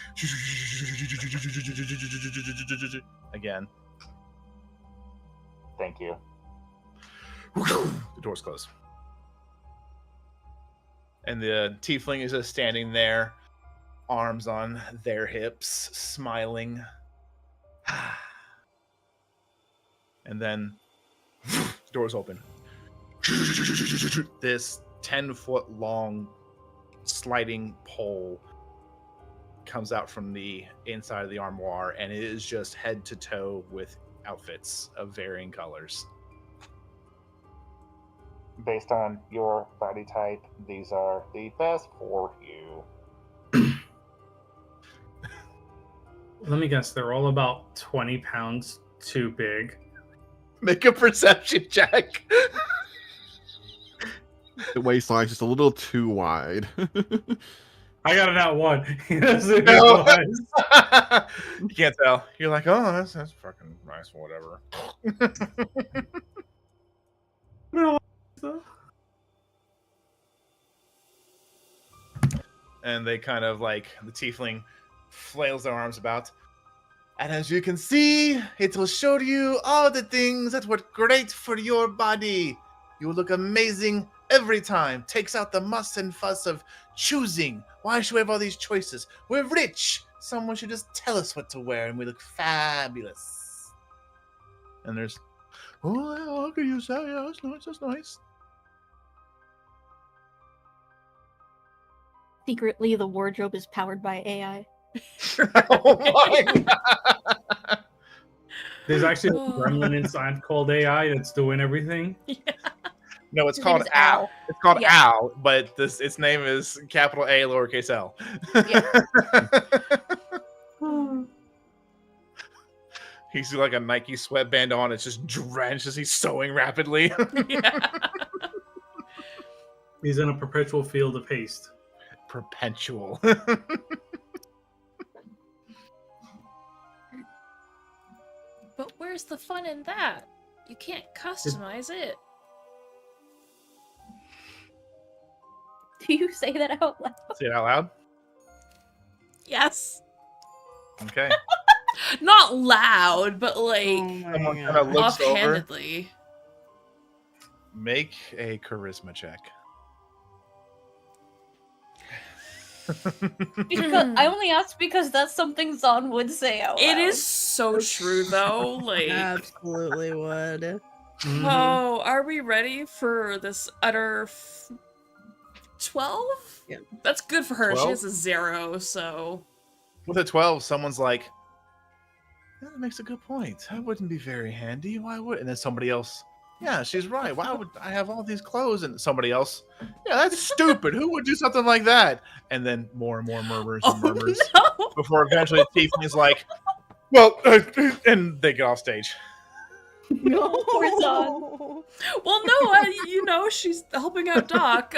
again. Thank you. The doors close, and the tiefling is just standing there, arms on their hips, smiling. And then doors open. This 10-foot long sliding pole comes out from the inside of the armoire, and it is just head to toe with outfits of varying colors. Based on your body type, these are the best for you.
Let me guess, they're all about 20 pounds too big.
Make a perception check.
The waistline's just a little too wide.
I got it out one. He doesn't
No.
realize.
You can't tell. You're like, oh, that's fucking nice, whatever. And they kind of like, the tiefling flails their arms about. And as you can see, it will show you all the things that work great for your body. You will look amazing every time. Takes out the muss and fuss of choosing. Why should we have all these choices? We're rich. Someone should just tell us what to wear and we look fabulous. And there's, oh, how can you say? Yeah, that's nice, that's nice.
Secretly, the wardrobe is powered by AI.
Oh my God.
There's actually a gremlin inside called AI that's doing everything.
Yeah.
No, it's
His
called
name is
Al.
Al.
It's called
Yeah.
Al, but its name is capital A, lowercase L. He's like a Nike sweatband on. It's just drenched as he's sewing rapidly.
Yeah.
He's in a perpetual field of haste.
Perpetual.
But where's the fun in that? You can't customize it.
Do you say that out loud?
Say it out loud.
Yes.
Okay.
Not loud, but like
Someone kind of looks over.
offhandedly.
Make a charisma check.
Because I only asked because that's something Zon would say out loud.
It is so true, though. Like,
Absolutely would.
oh, are we ready for this utter 12?
Yeah.
That's good for her. She
12?
has a 0, so.
With a 12, someone's like, "Yeah, that makes a good point. That wouldn't be very handy. Why would?" And then somebody else, "Yeah, she's right. Why would I have all these clothes?" And somebody else, "Yeah, that's stupid. Who would do something like that?" And then more and more murmurs and murmurs
no!
before eventually Tiffany's like, "Well," and they get off stage.
No.
Poor Zon.
Well, no, she's helping out Doc.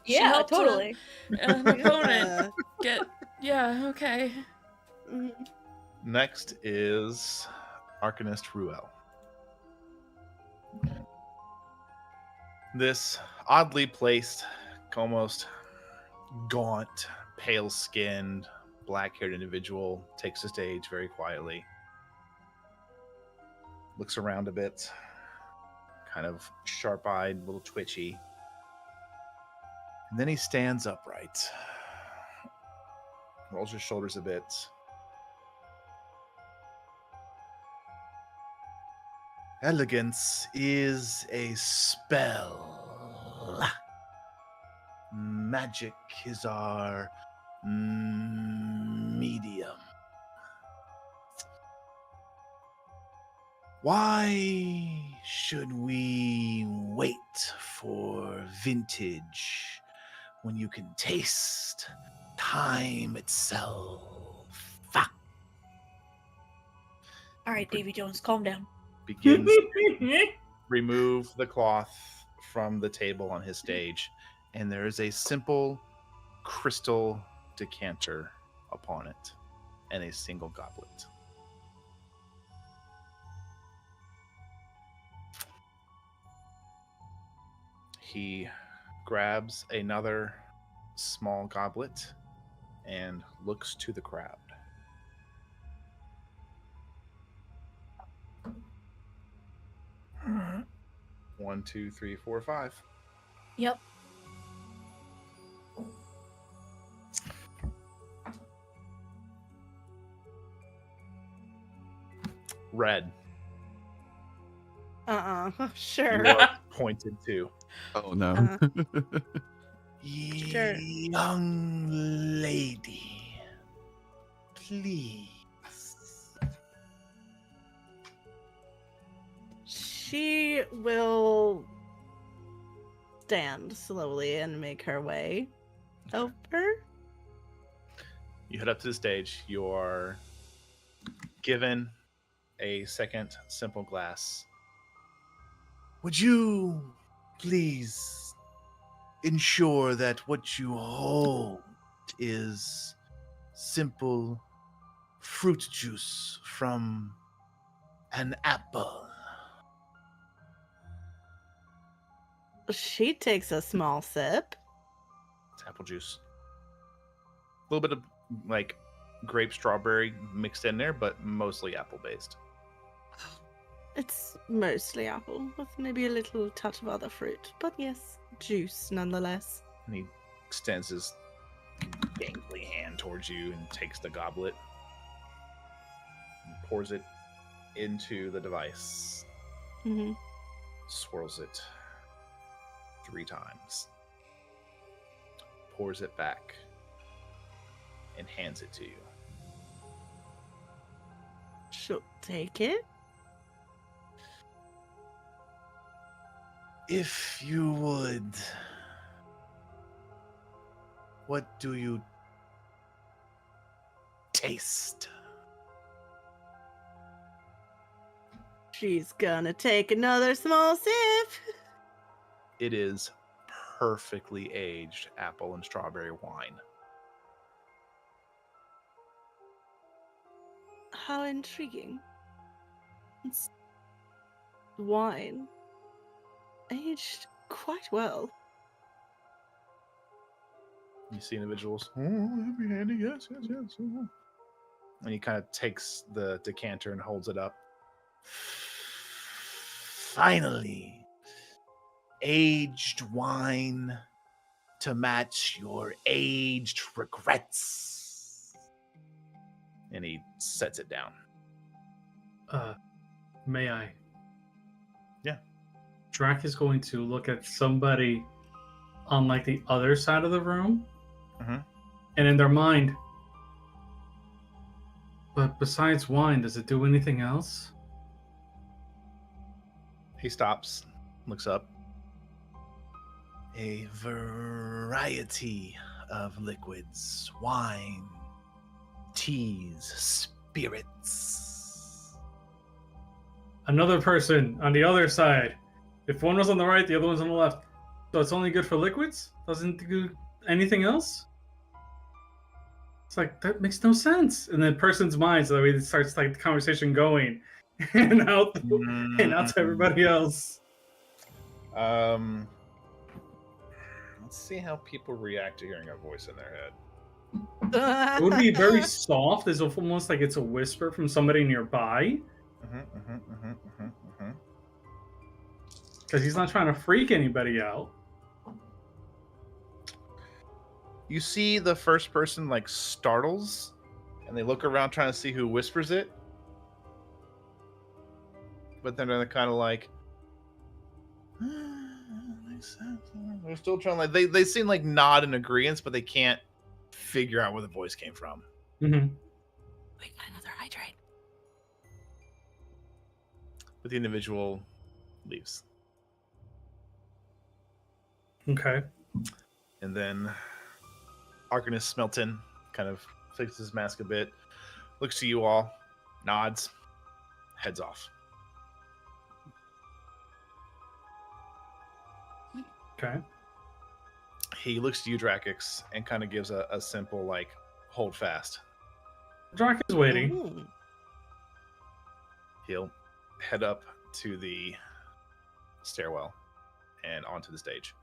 She
Yeah,
helped
totally.
an opponent get. Yeah, okay.
Next is Arcanist Ruel. This oddly placed, almost gaunt, pale-skinned, black-haired individual takes the stage very quietly. Looks around a bit, kind of sharp-eyed, a little twitchy. And then he stands upright, rolls his shoulders a bit. Elegance is a spell. Magic is our medium. Why should we wait for vintage when you can taste time itself?
All right, Davy Jones, calm down.
Begins remove the cloth from the table on his stage, and there is a simple crystal decanter upon it and a single goblet. He grabs another small goblet and looks to the crowd. One, two, three, four, five.
Yep.
Red.
Sure.
You are pointed to.
Oh no.
Sure.
Young lady, please.
She will stand slowly and make her way over.
You head up to the stage. You are given a second simple glass. Would you please ensure that what you hold is simple fruit juice from an apple?
She takes a small sip.
It's apple juice. A little bit of like grape strawberry mixed in there, but mostly apple based.
It's mostly apple, with maybe a little touch of other fruit. But yes, juice nonetheless.
And he extends his gangly hand towards you and takes the goblet and pours it into the device.
Mm-hmm.
Swirls it 3 times. Pours it back and hands it to you.
She'll take it.
If you would, what do you taste?
She's gonna take another small sip.
It is perfectly aged apple and strawberry wine.
How intriguing. It's wine. Aged quite well.
You see individuals, "Oh, that'd be handy, yes. And he kind of takes the decanter and holds it up. Finally, aged wine to match your aged regrets. And he sets it down.
May I?
Yeah.
Drac is going to look at somebody on like the other side of the room,
Mhm.
and in their mind, but besides wine, does it do anything else?
He stops, looks up. A variety of liquids, wine, teas, spirits.
Another person on the other side. If one was on the right, the other one's on the left. So it's only good for liquids? Doesn't do anything else? It's like, that makes no sense. And then person's mind, so that way it starts like the conversation going and out to everybody else.
Let's see how people react to hearing a voice in their head.
It would be very soft, as if almost like it's a whisper from somebody nearby. Because he's not trying to freak anybody out.
You see the first person like startles, and they look around trying to see who whispers it. But then they're kind of like, makes sense. They're still trying, like they seem like nod in agreement, but they can't figure out where the voice came from.
Mm-hmm.
We got another hydrate.
But the individual leaves.
Okay.
And then Arcanist Smelton kind of fixes his mask a bit, looks to you all, nods, heads off.
Okay.
He looks to you, Drakix, and kind of gives a simple, like, hold fast.
Drac is waiting.
Ooh.
He'll head up to the stairwell and onto the stage.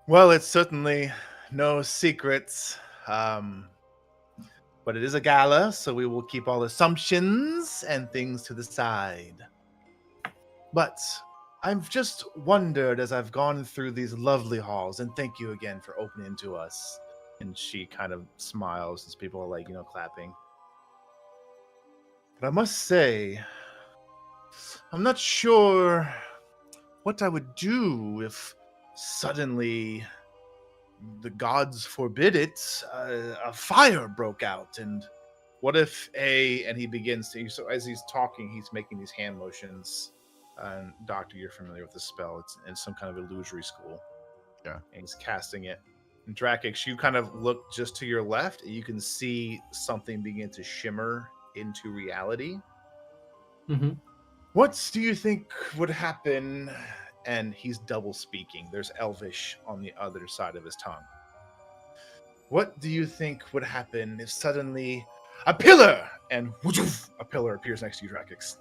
Well, it's certainly no secrets, but it is a gala, so we will keep all assumptions and things to the side. But I've just wondered as I've gone through these lovely halls, and thank you again for opening to us. And she kind of smiles as people are like, clapping. But I must say, I'm not sure what I would do if suddenly, the gods forbid it, a fire broke out. And what if and he begins to, so as he's talking, he's making these hand motions. And Doctor, you're familiar with the spell. It's in some kind of illusory school.
Yeah.
And he's casting it. And Drakix, you kind of look just to your left, and you can see something begin to shimmer into reality.
Mm-hmm.
What do you think would happen? And he's double speaking. There's Elvish on the other side of his tongue. What do you think would happen if suddenly a pillar and a pillar appears next to you, Drakix?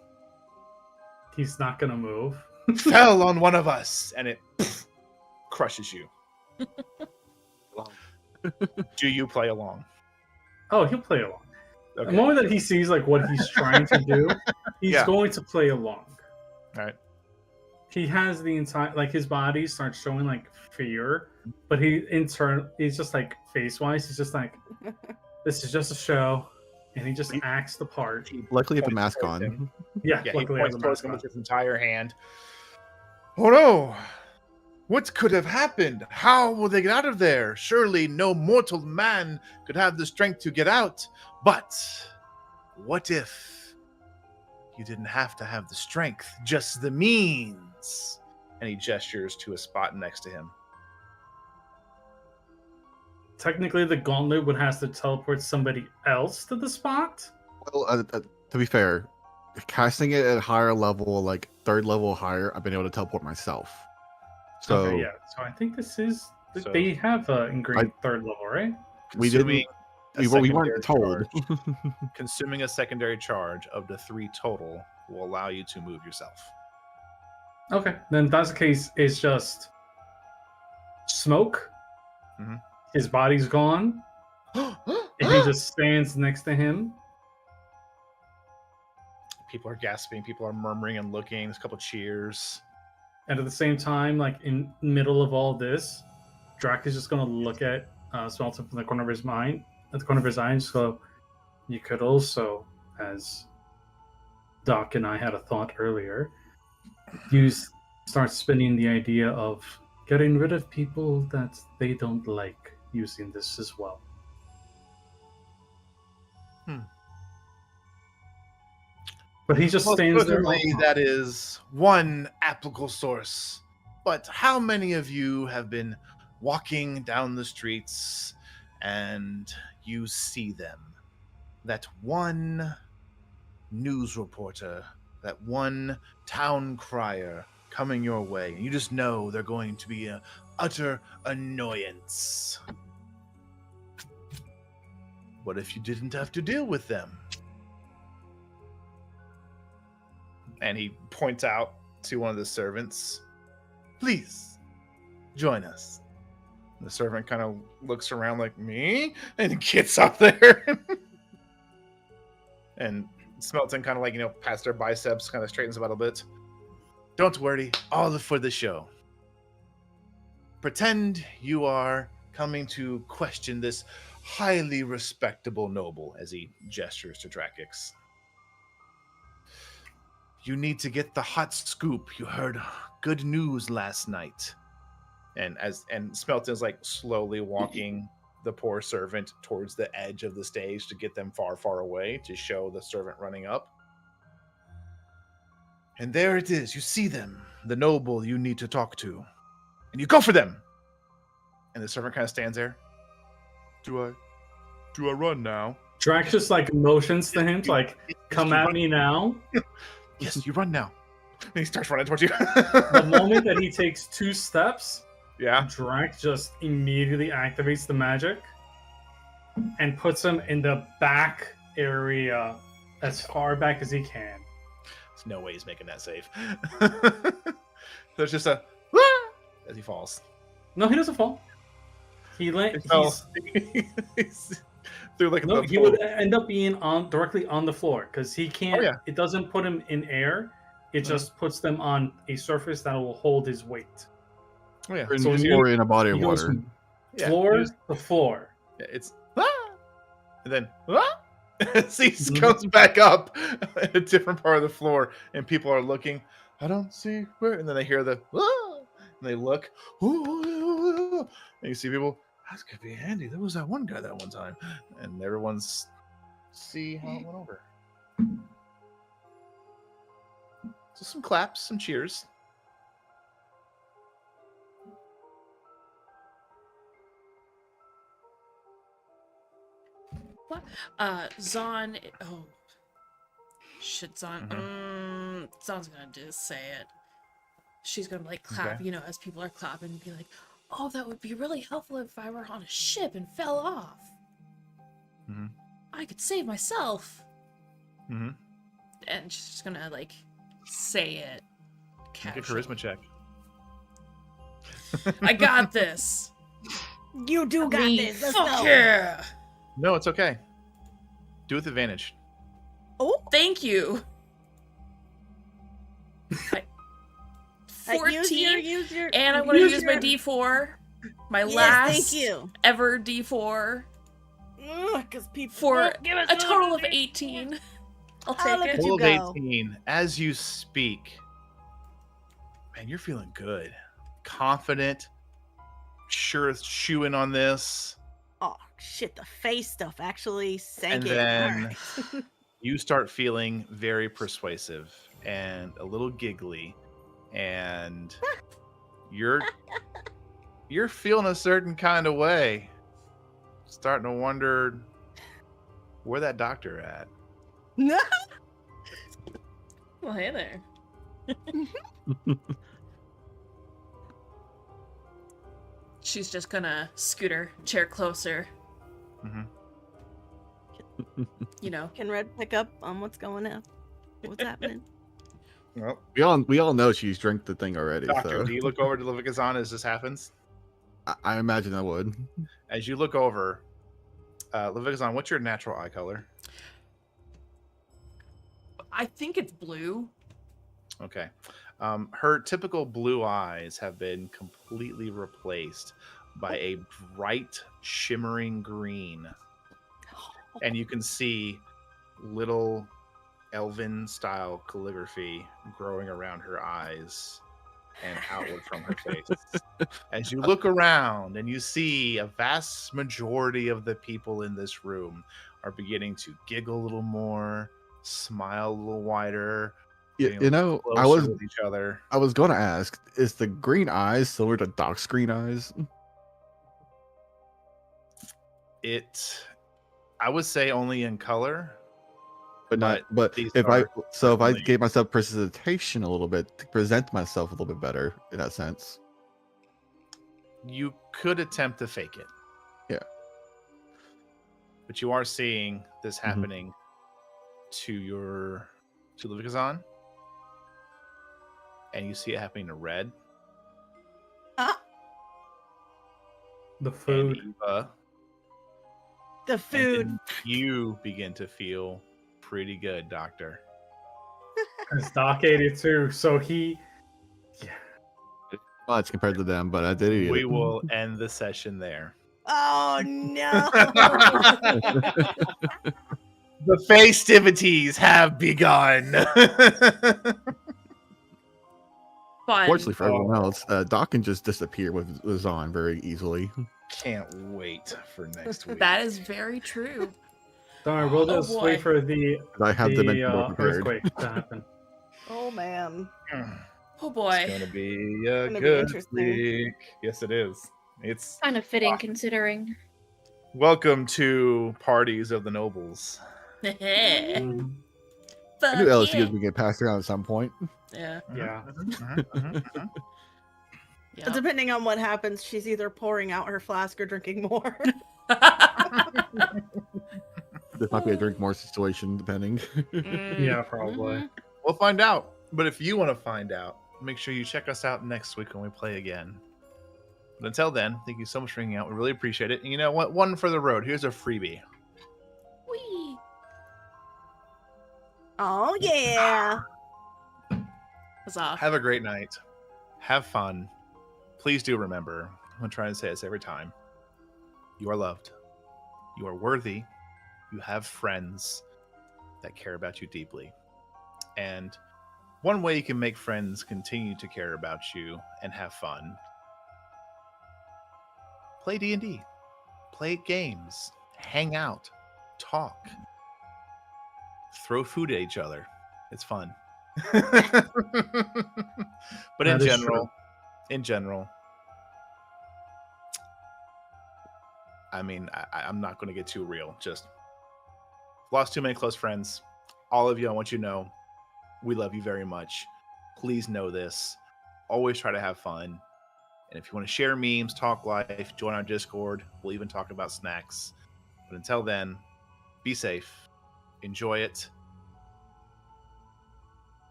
He's not gonna move.
Fell on one of us, and it crushes you. Do you play along?
Oh, he'll play along.
Okay.
The moment that he sees like what he's trying to do, he's
Yeah.
going to play along.
All right.
He has the entire like his body starts showing like fear, but he's just like face wise, he's just like, this is just a show, and he just acts the part.
Luckily, you have the
Points
mask
towards
on.
him.
Yeah,
Yeah, he
luckily I have
points
the
towards
mask
him
on.
with his entire hand. Oh no! What could have happened? How will they get out of there? Surely no mortal man could have the strength to get out. But what if you didn't have to have the strength, just the means? And he gestures to a spot next to him.
Technically, the gauntlet would have to teleport somebody else to the spot.
Well, to be fair, casting it at a higher level, like third level higher, I've been able to teleport myself. So
Okay, yeah. So I think this is
So-
they have ingredient third level, right?
we
Consuming
didn't.
a
We weren't
secondary
told.
charge. Consuming a secondary charge of the 3 total will allow you to move yourself.
Okay, then if that's the case, it's just smoke.
Mhm.
His body's gone, and he just stands next to him.
People are gasping, people are murmuring and looking. There's a couple cheers.
And at the same time, like in the middle of all this, Drac is just gonna look at Smelton from the corner of his mind, at the corner of his eye, and just go, you could also, as Doc and I had a thought earlier, start spinning the idea of getting rid of people that they don't like using this as well. But he just stands there.
Certainly, that is one applicable source. But how many of you have been walking down the streets and you see them? That one news reporter, that one town crier coming your way, and you just know they're going to be an utter annoyance. What if you didn't have to deal with them? And he points out to one of the servants, please, join us. The servant kind of looks around like, me? And gets up there. And Smelton kind of like, past their biceps, kind of straightens about a bit. Don't worry, all for the show. Pretend you are coming to question this highly respectable noble, as he gestures to Drakix. You need to get the hot scoop. You heard good news last night. And Smelton's like slowly walking the poor servant towards the edge of the stage to get them far, far away to show the servant running up. And there it is. You see them, the noble you need to talk to. And you go for them. And the servant kind of stands there. Do I run now?
Drax just like motions to him, like, come at me now.
Yes, you run now. And he starts running towards you.
The moment that he takes 2 steps,
yeah,
Drac just immediately activates the magic and puts him in the back area as far back as he can.
There's no way he's making that save. There's just a as he falls.
No, he doesn't fall. He
through like
no, he would end up being directly on the floor because he can't.
Oh, yeah.
It doesn't put him in air. It just puts them on a surface that will hold his weight.
Oh yeah.
So in a body of water.
Floor to floor.
Yeah, it's and then as he comes back up at a different part of the floor, and people are looking. I don't see where, and then they hear the and they look, and you see people. That could be handy. There was that one guy that one time, and everyone's see how it went over. So some claps, some cheers.
What? Zon. Oh. Shit, Zon. Zon's gonna just say it. She's gonna like clap,
Okay.
as people are clapping and be like, oh, that would be really helpful if I were on a ship and fell off.
Mm-hmm.
I could save myself.
Mm-hmm.
And she's just gonna like say it.
Make a
Casually.
charisma check.
I got this.
You do got
Me.
this. Let's
Fuck
go.
yeah.
No, it's okay. Do with advantage.
Oh,
Thank you. 14,
use your,
and I'm gonna use my
your-
D4, my
Yes,
last
thank you.
ever D4,
Because people
for
won't give us
a total of
money.
18. I'll
I'll
take
let
it.
you
Total of
go.
18. As you speak, man, you're feeling good, confident, sure as shoeing on this.
Oh shit! The face stuff actually sank
And
it.
then
Alright.
you start feeling very persuasive and a little giggly, and you're feeling a certain kind of way. Starting to wonder where that doctor at.
No.
Well, hey there. She's just gonna scoot her chair closer.
Mhm.
Can Red pick up on what's going on? What's happening?
Well,
We all know she's drank the thing already.
doctor,
So
do you look over to Levikazan as this happens?
I imagine I would.
As you look over, Levikazan, what's your natural eye color?
I think it's blue.
Okay. Her typical blue eyes have been completely replaced by a bright, shimmering green. And you can see little elven-style calligraphy growing around her eyes and outward from her face. As you look around and you see a vast majority of the people in this room are beginning to giggle a little more, smile a little wider,
You know,
closer with each other.
I was going to ask, is the green eyes similar to Doc's green eyes?
I would say only in color.
But
these
if
are
if I
definitely-
gave myself presentation a little bit to present myself a little bit better in that sense.
You could attempt to fake it.
Yeah.
But you are seeing this happening to Luvikazan. And you see it happening to Red.
The food.
And Eva.
The
And
food.
then you begin to feel pretty good, Doctor.
It's Doc 82, so he.
Much compared to them, but I did eat
We
it.
will end the session there.
Oh no!
The festivities have begun.
Fun.
Fortunately for everyone else, Doc can just disappear with Zahn very easily.
Can't wait for next week.
That is very true.
Don't worry, we'll
Oh,
just
boy.
wait for the
I have the mental prepared.
earthquake to happen.
Oh man.
Oh
It's
boy.
gonna be a
Gonna be
good
interesting.
week. Yes, it is. It's
Kind of fitting considering.
welcome to parties of the nobles.
Fuck
I knew LSD
yeah.
was gonna get passed around at some point.
Yeah.
Yeah.
Yeah.
Depending on what happens, she's either pouring out her flask or drinking more.
This might be a drink more situation, depending.
Yeah, probably.
Mhm.
We'll find out. But if you want to find out, make sure you check us out next week when we play again. But until then, thank you so much for hanging out. We really appreciate it. And you know what? One for the road. Here's a freebie.
Whee!
Oh yeah.
Huzzah.
Have a great night. Have fun. Please do remember, I'm trying to say this every time. You are loved. You are worthy. You have friends that care about you deeply. And one way you can make friends continue to care about you and have fun, play D&D. Play games. Hang out. Talk. Throw food at each other. It's fun. But in
That is
general, I mean, I'm not going to get too real. Just lost too many close friends. All of you, I want you to know, we love you very much. Please know this. Always try to have fun. And if you want to share memes, talk life, join our Discord. We'll even talk about snacks. But until then, be safe. Enjoy it.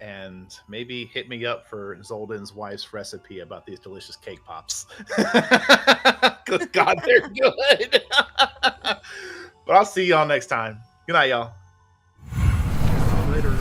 And maybe hit me up for Zoldan's wife's recipe about these delicious cake pops. Because, God, they're good. But I'll see y'all next time. Good night, y'all.
Later.